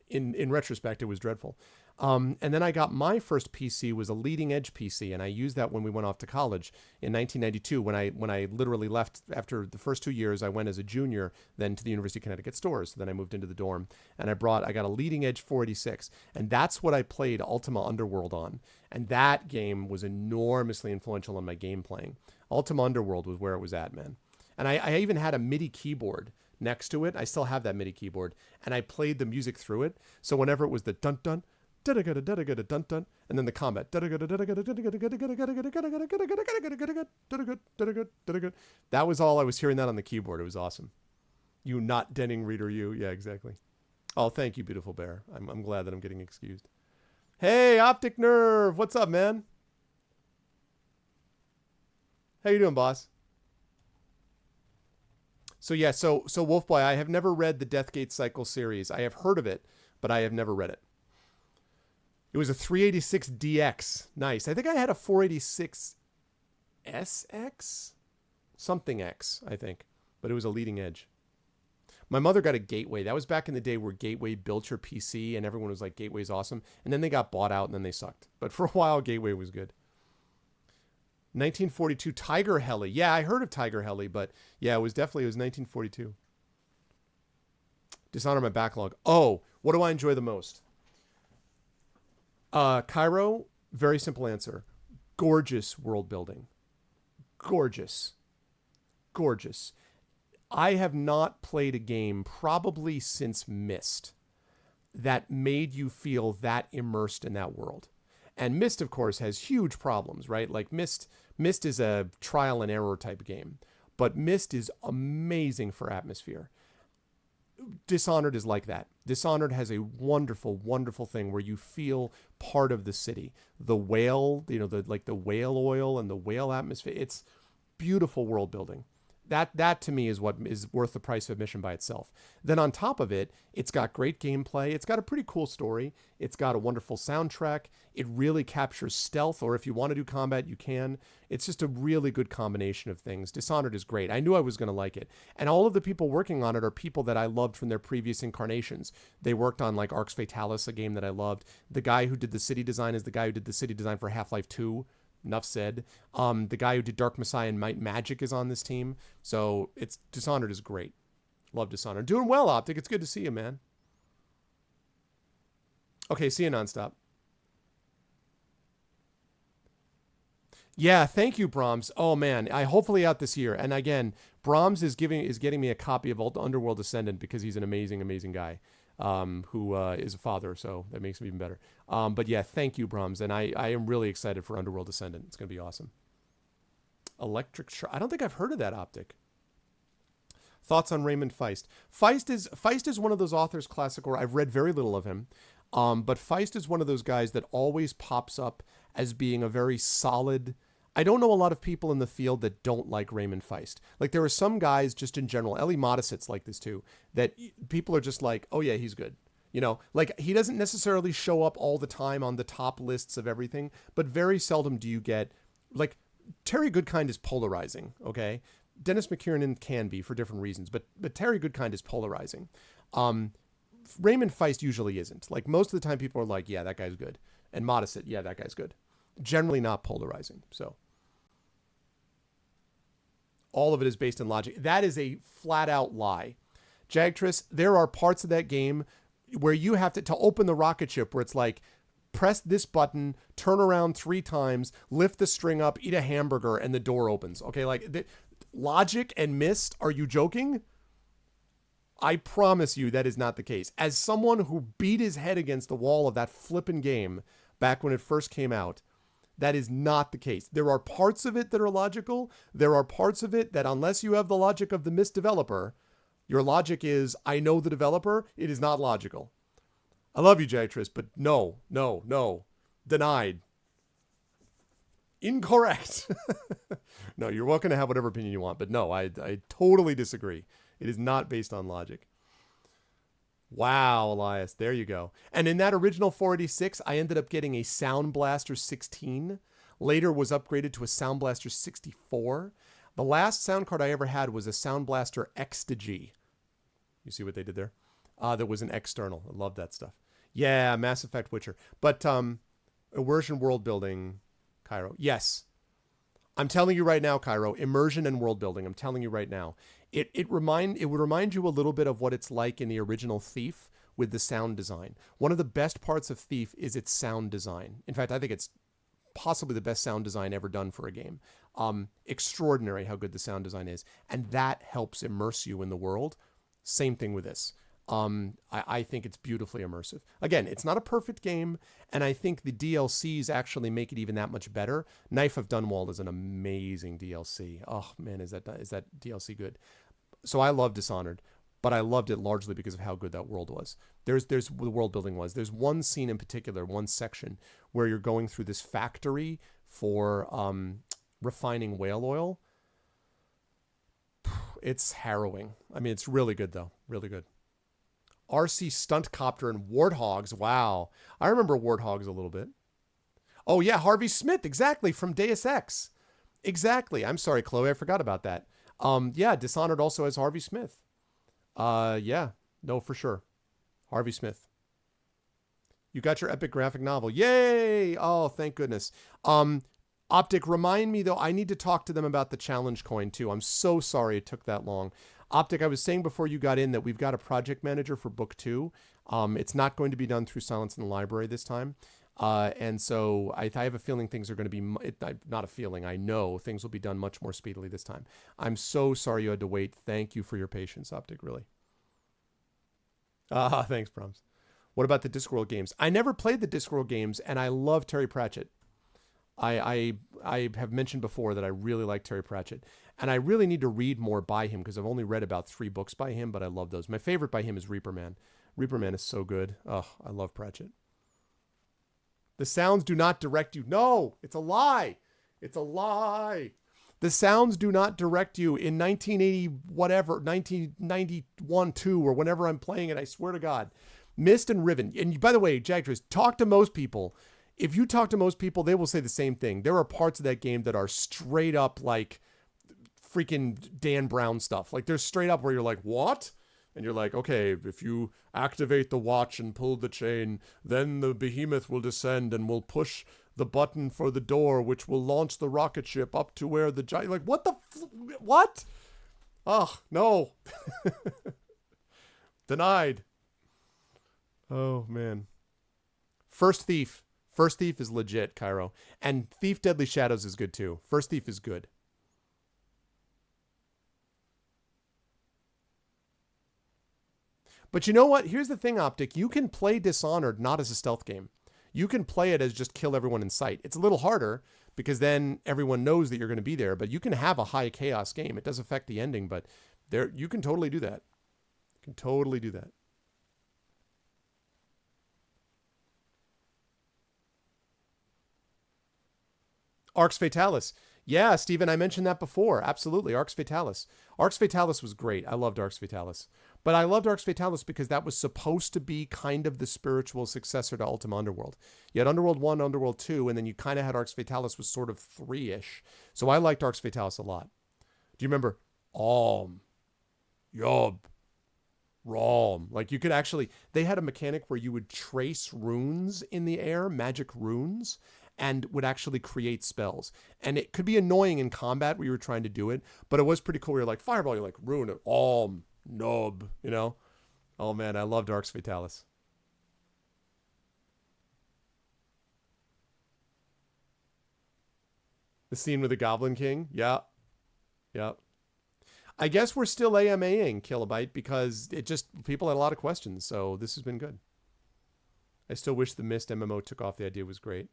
in retrospect it was dreadful. And then I got my first PC, was a leading edge PC, and I used that when we went off to college in 1992. When I literally left after the first 2 years, I went as a junior then to the University of Connecticut stores. So then I moved into the dorm, and I got a leading edge 486, and that's what I played Ultima Underworld on. And that game was enormously influential on my game playing. Ultima Underworld was where it was at, man. And I even had a MIDI keyboard next to it. I still have that MIDI keyboard, and I played the music through it. So whenever it was the dun dun, and then the combat. That was all I was hearing that on the keyboard. It was awesome. You not Denning Reader, you. Yeah, exactly. Oh, thank you, beautiful bear. I'm glad that I'm getting excused. Hey, Optic Nerve. What's up, man? How you doing, boss? So yeah, so Wolfboy, I have never read the Deathgate Cycle series. I have heard of it, but I have never read it. It was a 386 DX. Nice. I think I had a 486 SX? Something X, I think. But it was a leading edge. My mother got a Gateway. That was back in the day where Gateway built your PC and everyone was like, Gateway's awesome. And then they got bought out and then they sucked. But for a while, Gateway was good. 1942 Tiger Heli. Yeah, I heard of Tiger Heli, but yeah, it was 1942. Dishonor my backlog. Oh, what do I enjoy the most? Cairo, very simple answer. Gorgeous world building. Gorgeous. I have not played a game probably since Myst that made you feel that immersed in that world. And Myst, of course, has huge problems, right? Like Myst is a trial and error type game, but Myst is amazing for atmosphere. Dishonored is like that. Dishonored has a wonderful, wonderful thing where you feel part of the city. The whale, the whale oil and the whale atmosphere. It's beautiful world building. That to me is what is worth the price of admission by itself. Then on top of it, it's got great gameplay. It's got a pretty cool story. It's got a wonderful soundtrack. It really captures stealth, or if you want to do combat, you can. It's just a really good combination of things. Dishonored is great. I knew I was going to like it. And all of the people working on it are people that I loved from their previous incarnations. They worked on like Arx Fatalis, a game that I loved. The guy who did the city design is the guy who did the city design for Half-Life 2. Enough said. The guy who did Dark Messiah and Might Magic is on this team. So Dishonored is great. Love Dishonored. Doing well, Optic. It's good to see you, man. Okay, see you nonstop. Yeah, thank you, Brahms. Oh man, hopefully out this year. And again, Brahms is getting me a copy of Underworld Ascendant because he's an amazing, amazing guy. Who is a father, so that makes him even better. But yeah, thank you, Brahms, and I am really excited for Underworld Ascendant. It's going to be awesome. Electric Shark. I don't think I've heard of that, Optic. Thoughts on Raymond Feist? Feist is one of those authors, classic, or I've read very little of him, but Feist is one of those guys that always pops up as being a very solid I don't know a lot of people in the field that don't like Raymond Feist. Like there are some guys just in general, Ellie Modisit's like this too, that people are just like, oh yeah, he's good. You know, like he doesn't necessarily show up all the time on the top lists of everything, but very seldom do you get, like, Terry Goodkind is polarizing, okay? Dennis McKiernan can be for different reasons, but Terry Goodkind is polarizing. Raymond Feist usually isn't. Like most of the time people are like, yeah, that guy's good. And Modisit, yeah, that guy's good. Generally not polarizing. So all of it is based on logic. That is a flat out lie. Jagtress, there are parts of that game where you have to open the rocket ship where it's like, press this button, turn around 3 times, lift the string up, eat a hamburger, and the door opens. Okay, like logic and Myst, are you joking? I promise you that is not the case. As someone who beat his head against the wall of that flippin' game back when it first came out, that is not the case. There are parts of it that are logical. There are parts of it that unless you have the logic of the Myst developer, your logic is, I know the developer, it is not logical. I love you, Jagtress, but no. Denied. Incorrect. No, you're welcome to have whatever opinion you want, but no, I totally disagree. It is not based on logic. Wow, Elias, there you go. And in that original 486, I ended up getting a Sound Blaster 16. Later was upgraded to a Sound Blaster 64. The last sound card I ever had was a Sound Blaster X-G. You see what they did there? That was an external. I love that stuff. Yeah, Mass Effect Witcher. But immersion world building, Cairo. Yes. I'm telling you right now, Cairo, immersion and world building. I'm telling you right now. It would remind you a little bit of what it's like in the original Thief with the sound design. One of the best parts of Thief is its sound design. In fact, I think it's possibly the best sound design ever done for a game. Extraordinary how good the sound design is. And that helps immerse you in the world. Same thing with this. I think it's beautifully immersive. Again, it's not a perfect game, and I think the DLCs actually make it even that much better. Knife of Dunwall is an amazing DLC. Oh man, is that DLC good? So I love Dishonored, but I loved it largely because of how good that world was. There's the world building was. There's one scene in particular, one section where you're going through this factory for refining whale oil. It's harrowing. I mean, it's really good though, really good. RC Stuntcopter and Warthogs. Wow. I remember Warthogs a little bit. Oh, yeah. Harvey Smith. Exactly. From Deus Ex. Exactly. I'm sorry, Chloe. I forgot about that. Yeah. Dishonored also has Harvey Smith. Yeah. No, for sure. Harvey Smith. You got your epic graphic novel. Yay. Oh, thank goodness. Optic, remind me, though, I need to talk to them about the challenge coin, too. I'm so sorry it took that long. Optic, I was saying before you got in that we've got a project manager for book 2. It's not going to be done through Silence in the Library this time. And so I have a feeling things are going to be, not a feeling, I know things will be done much more speedily this time. I'm so sorry you had to wait. Thank you for your patience, Optic, really. Thanks, Proms. What about the Discworld games? I never played the Discworld games, and I love Terry Pratchett. I have mentioned before that I really like Terry Pratchett, and I really need to read more by him because I've only read about 3 books by him, but I love those. My favorite by him is Reaper Man. Reaper Man is so good. Oh, I love Pratchett. The sounds do not direct you. No, it's a lie. It's a lie. The sounds do not direct you. In 1980, whatever, 1991, 2, or whenever I'm playing it, I swear to God, Myst and Riven. And by the way, Jagtress, talk to most people. If you talk to most people, they will say the same thing. There are parts of that game that are straight up like freaking Dan Brown stuff. Like there's straight up where you're like, what? And you're like, okay, if you activate the watch and pull the chain, then the behemoth will descend and will push the button for the door, which will launch the rocket ship up to where the giant, like, what the, what? Oh, no. Denied. Oh, man. First Thief. First Thief is legit, Cairo. And Thief Deadly Shadows is good too. First Thief is good. But you know what? Here's the thing, Optic. You can play Dishonored not as a stealth game. You can play it as just kill everyone in sight. It's a little harder because then everyone knows that you're going to be there. But you can have a high chaos game. It does affect the ending, but there you can totally do that. You can totally do that. Arx Fatalis. Yeah, Steven, I mentioned that before. Absolutely. Arx Fatalis. Arx Fatalis was great. I loved Arx Fatalis. But I loved Arx Fatalis because that was supposed to be kind of the spiritual successor to Ultima Underworld. You had Underworld 1, Underworld 2, and then you kind of had Arx Fatalis was sort of 3-ish. So I liked Arx Fatalis a lot. Do you remember? Yob, Rom. Like you could actually, they had a mechanic where you would trace runes in the air, magic runes, and would actually create spells. And it could be annoying in combat where you were trying to do it, but it was pretty cool. You're like, fireball, you're like, rune, Nob, you know? Oh man, I loved Arx Fatalis. The scene with the Goblin King? Yeah. Yeah. I guess we're still AMAing Kilobyte because it just, people had a lot of questions, so this has been good. I still wish the Myst MMO took off. The idea was great.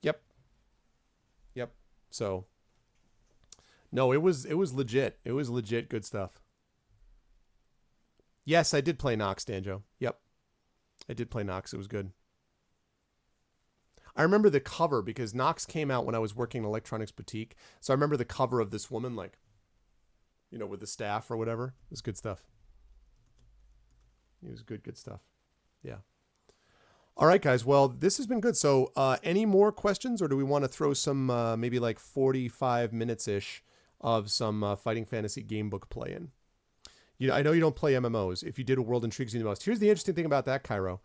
Yep. Yep. So, no, it was legit. It was legit good stuff. Yes, I did play Nox, Danjo. Yep. I did play Nox. It was good. I remember the cover because Nox came out when I was working in Electronics Boutique. So I remember the cover of this woman, like, you know, with the staff or whatever. It was good stuff. It was good stuff. Yeah. All right, guys. Well, this has been good. So any more questions, or do we want to throw some maybe like 45 minutes-ish of some Fighting Fantasy gamebook play in? I know you don't play MMOs. If you did, a world intrigues you the most. Here's the interesting thing about that, Cairo.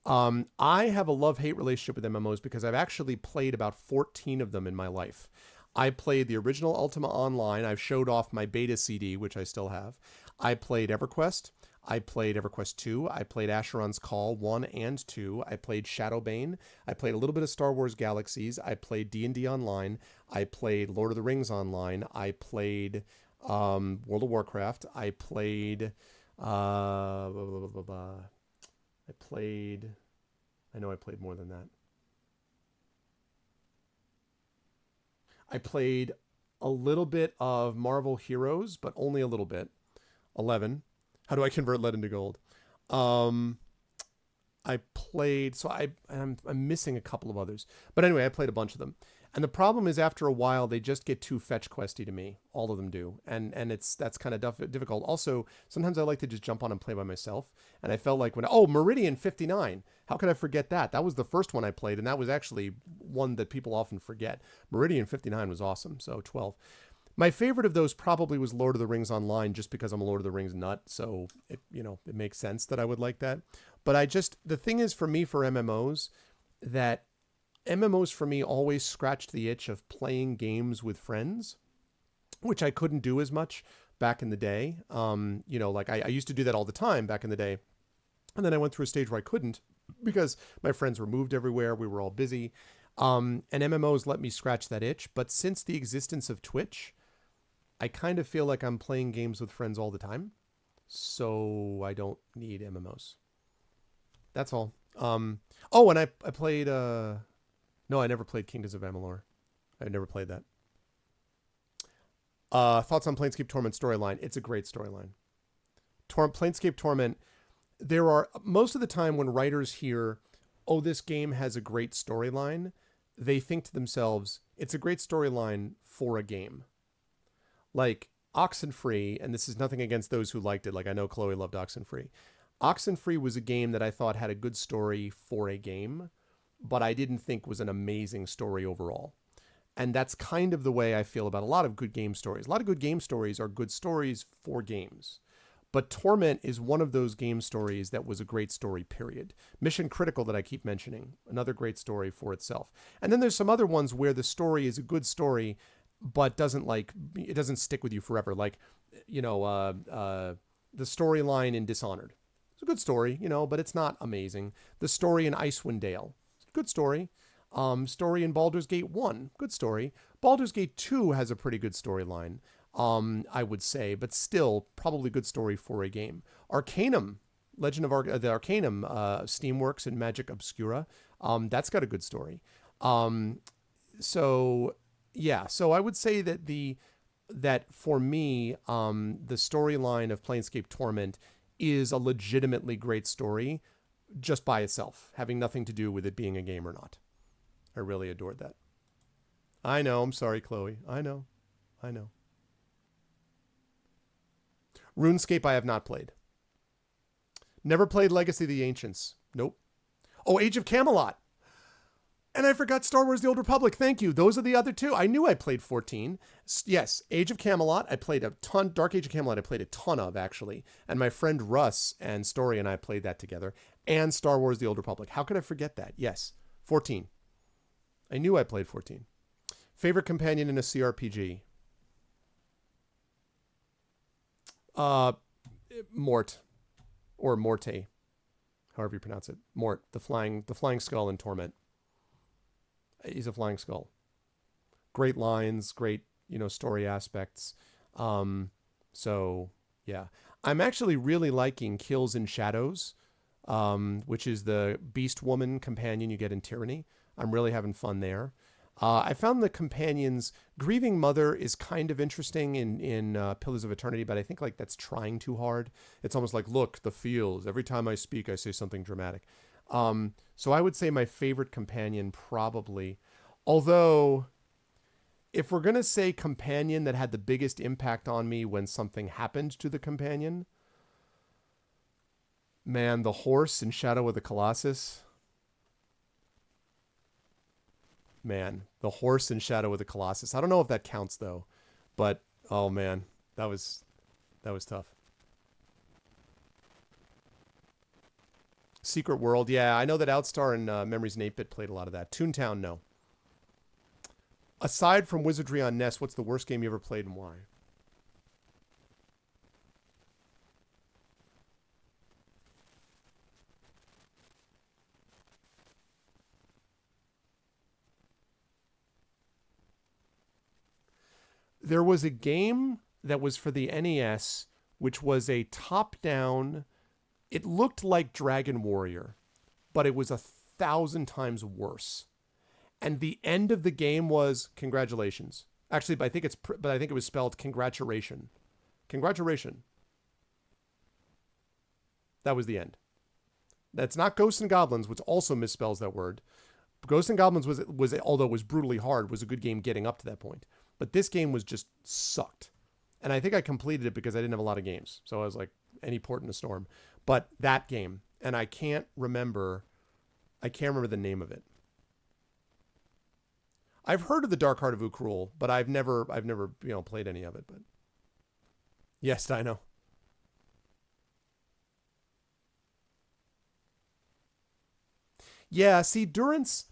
I have a love-hate relationship with MMOs because I've actually played about 14 of them in my life. I played the original Ultima Online. I've showed off my beta CD, which I still have. I played EverQuest. I played EverQuest 2. I played Asheron's Call 1 and 2. I played Shadowbane. I played a little bit of Star Wars Galaxies. I played D&D Online. I played Lord of the Rings Online. I played World of Warcraft. I played... I know I played more than that. I played a little bit of Marvel Heroes, but only a little bit. 11. How do I convert lead into gold? I played, so I'm missing a couple of others. But anyway, I played a bunch of them. And the problem is after a while, they just get too fetch questy to me. All of them do. And that's kind of difficult. Also, sometimes I like to just jump on and play by myself. And I felt like Meridian 59. How could I forget that? That was the first one I played. And that was actually one that people often forget. Meridian 59 was awesome. So 12. My favorite of those probably was Lord of the Rings Online, just because I'm a Lord of the Rings nut. So it makes sense that I would like that. But the thing is for me, for MMOs, that MMOs for me always scratched the itch of playing games with friends, which I couldn't do as much back in the day. Like I used to do that all the time back in the day. And then I went through a stage where I couldn't because my friends were moved everywhere. We were all busy. And MMOs let me scratch that itch. But since the existence of Twitch, I kind of feel like I'm playing games with friends all the time. So I don't need MMOs. That's all. And I played... No, I never played Kingdoms of Amalur. I never played that. Thoughts on Planescape Torment storyline? It's a great storyline. Planescape Torment, there are... Most of the time when writers hear, oh, this game has a great storyline, they think to themselves, it's a great storyline for a game. Like Oxenfree, and this is nothing against those who liked it. Like I know Chloe loved Oxenfree. Oxenfree was a game that I thought had a good story for a game, but I didn't think was an amazing story overall. And that's kind of the way I feel about a lot of good game stories. A lot of good game stories are good stories for games. But Torment is one of those game stories that was a great story, period. Mission Critical that I keep mentioning, another great story for itself. And then there's some other ones where the story is a good story, but it doesn't stick with you forever. Like, the storyline in Dishonored. It's a good story, but it's not amazing. The story in Icewind Dale. Good story. Story in Baldur's Gate 1. Good story. Baldur's Gate 2 has a pretty good storyline, I would say, but still probably good story for a game. Arcanum, the Arcanum, Steamworks and Magic Obscura, that's got a good story. So I would say that for me, the storyline of Planescape Torment is a legitimately great story, just by itself, having nothing to do with it being a game or not. I really adored that. I know. I'm sorry, Chloe. I know. RuneScape I have not played. Never played Legacy of the Ancients. Nope. Oh, Age of Camelot. And I forgot Star Wars The Old Republic. Thank you. Those are the other two. I knew I played 14. Yes, Age of Camelot. I played a ton. Dark Age of Camelot I played a ton of, actually. And my friend Russ and Story and I played that together. And Star Wars The Old Republic. How could I forget that? Yes. 14. I knew I played 14. Favorite companion in a CRPG? Mort. Or Morte. However you pronounce it. Mort. The flying skull in Torment. He's a flying skull. Great lines, great, story aspects. So yeah, I'm actually really liking Kills and Shadows, which is the Beast Woman companion you get in Tyranny. I'm really having fun there. I found the companions, Grieving Mother is kind of interesting in Pillars of Eternity, but I think like that's trying too hard. It's almost like, look, the feels. Every time I speak, I say something dramatic. So I would say my favorite companion probably, although if we're going to say companion that had the biggest impact on me when something happened to the companion, man, the horse in Shadow of the Colossus. Man, the horse in Shadow of the Colossus. I don't know if that counts though, but oh man, that was tough. Secret World, yeah, I know that Outstar and Memories in 8-Bit played a lot of that. Toontown, no. Aside from Wizardry on NES, what's the worst game you ever played and why? There was a game that was for the NES, which was a top-down. It looked like Dragon Warrior, but it was 1,000 times worse. And the end of the game was congratulations. Actually, but I think it was spelled congratulation. Congratulation. That was the end. That's not Ghosts and Goblins, which also misspells that word. Ghosts and Goblins was although it was brutally hard, was a good game getting up to that point. But this game was just sucked. And I think I completed it because I didn't have a lot of games. So I was like, any port in a storm. But that game, and I can't remember the name of it. I've heard of the Dark Heart of Ukrul, but I've never played any of it. But yes, I know. Yeah, see, Durance,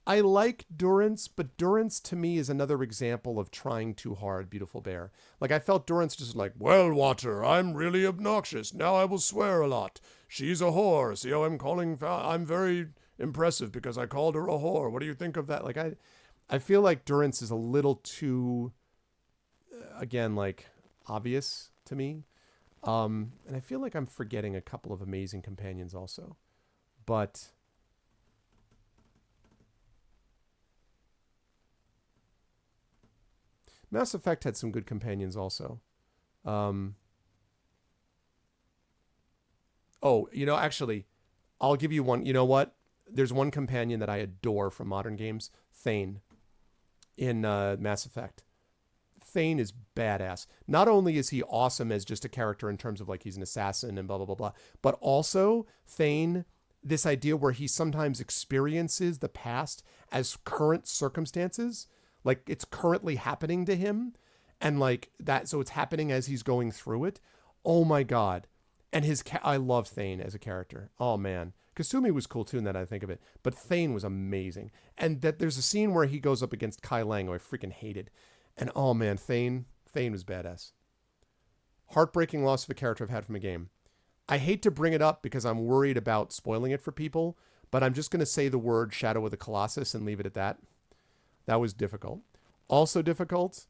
I like Durance, but Durance to me is another example of trying too hard, Beautiful Bear. Like, I felt Durance just like, well, Water, I'm really obnoxious. Now I will swear a lot. She's a whore. See how I'm very impressive because I called her a whore. What do you think of that? Like, I feel like Durance is a little too, again, like, obvious to me. And I feel like I'm forgetting a couple of amazing companions also. But Mass Effect had some good companions also. Actually, I'll give you one. You know what? There's one companion that I adore from modern games, Thane, in Mass Effect. Thane is badass. Not only is he awesome as just a character in terms of like he's an assassin and blah, blah, blah, blah, but also Thane, this idea where he sometimes experiences the past as current circumstances. Like it's currently happening to him and like that. So it's happening as he's going through it. Oh my God. And I love Thane as a character. Oh man. Kasumi was cool too, now that I think of it. But Thane was amazing. And that there's a scene where he goes up against Kai Lang, who I freaking hated. And oh man, Thane was badass. Heartbreaking loss of a character I've had from a game. I hate to bring it up because I'm worried about spoiling it for people, but I'm just going to say the word Shadow of the Colossus and leave it at that. That was difficult. Also difficult,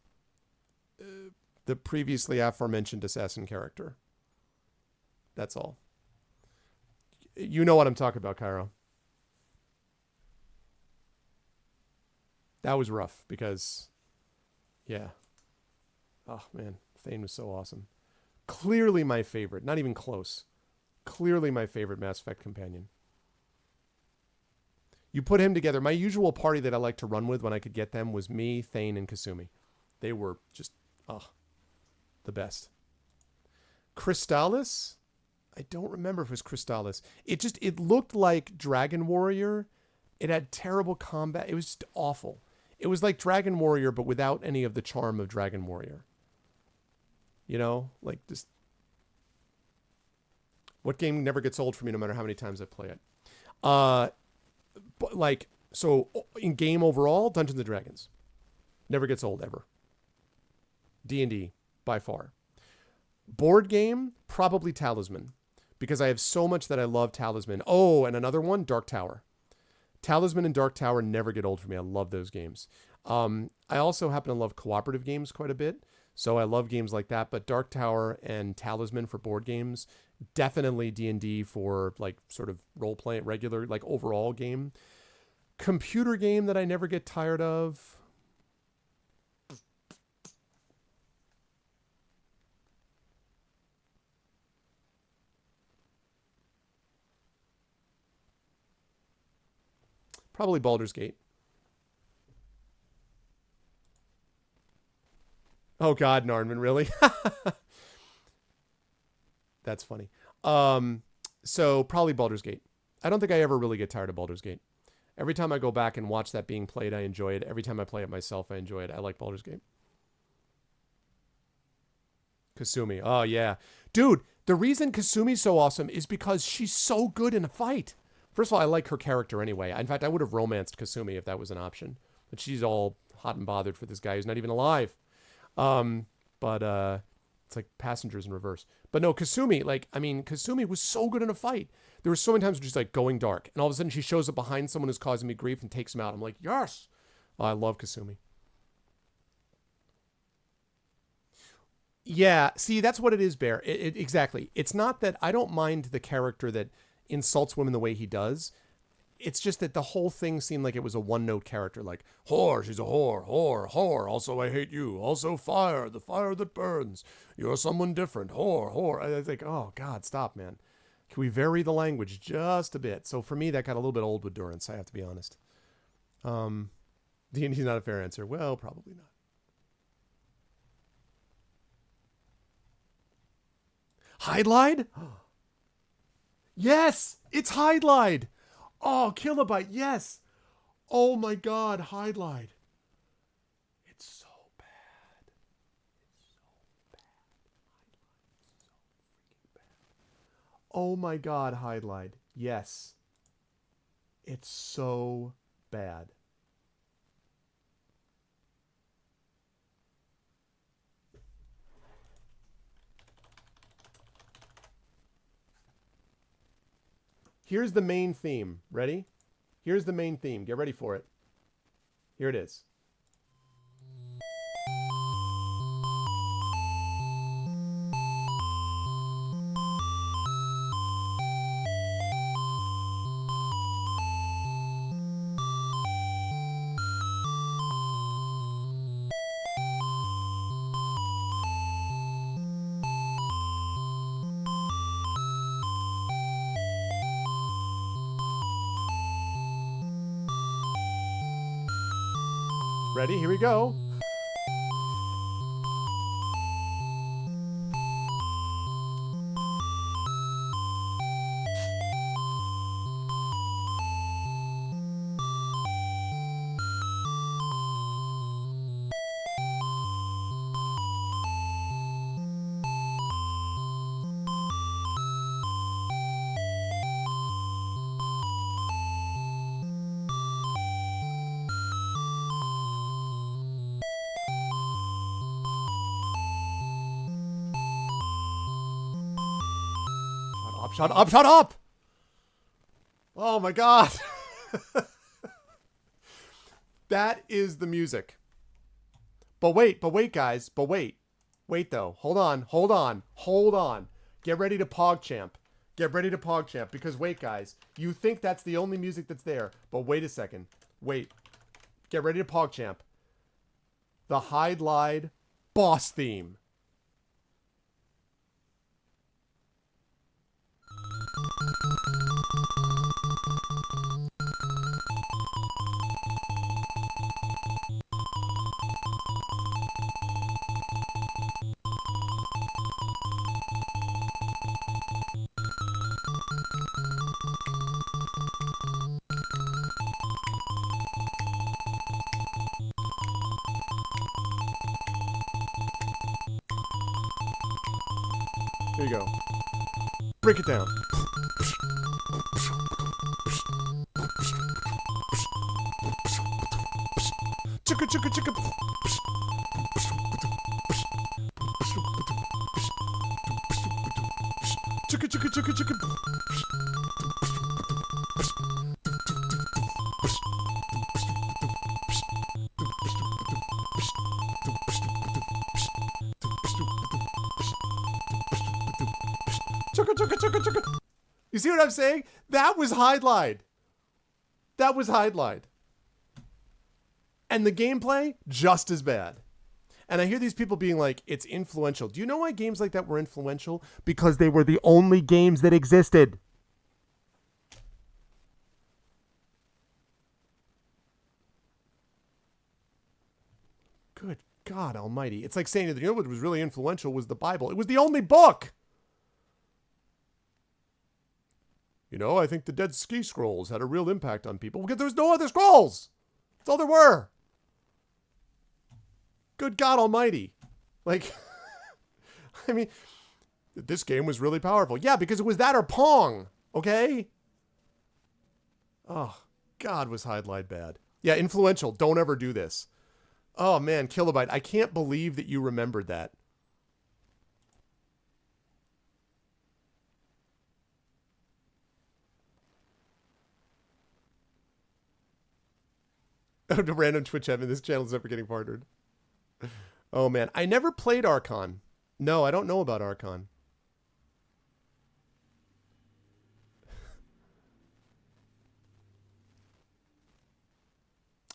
the previously aforementioned assassin character. That's all. You know what I'm talking about, Cairo. That was rough because, yeah. Oh, man. Thane was so awesome. Clearly my favorite. Not even close. Clearly my favorite Mass Effect companion. You put him together. My usual party that I like to run with when I could get them was me, Thane, and Kasumi. They were just, the best. Crystallis? I don't remember if it was Crystallis. It looked like Dragon Warrior. It had terrible combat. It was just awful. It was like Dragon Warrior, but without any of the charm of Dragon Warrior. You know? Like, just... What game never gets old for me no matter how many times I play it? But like, so in game overall, Dungeons & Dragons. Never gets old, ever. D&D, by far. Board game, probably Talisman. Because I have so much that I love Talisman. Oh, and another one, Dark Tower. Talisman and Dark Tower never get old for me. I love those games. I also happen to love cooperative games quite a bit. So I love games like that. But Dark Tower and Talisman for board games, definitely D&D for like sort of role-playing, regular, like overall game. Computer game that I never get tired of. Probably Baldur's Gate. Oh God, Narnman, really? That's funny. So probably Baldur's Gate. I don't think I ever really get tired of Baldur's Gate. Every time I go back and watch that being played, I enjoy it. Every time I play it myself, I enjoy it. I like Baldur's Gate. Kasumi. Oh, yeah. Dude, the reason Kasumi's so awesome is because she's so good in a fight. First of all, I like her character anyway. In fact, I would have romanced Kasumi if that was an option. But she's all hot and bothered for this guy who's not even alive. It's like Passengers in reverse. But no, Kasumi, like, I mean, Kasumi was so good in a fight. There were so many times where she's like going dark. And all of a sudden she shows up behind someone who's causing me grief and takes him out. I'm like, yes. Oh, I love Kasumi. Yeah, see, that's what it is, Bear. Exactly. It's not that I don't mind the character that insults women the way he does. It's just that the whole thing seemed like it was a one-note character, like, whore, she's a whore, whore, whore, also I hate you, also fire, the fire that burns, you're someone different, whore, whore. I think, oh, God, stop, man. Can we vary the language just a bit? So for me, that got a little bit old with Durance, I have to be honest. D&D's not a fair answer. Well, probably not. Hydlide? Yes, it's Hydlide. Oh, Kilobyte, yes. Oh my God, Hydlide. It's so bad. It's so bad. Hydlide is so freaking bad. Oh my God, Hydlide. Yes. It's so bad. Here's the main theme. Ready? Here's the main theme. Get ready for it. Here it is. Ready? Here we go. Shut up, shut up! Oh my God. That is the music. But wait, guys. But wait. Wait, though. Hold on. Get ready to PogChamp. Get ready to PogChamp. Because wait, guys. You think that's the only music that's there. But wait a second. Wait. Get ready to PogChamp. The Hydlide boss theme. Here you go. Break it down. Chicka chicka chicka. Chicka chicka chicka chicka. Chicka chicka chicka chicka. You see what I'm saying? That was highlight. That was highlight. And the gameplay, just as bad. And I hear these people being like, it's influential. Do you know why games like that were influential? Because they were the only games that existed. Good God almighty. It's like saying, you know what was really influential was the Bible. It was the only book. You know, I think the Dead Sea Scrolls had a real impact on people because there was no other scrolls. That's all there were. Good God almighty. Like, I mean, this game was really powerful. Yeah, because it was that or Pong, okay? Oh, God, was Highlight bad. Yeah, influential. Don't ever do this. Oh, man, Kilobyte, I can't believe that you remembered that. Oh, to random Twitch heaven, this channel is never getting partnered. Oh, man. I never played Archon. No, I don't know about Archon.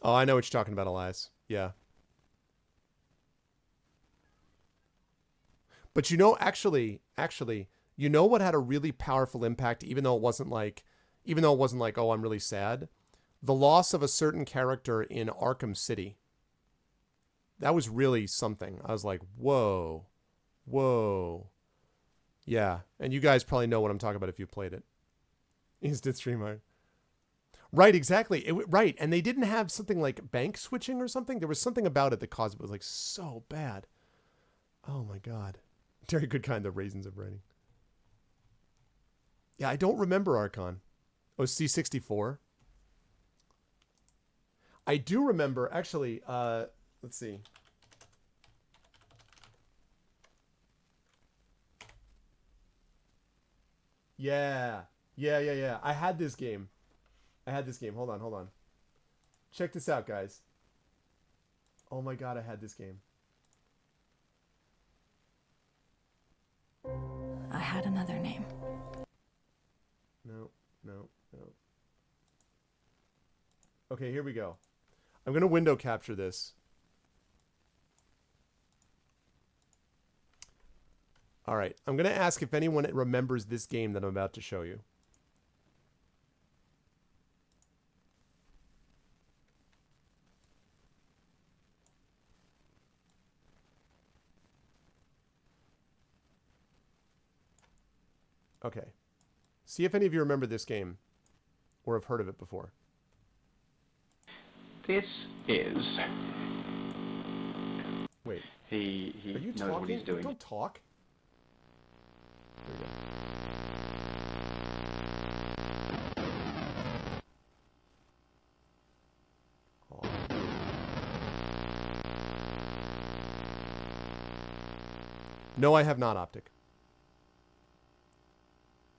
Oh, I know what you're talking about, Elias. Yeah. But you know, actually, you know what had a really powerful impact, even though it wasn't like, oh, I'm really sad? The loss of a certain character in Arkham City. That was really something. I was like, whoa. Whoa. Yeah. And you guys probably know what I'm talking about if you've played it. Instant streamer. Right, exactly. Right. And they didn't have something like bank switching or something. There was something about it that caused it was like so bad. Oh my God. Very good kind of raisins of writing. Yeah, I don't remember Archon. Oh, C64. I do remember, actually, let's see. Yeah. Yeah. I had this game. Hold on. Check this out, guys. Oh my God, I had this game. I had another name. No. Okay, here we go. I'm going to window capture this. All right. I'm going to ask if anyone remembers this game that I'm about to show you. Okay. See if any of you remember this game or have heard of it before. This is... Wait. He Are you knows what he's doing. Don't talk. There we go. Oh. No, I have not, Optic.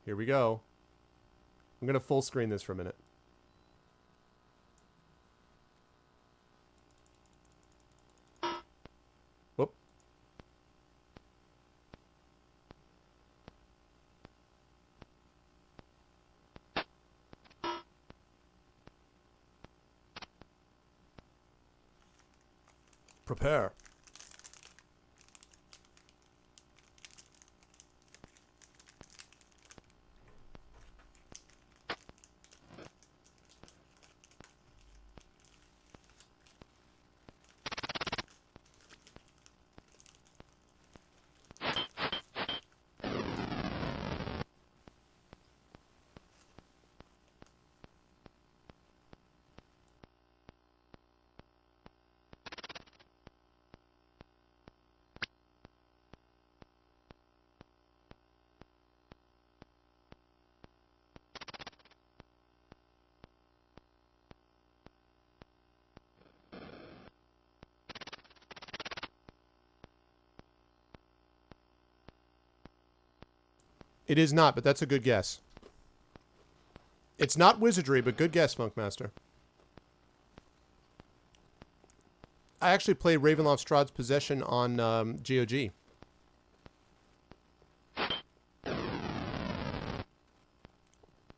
Here we go. I'm going to full screen this for a minute. Whoop. Prepare. It is not, but that's a good guess. It's not wizardry, but good guess, Funkmaster. I actually played Ravenloft Strahd's Possession on GOG.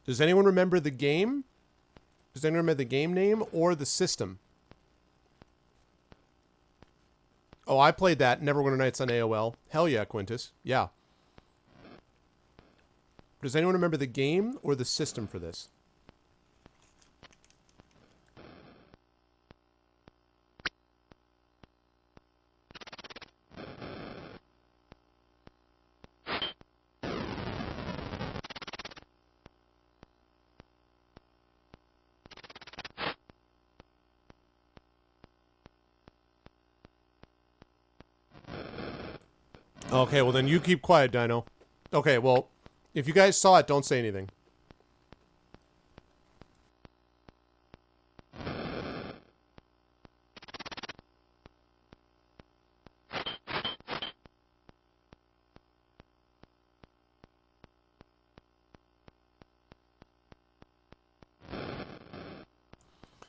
Does anyone remember the game? Does anyone remember the game name or the system? Oh, I played that. Neverwinter Nights on AOL. Hell yeah, Quintus. Yeah. Does anyone remember the game or the system for this? Okay, well then you keep quiet, Dino. Okay, well, if you guys saw it, don't say anything.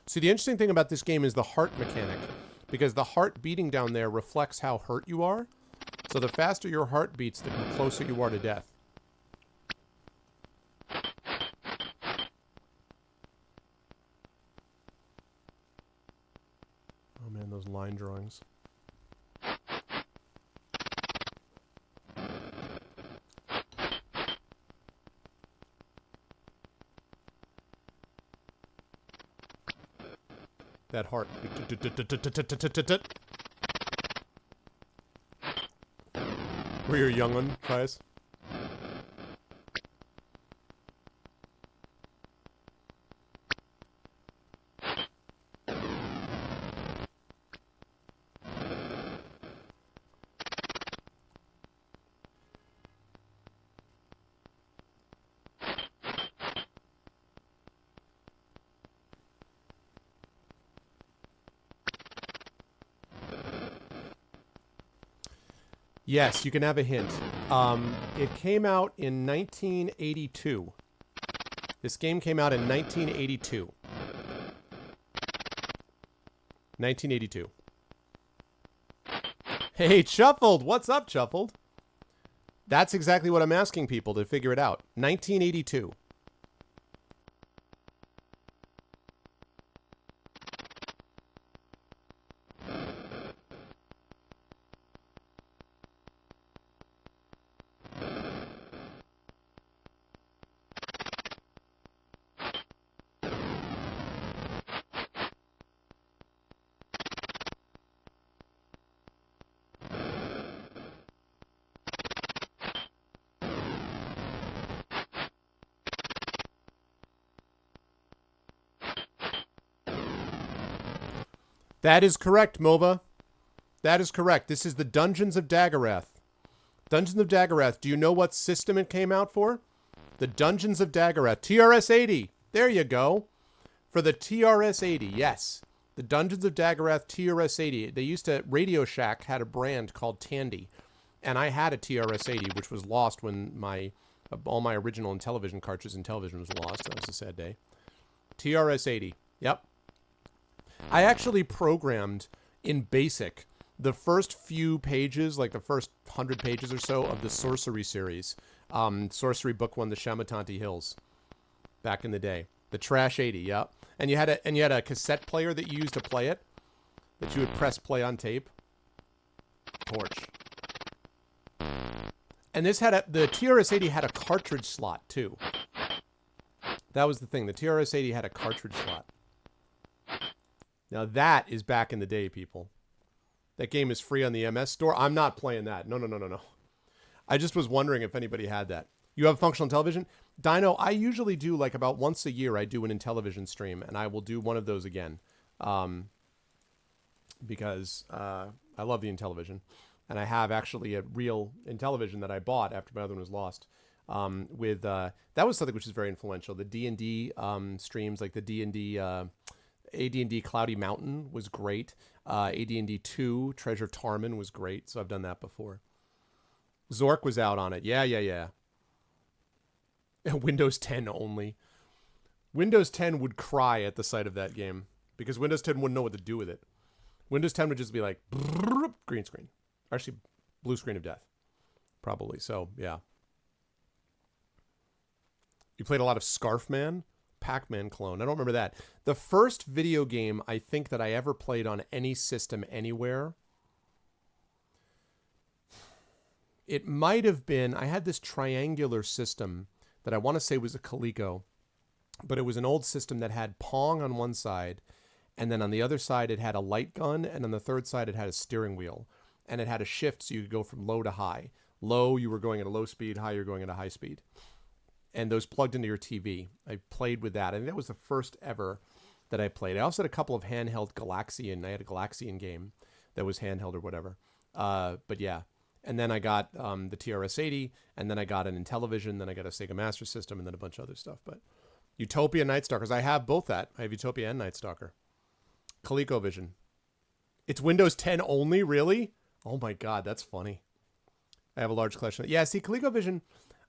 See, the interesting thing about this game is the heart mechanic, because the heart beating down there reflects how hurt you are. So the faster your heart beats, the closer you are to death. Oh man, those line drawings. That heart. Were you a young one, guys? Yes, you can have a hint. It came out in 1982. This game came out in 1982. 1982. Hey, Chuffled! What's up, Chuffled? That's exactly what I'm asking people to figure it out. 1982. That is correct, Mova. That is correct. This is the Dungeons of Daggorath. Dungeons of Daggorath. Do you know what system it came out for? The Dungeons of Daggorath. TRS-80. There you go. For the TRS-80, yes. The Dungeons of Daggorath TRS-80. They used to... Radio Shack had a brand called Tandy. And I had a TRS-80, which was lost when all my original Intellivision cartridges in television was lost. That was a sad day. TRS-80. Yep. I actually programmed in BASIC the first few pages, like the first 100 pages or so of the Sorcery series. Sorcery Book 1, The Shamatanti Hills. Back in the day. The Trash 80, yep. And you had a cassette player that you used to play it. That you would press play on tape. Torch. And this had the TRS-80 had a cartridge slot too. That was the thing. The TRS-80 had a cartridge slot. Now that is back in the day, people. That game is free on the MS store. I'm not playing that. No. I just was wondering if anybody had that. You have functional television? Dino, I usually do like about once a year I do an Intellivision stream, and I will do one of those again. Because I love the Intellivision. And I have actually a real Intellivision that I bought after my other one was lost. That was something which is very influential. The D&D streams, like the D&D... AD&D Cloudy Mountain was great. AD&D 2, Treasure of Tarman was great. So I've done that before. Zork was out on it. Yeah. Windows 10 only. Windows 10 would cry at the sight of that game because Windows 10 wouldn't know what to do with it. Windows 10 would just be like green screen. Actually, blue screen of death. Probably. So, yeah. You played a lot of Scarfman? Pac-Man clone. I don't remember that. The first video game I think that I ever played on any system anywhere, it might have been, I had this triangular system that I want to say was a Coleco, but it was an old system that had Pong on one side, and then on the other side it had a light gun, and on the third side it had a steering wheel, and it had a shift so you could go from low to high. Low, you were going at a low speed. High, you're going at a high speed. And those plugged into your TV. I played with that. I think that was the first ever that I played. I also had a couple of handheld Galaxian. I had a Galaxian game that was handheld or whatever. But yeah. And then I got the TRS-80, and then I got an Intellivision, then I got a Sega Master System, and then a bunch of other stuff. But Utopia, Night Stalkers. I have both that. I have Utopia and Night Stalker. ColecoVision. It's Windows 10 only? Really? Oh my God, that's funny. I have a large collection. Yeah, see, ColecoVision...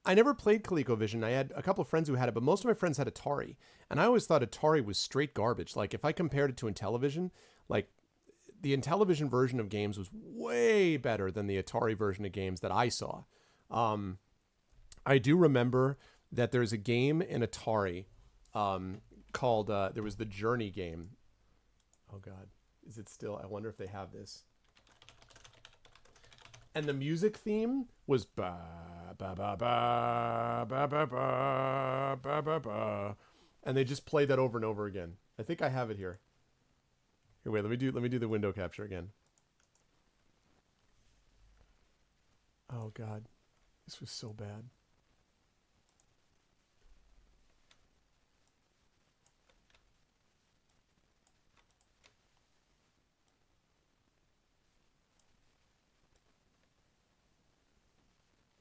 I never played ColecoVision. I had a couple of friends who had it, but most of my friends had Atari. And I always thought Atari was straight garbage. Like, if I compared it to Intellivision, like, the Intellivision version of games was way better than the Atari version of games that I saw. I do remember that there's a game in Atari called, there was the Journey game. Oh, God. Is it still? I wonder if they have this. And the music theme was ba ba ba ba ba ba ba ba ba ba, and they just played that over and over again. I think I have it here. Here, wait. Let me do the window capture again. Oh God, this was so bad.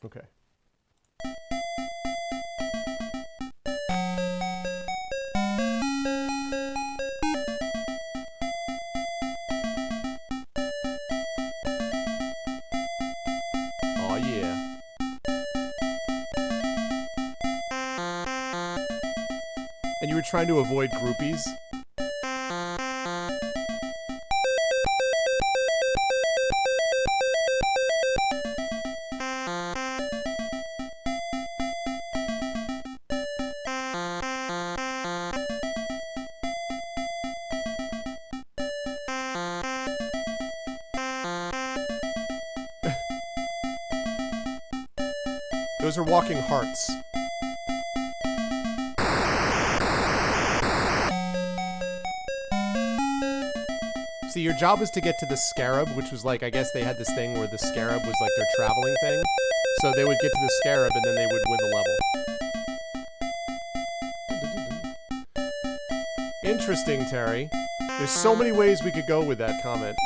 Okay. Oh yeah. And you were trying to avoid groupies? Those are walking hearts. See, your job was to get to the Scarab, which was like, I guess they had this thing where the Scarab was like their traveling thing. So they would get to the Scarab and then they would win the level. Interesting, Terry. There's so many ways we could go with that comment.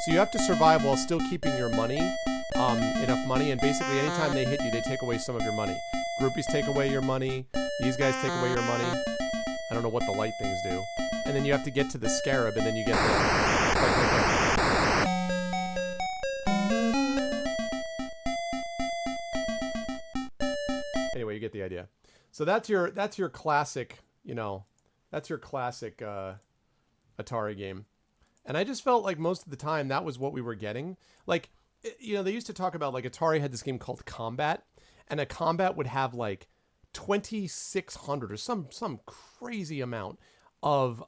So you have to survive while still keeping your money, enough money, and basically anytime they hit you, they take away some of your money. Groupies take away your money, these guys take away your money. I don't know what the light things do. And then you have to get to the Scarab, and then you get the... Anyway, you get the idea. So that's your classic, you know, that's your classic Atari game. And I just felt like most of the time that was what we were getting. Like, you know, they used to talk about, like, Atari had this game called Combat, and a Combat would have like 2,600 or some crazy amount of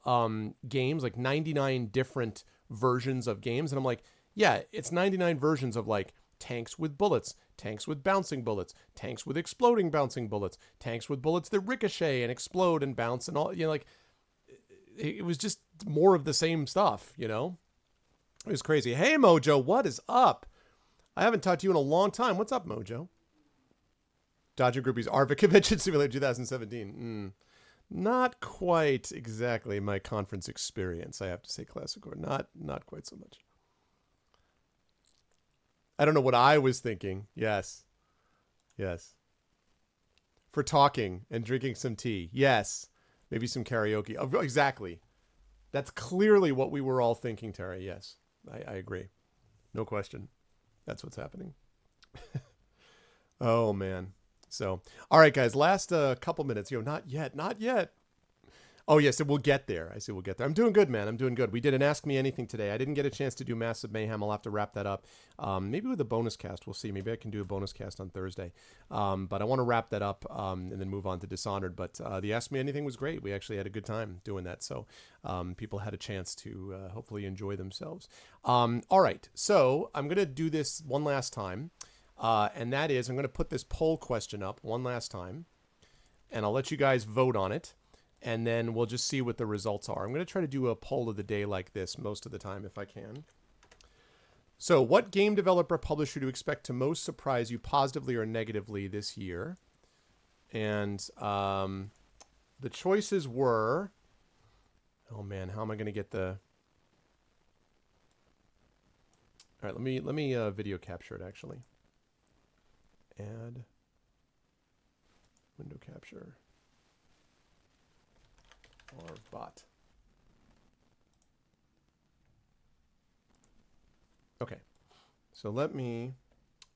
games, like 99 different versions of games. And I'm like, yeah, it's 99 versions of like tanks with bullets, tanks with bouncing bullets, tanks with exploding bouncing bullets, tanks with bullets that ricochet and explode and bounce and all, you know, like, it was just more of the same stuff, you know? It was crazy. Hey, Mojo, what is up? I haven't talked to you in a long time. What's up, Mojo? Dodger Groupies Arva Convention Simulator 2017. Not quite exactly my conference experience, I have to say, Classic Core. Not quite so much. I don't know what I was thinking. Yes. Yes. For talking and drinking some tea. Yes. Maybe some karaoke. Oh, exactly. That's clearly what we were all thinking, Terry. Yes, I agree. No question. That's what's happening. Oh, man. So, all right, guys, last couple minutes. Not yet, not yet. Oh, yes, we'll get there. I say we'll get there. I'm doing good, man. I'm doing good. We did an Ask Me Anything today. I didn't get a chance to do Massive Mayhem. I'll have to wrap that up. Maybe with a bonus cast. We'll see. Maybe I can do a bonus cast on Thursday. But I want to wrap that up and then move on to Dishonored. But the Ask Me Anything was great. We actually had a good time doing that. So people had a chance to hopefully enjoy themselves. All right. So I'm going to do this one last time. And that is, I'm going to put this poll question up one last time. And I'll let you guys vote on it. And then we'll just see what the results are. I'm going to try to do a poll of the day like this most of the time if I can. So what game developer publisher do you expect to most surprise you positively or negatively this year? And the choices were... Oh, man, how am I going to get the... All right, let me video capture it, actually. Add window capture. Or bot. Okay, so let me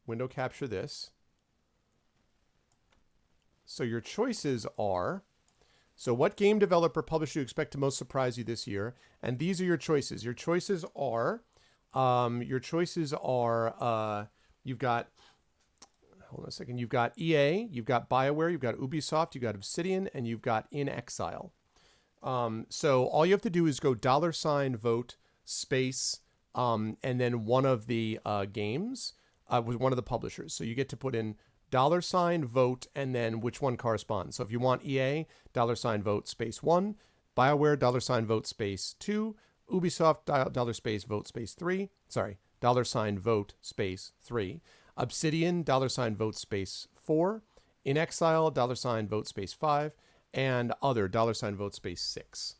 window capture this. So your choices are, so what game developer publisher do you expect to most surprise you this year? And these are your choices. Your choices are, you've got, hold on a second, you've got EA, you've got BioWare, you've got Ubisoft, you've got Obsidian, and you've got In Exile. So all you have to do is go $vote space, and then one of the games with one of the publishers. So you get to put in $vote and then which one corresponds. So if you want EA, $vote space 1, BioWare, $vote space 2, Ubisoft, $vote space 3, sorry, $vote space 3, Obsidian, $vote space 4, In Exile, $vote space 5, and other $vote space 6.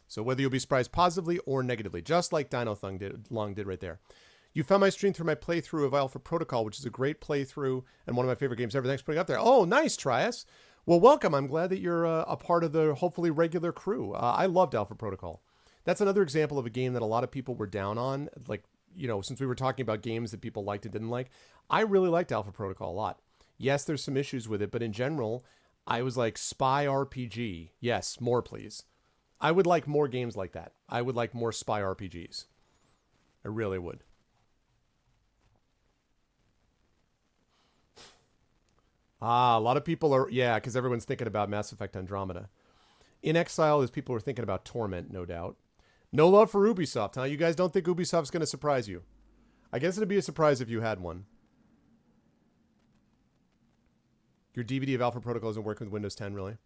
So whether you'll be surprised positively or negatively, just like Dino Long did right there. You found my stream through my playthrough of Alpha Protocol, which is a great playthrough and one of my favorite games ever. Thanks for putting it up there. Oh, nice, Trias. Well, welcome. I'm glad that you're a part of the hopefully regular crew. I loved Alpha Protocol. That's another example of a game that a lot of people were down on. Like, since we were talking about games that people liked and didn't like, I really liked Alpha Protocol a lot. Yes, there's some issues with it, but in general, I was like, spy RPG. Yes, more please. I would like more games like that. I would like more spy RPGs. I really would. A lot of people are, yeah, because everyone's thinking about Mass Effect Andromeda. In Exile is people are thinking about Torment, no doubt. No love for Ubisoft, huh? You guys don't think Ubisoft's going to surprise you? I guess it'd be a surprise if you had one. Your DVD of Alpha Protocol isn't working with Windows 10, really?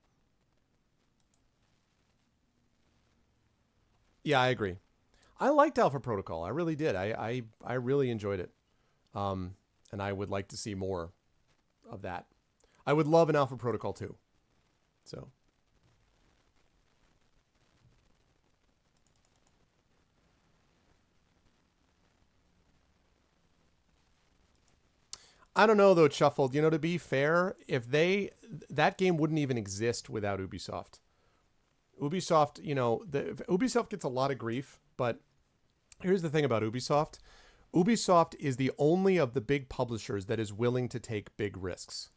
Yeah, I agree. I liked Alpha Protocol. I really did. I really enjoyed it. And I would like to see more of that. I would love an Alpha Protocol too. So. I don't know though, Shuffled. To be fair, if that game wouldn't even exist without Ubisoft. Ubisoft, Ubisoft gets a lot of grief, but here's the thing about Ubisoft. Ubisoft is the only of the big publishers that is willing to take big risks.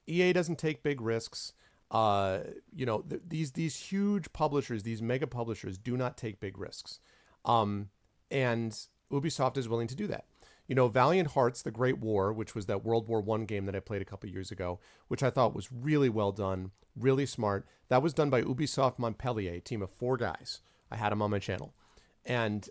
EA doesn't take big risks. These huge publishers, these mega publishers do not take big risks. And Ubisoft is willing to do that. Valiant Hearts, The Great War, which was that World War I game that I played a couple years ago, which I thought was really well done, really smart. That was done by Ubisoft Montpellier, a team of 4 guys. I had them on my channel. And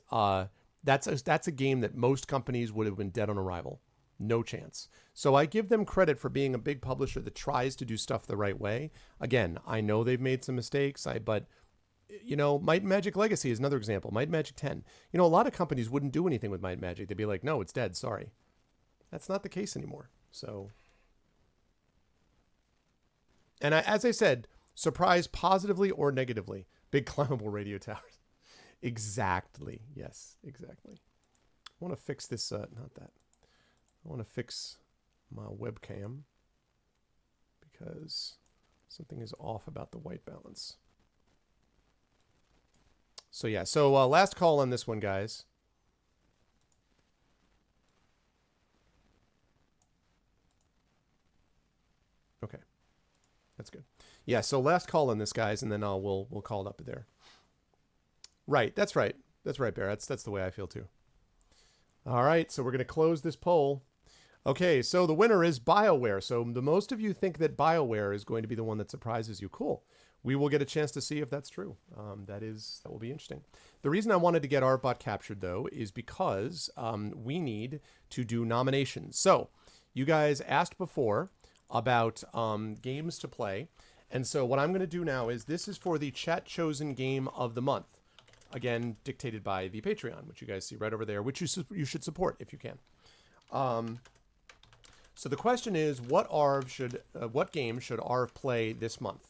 that's a game that most companies would have been dead on arrival. No chance. So I give them credit for being a big publisher that tries to do stuff the right way. Again, I know they've made some mistakes, but Might and Magic Legacy is another example. Might and Magic 10. A lot of companies wouldn't do anything with Might and Magic. They'd be like, no, it's dead. Sorry. That's not the case anymore. So, and as I said, surprise positively or negatively. Big climbable radio towers. Exactly. Yes, exactly. I want to fix this. Not that. I want to fix my webcam because something is off about the white balance. So yeah, so last call on this one, guys. Okay, that's good. Yeah, so last call on this, guys, and then we'll call it up there. Right, that's right. That's right, Bear. That's the way I feel too. All right, so we're going to close this poll. Okay, so the winner is BioWare. So the most of you think that BioWare is going to be the one that surprises you. Cool. We will get a chance to see if that's true. That will be interesting. The reason I wanted to get Arbot captured, though, is because we need to do nominations. So you guys asked before about games to play. And so what I'm going to do now is this is for the chat chosen game of the month. Again, dictated by the Patreon, which you guys see right over there, which you should support if you can. So the question is, what game should Arv play this month?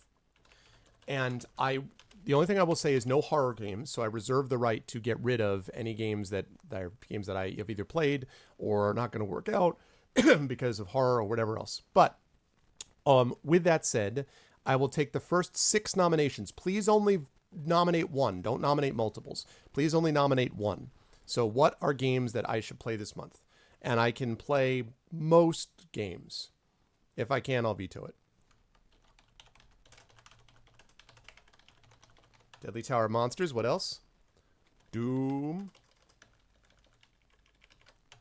And the only thing I will say is no horror games. So I reserve the right to get rid of any games that I have either played or are not going to work out because of horror or whatever else. But with that said, I will take the first 6 nominations. Please only nominate one. Don't nominate multiples. Please only nominate one. So what are games that I should play this month? And I can play most games. If I can, I'll veto it. Deadly Tower of Monsters. What else? Doom.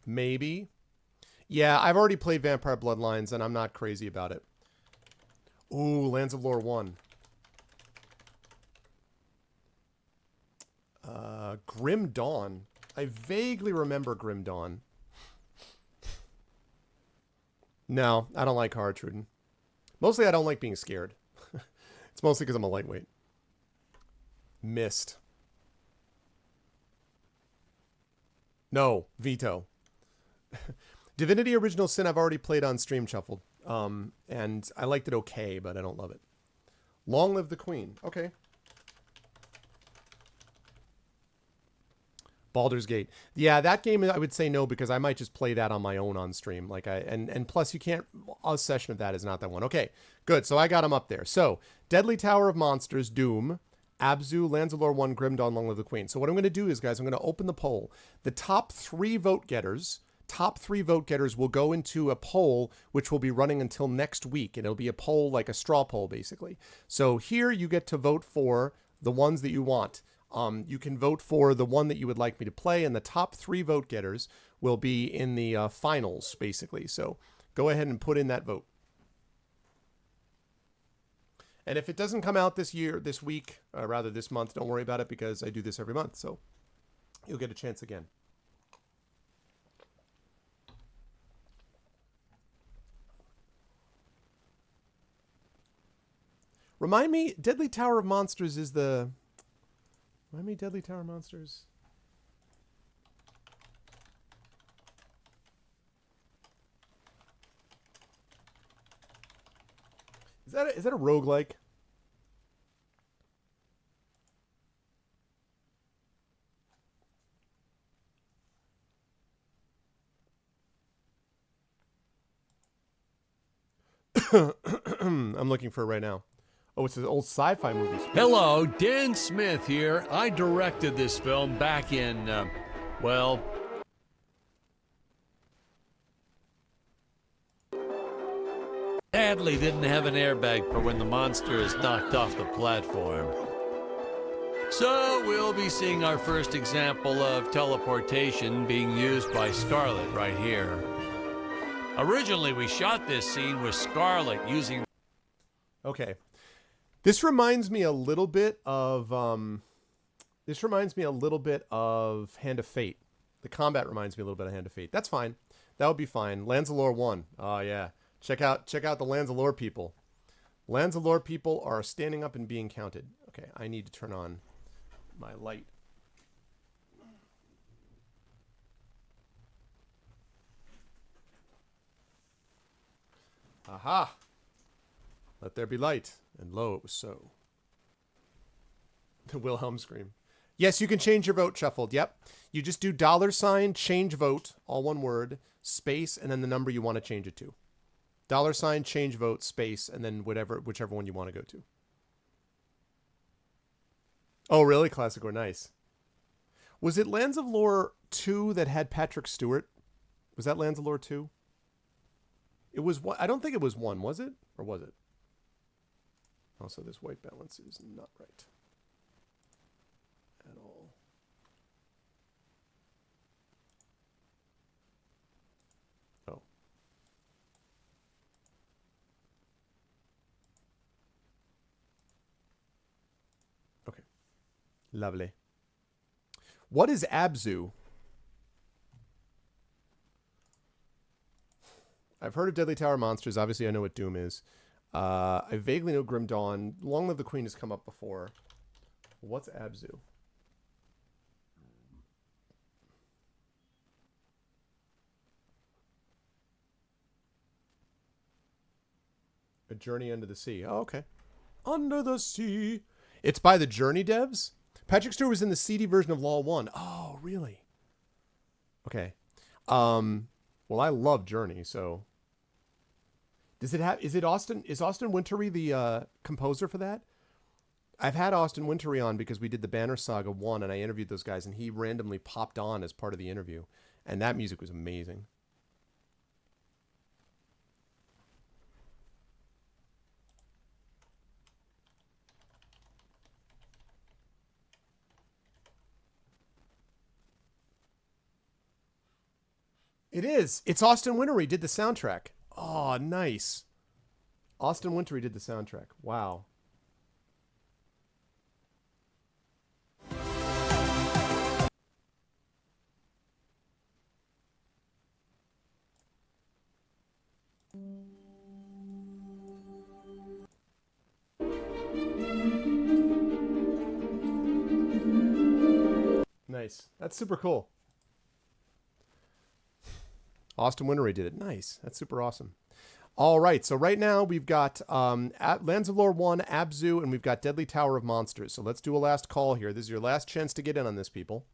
Maybe. Yeah, I've already played Vampire Bloodlines, and I'm not crazy about it. Ooh, Lands of Lore 1. Grim Dawn. I vaguely remember Grim Dawn. No, I don't like horror, Truden. Mostly I don't like being scared. It's mostly because I'm a lightweight. Mist. No, veto. Divinity Original Sin I've already played on Stream Shuffled. And I liked it okay, but I don't love it. Long Live the Queen. Okay. Baldur's Gate. Yeah, that game I would say no because I might just play that on my own on stream. And plus you can't, a session of that is not that one. Okay, good. So I got them up there. So Deadly Tower of Monsters, Doom, Abzu, Lands of Lore 1, Grim Dawn, Long Live the Queen. So what I'm going to do is, guys, I'm going to open the poll. The top 3 vote getters will go into a poll which will be running until next week. And it'll be a poll like a straw poll, basically. So here you get to vote for the ones that you want. You can vote for the one that you would like me to play, and the top 3 vote getters will be in the finals, basically. So go ahead and put in that vote. And if it doesn't come out this week, rather this month, don't worry about it because I do this every month. So you'll get a chance again. Remind me, Deadly Tower of Monsters is the... Remind me, Deadly Tower Monsters. Is that a roguelike? I'm looking for it right now. Oh, it's an old sci-fi movie. Hello, Dan Smith here. I directed this film back in, well... Sadly didn't have an airbag for when the monster is knocked off the platform. So we'll be seeing our first example of teleportation being used by Scarlet right here. Originally, we shot this scene with Scarlet using... Okay. This reminds me a little bit of Hand of Fate. The combat reminds me a little bit of Hand of Fate. That's fine. That would be fine. Lands of Lore 1. Oh yeah. Check out the Lands of Lore people. Lands of Lore people are standing up and being counted. Okay, I need to turn on my light. Aha! Let there be light. And lo, it was so. The Wilhelm scream. Yes, you can change your vote, Shuffled. Yep. You just do $ change vote, all one word, space, and then the number you want to change it to. $ change vote, space, and then whichever one you want to go to. Oh, really? Classic or nice. Was it Lands of Lore 2 that had Patrick Stewart? Was that Lands of Lore 2? It was one. I don't think it was 1, was it? Or was it? Also, this white balance is not right at all. Oh. Okay. Lovely. What is Abzu? I've heard of Deadly Tower Monsters. Obviously, I know what Doom is. I vaguely know Grim Dawn. Long Live the Queen has come up before. What's Abzu? A Journey Under the Sea. Oh, okay. Under the Sea. It's by the Journey devs? Patrick Stewart was in the CD version of LOL 1. Oh, really? Okay. Well, I love Journey, so... Does it have... Is Austin Wintory the composer for that? I've had Austin Wintory on because we did the Banner Saga 1, and I interviewed those guys, and he randomly popped on as part of the interview. And that music was amazing. It is. It's Austin Wintory did the soundtrack. Oh, nice. Austin Wintory did the soundtrack. Wow. Nice. That's super cool. Austin Wintory did it. Nice. That's super awesome. All right. So right now we've got Lands of Lore 1, Abzu, and we've got Deadly Tower of Monsters. So let's do a last call here. This is your last chance to get in on this, people.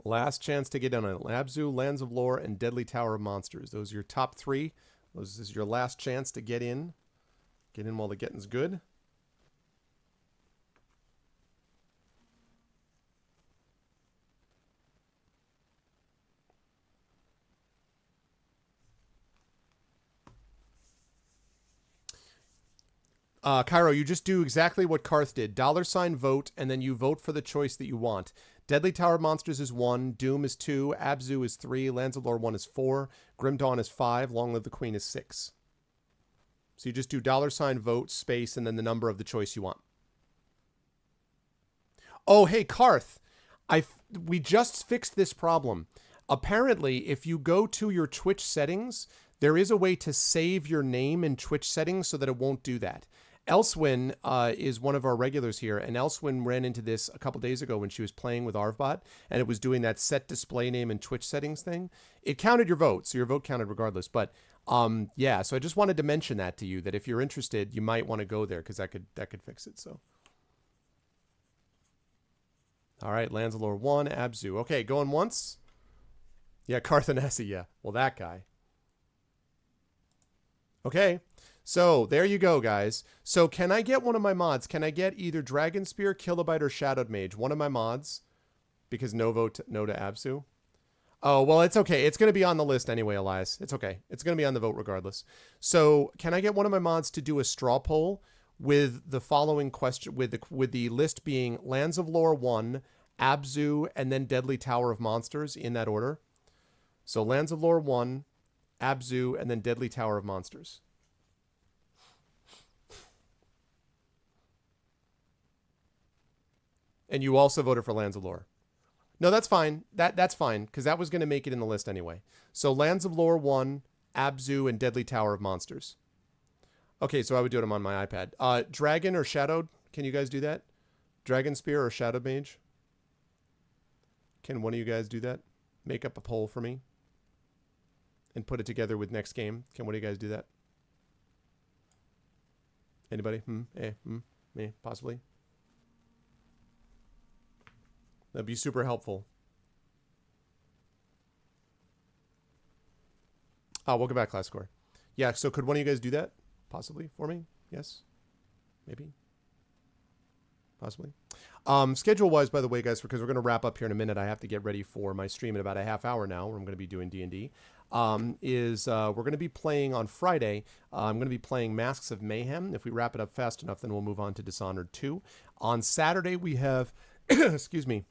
Last chance to get in on it. Abzu, Lands of Lore, and Deadly Tower of Monsters. Those are your top 3. This is your last chance to get in. Get in while the getting's good. Cairo, you just do exactly what Karth did. $ vote, and then you vote for the choice that you want. Deadly Tower Monsters is 1, Doom is 2, Abzu is 3, Lands of Lore 1 is 4, Grim Dawn is 5, Long Live the Queen is 6. So you just do $ vote, space, and then the number of the choice you want. Oh, hey, Karth, we just fixed this problem. Apparently, if you go to your Twitch settings, there is a way to save your name in Twitch settings so that it won't do that. Elswin is one of our regulars here, and Elswin ran into this a couple days ago when she was playing with Arvbot, and it was doing that set display name in Twitch settings thing. It counted your vote, so your vote counted regardless. But yeah, so I just wanted to mention that to you, that if you're interested, you might want to go there because that could fix it. So, all right, Lands of Lore 1, Abzu. Okay, going once. Yeah, Carthanesi. Yeah, well, that guy. Okay. So, there you go, guys. So, can I get one of my mods? Can I get either Dragon Spear, Kilobyte, or Shadowed Mage? One of my mods? Because no vote, no to Abzu. Oh, well, it's okay. It's going to be on the list anyway, Elias. It's okay. It's going to be on the vote regardless. So, can I get one of my mods to do a straw poll with the following question, with the list being Lands of Lore 1, Abzu, and then Deadly Tower of Monsters in that order? So, Lands of Lore 1, Abzu, and then Deadly Tower of Monsters. And you also voted for Lands of Lore. No, that's fine. That's fine, because that was going to make it in the list anyway. So Lands of Lore 1, Abzu, and Deadly Tower of Monsters. Okay, so I would do them on my iPad. Dragon or Shadowed? Can you guys do that? Dragon Spear or Shadowed Mage? Can one of you guys do that? Make up a poll for me. And put it together with next game. Can one of you guys do that? Anybody? Me? Possibly? That'd be super helpful. Oh, welcome back, Class Score. Yeah, so could one of you guys do that? Possibly for me? Yes? Maybe? possibly. Schedule-wise, by the way, guys, because we're going to wrap up here in a minute, I have to get ready for my stream in about a half hour now, where I'm going to be doing D&D. We're going to be playing on Friday. I'm going to be playing Masks of Mayhem. If we wrap it up fast enough, then we'll move on to Dishonored 2. On Saturday, we have, excuse me,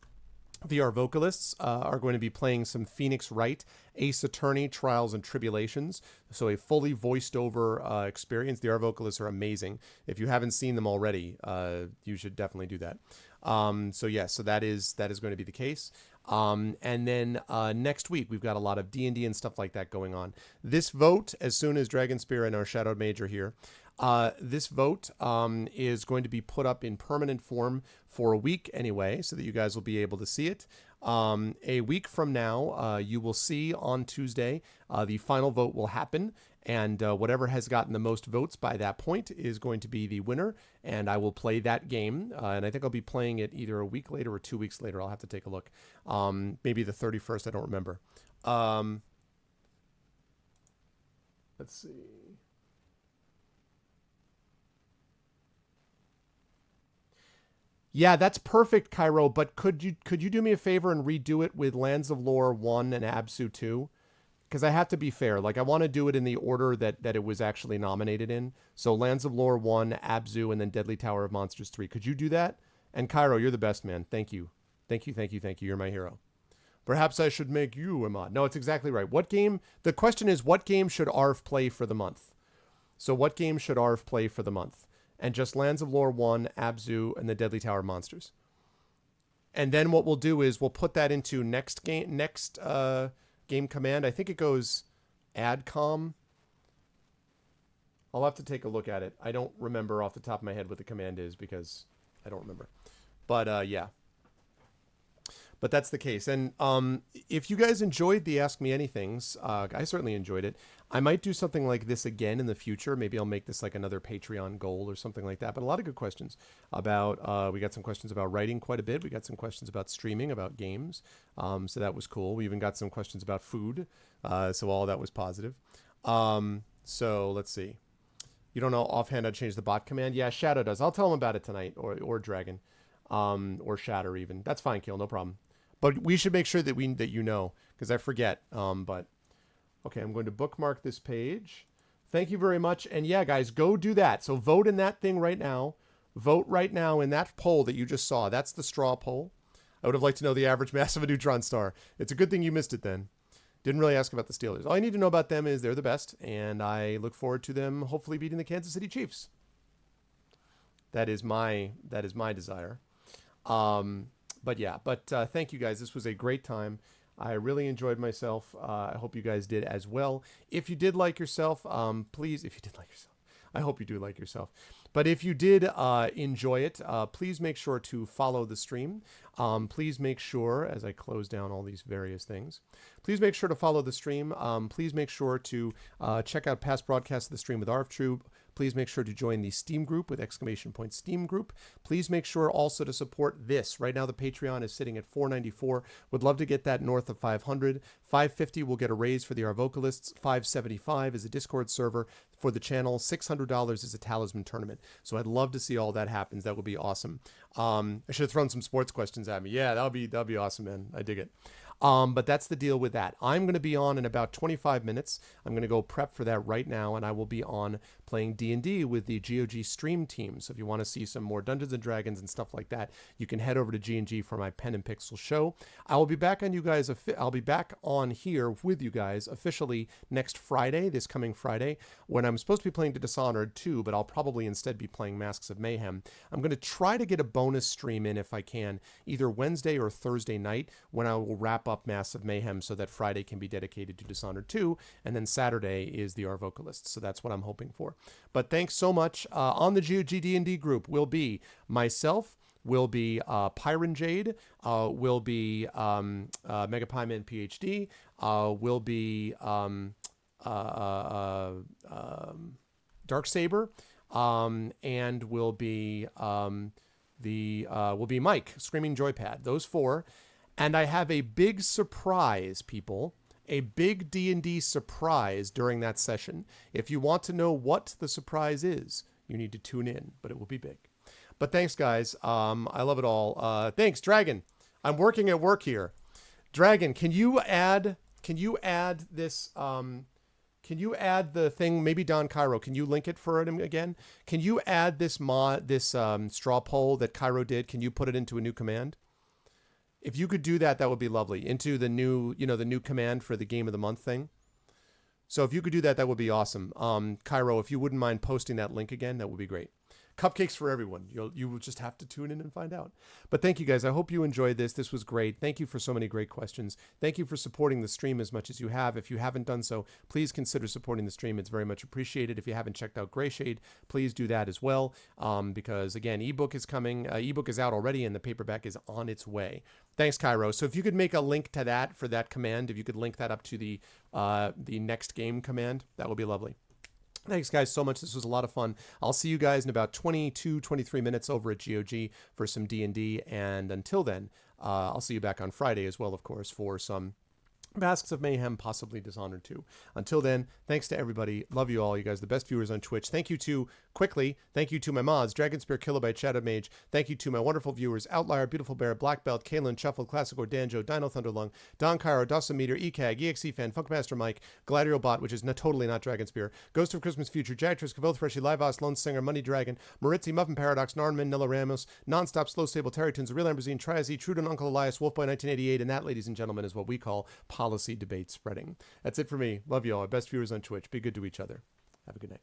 VR Vocalists are going to be playing some Phoenix Wright, Ace Attorney, Trials and Tribulations. So a fully voiced over experience. The VR Vocalists are amazing. If you haven't seen them already, you should definitely do that. So that is going to be the case. And then next week, we've got a lot of D&D and stuff like that going on. This vote, as soon as Dragonspear and our Shadowed Mage are here, this vote is going to be put up in permanent form for a week anyway, so that you guys will be able to see it. A week from now, you will see on Tuesday, the final vote will happen, and whatever has gotten the most votes by that point is going to be the winner, and I will play that game, and I think I'll be playing it either a week later or 2 weeks later. I'll have to take a look. Maybe the 31st, I don't remember. Let's see. Yeah, that's perfect, Cairo, but could you do me a favor and redo it with Lands of Lore 1 and Absu 2? Because I have to be fair. Like, I want to do it in the order that it was actually nominated in. So Lands of Lore 1, Absu, and then Deadly Tower of Monsters 3. Could you do that? And Cairo, you're the best, man. Thank you. Thank you, thank you, thank you. You're my hero. Perhaps I should make you a mod. No, it's exactly right. What game? The question is, what game should ARF play for the month? So what game should ARF play for the month? And just Lands of Lore 1, Abzu, and the Deadly Tower Monsters. And then what we'll do is we'll put that into next game command. I think it goes adcom. I'll have to take a look at it. I don't remember off the top of my head what the command is because I don't remember. But yeah. But that's the case. And if you guys enjoyed the Ask Me Anythings, I certainly enjoyed it. I might do something like this again in the future. Maybe I'll make this like another Patreon goal or something like that. But a lot of good questions about, we got some questions about writing quite a bit. We got some questions about streaming, about games. So that was cool. We even got some questions about food. So all that was positive. So let's see. You don't know offhand how to change the bot command? Yeah, Shadow does. I'll tell him about it tonight, or Dragon, or Shatter even. That's fine, Kill, no problem. But we should make sure that you know, because I forget. But okay, I'm going to bookmark this page. Thank you very much. And yeah, guys, go do that. So vote in that thing right now. Vote right now in that poll that you just saw. That's the straw poll. I would have liked to know the average mass of a neutron star. It's a good thing you missed it then. Didn't really ask about the Steelers. All you need to know about them is they're the best, and I look forward to them hopefully beating the Kansas City Chiefs. That is my desire. But yeah, thank you guys. This was a great time. I really enjoyed myself. I hope you guys did as well. If you did like yourself, please, if you did like yourself, I hope you do like yourself. But if you did enjoy it, please make sure to follow the stream. Please make sure, as I close down all these various things, please make sure to follow the stream. Please make sure to check out past broadcasts of the stream with ArfTrue. Please make sure to join the Steam group with ! Steam group. Please make sure also to support this. Right now the Patreon is sitting at $4.94. Would love to get that north of $500. $550 will get a raise for the Our Vocalists. $575 is a Discord server for the channel. $600 is a Talisman tournament. So I'd love to see all that happens. That would be awesome. I should have thrown some sports questions at me. Yeah, that'll be awesome, man. I dig it. But that's the deal with that. I'm going to be on in about 25 minutes. I'm going to go prep for that right now, and I will be on playing D&D with the GOG stream team. So if you want to see some more Dungeons & Dragons and stuff like that, you can head over to G&G for my Pen and Pixel show. I will be back on you guys. I'll be back on here with you guys officially next Friday, this coming Friday, when I'm supposed to be playing Dishonored 2, but I'll probably instead be playing Masks of Mayhem. I'm going to try to get a bonus stream in if I can, either Wednesday or Thursday night, when I will wrap up Masks of Mayhem so that Friday can be dedicated to Dishonored 2, and then Saturday is the Our Vocalists. So that's what I'm hoping for. But thanks so much. On the GOG D&D group will be myself, will be Pyron Jade, will be Megapyman PhD, will be Darksaber, and will be will be Mike, Screaming Joypad. Those four. And I have a big surprise, people. A big D&D surprise during that session. If you want to know what the surprise is, you need to tune in, but it will be big. But thanks, guys. I love it all. Thanks, Dragon. I'm working at work here. Dragon, can you add this? Can you add the thing? Maybe Don Cairo. Can you link it for him again? Can you add this straw poll that Cairo did? Can you put it into a new command? If you could do that, that would be lovely. Into the new, the new command for the game of the month thing. So if you could do that, that would be awesome. Cairo, if you wouldn't mind posting that link again, that would be great. Cupcakes for everyone. You will just have to tune in and find out. But thank you, guys. I hope you enjoyed this. This was great. Thank you for so many great questions. Thank you for supporting the stream as much as you have. If you haven't done so, please consider supporting the stream. It's very much appreciated. If you haven't checked out Grayshade, please do that as well. Because, again, ebook is coming. Ebook is out already, and the paperback is on its way. Thanks, Cairo. So if you could make a link to that for that command, if you could link that up to the next game command, that would be lovely. Thanks, guys, so much. This was a lot of fun. I'll see you guys in about 22, 23 minutes over at GOG for some D&D. And until then, I'll see you back on Friday as well, of course, for some Masks of Mayhem, possibly Dishonored 2. Until then, thanks to everybody. Love you all. You guys, the best viewers on Twitch. Thank you to my mods, Dragonspear, Kilobyte, Shadow Mage. Thank you to my wonderful viewers, Outlier, Beautiful Bear, Black Belt, Kalen, Shuffled, Classic or Danjo, Dino Thunderlung, Don Cairo, Dosimeter, ECAG, EXE-Fan, Funkmaster Mike, Gladio Bot, which is totally not Dragonspear, Ghost of Christmas Future, Jactress, Cavoth Freshie, Livos, Lone Singer, Money Dragon, Maritzi, Muffin Paradox, Narnman, Nella Ramos, Nonstop, Slow Stable, Terrytoons, Real Amberzine, Triazi, Trudon, Uncle Elias, Wolfboy 1988, and that, ladies and gentlemen, is what we call policy debate spreading. That's it for me. Love you all. Our best viewers on Twitch. Be good to each other. Have a good night.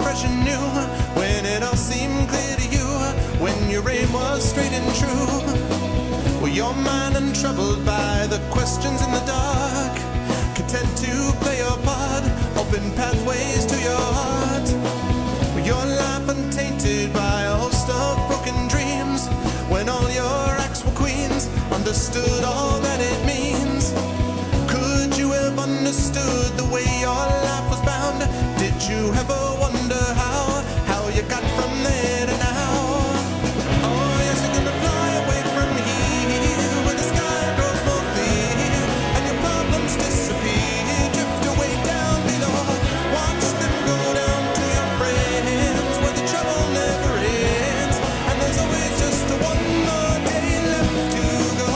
Fresh and new, when it all seemed clear to you, when your aim was straight and true. Were your mind untroubled by the questions in the dark, content to play your part, open pathways to your heart? Were your life untainted by a host of broken dreams, when all your acts were queens, understood all that it means? Could you have understood the way your life was bound? Did you ever wonder how you got from there to now? Oh, yes, you're gonna fly away from here when the sky grows more clear and your problems disappear. Drift away down below, watch them go down to your friends where the trouble never ends, and there's always just one more day left to go.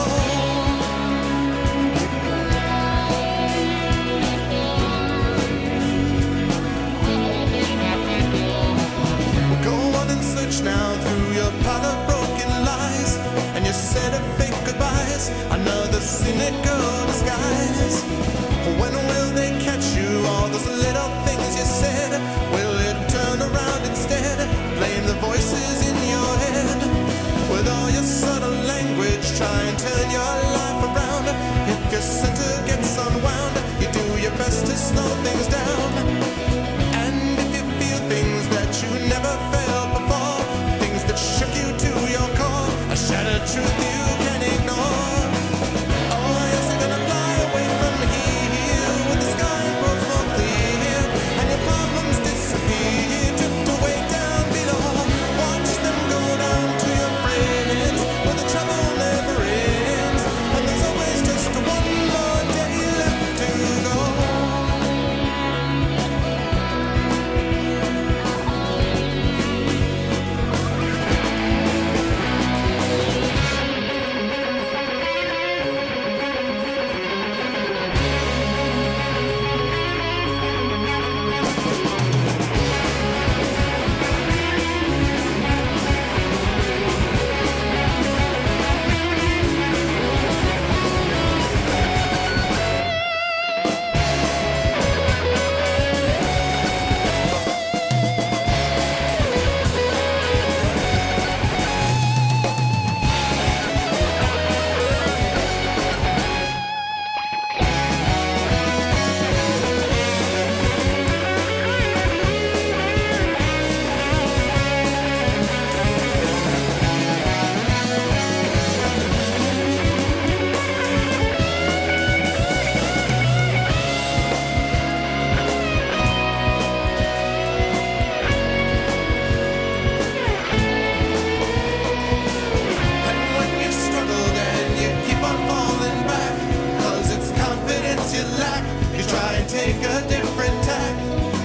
You try and take a different tack.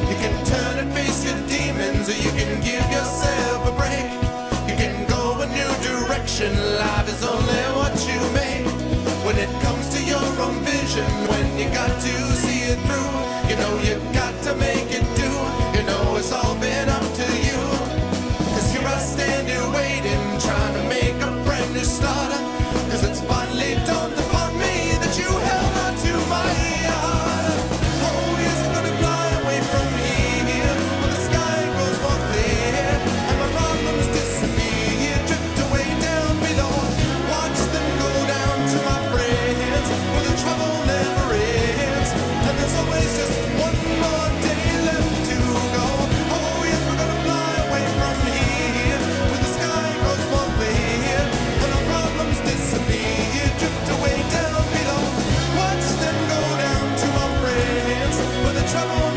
You can turn and face your demons, or you can give yourself a break. You can go a new direction. Life is only what you make. When it comes to your own vision, when you got to see it through, you know you got to make it do. You know it's all been up to you. 'Cause here I stand here waiting, trying to make a brand new start. 'Cause it's finally dawned upon me that you held on to my heart. Oh yes, I'm gonna fly away from here, where the sky grows more clear, and my problems disappear, drift away down below. Watch them go down to my friends, where the trouble never ends, and there's always just one more day left to go. Oh yes, we're gonna fly away from here, where the sky grows more clear, and our problems disappear, drift away down below. Watch them go down to our friends, where the trouble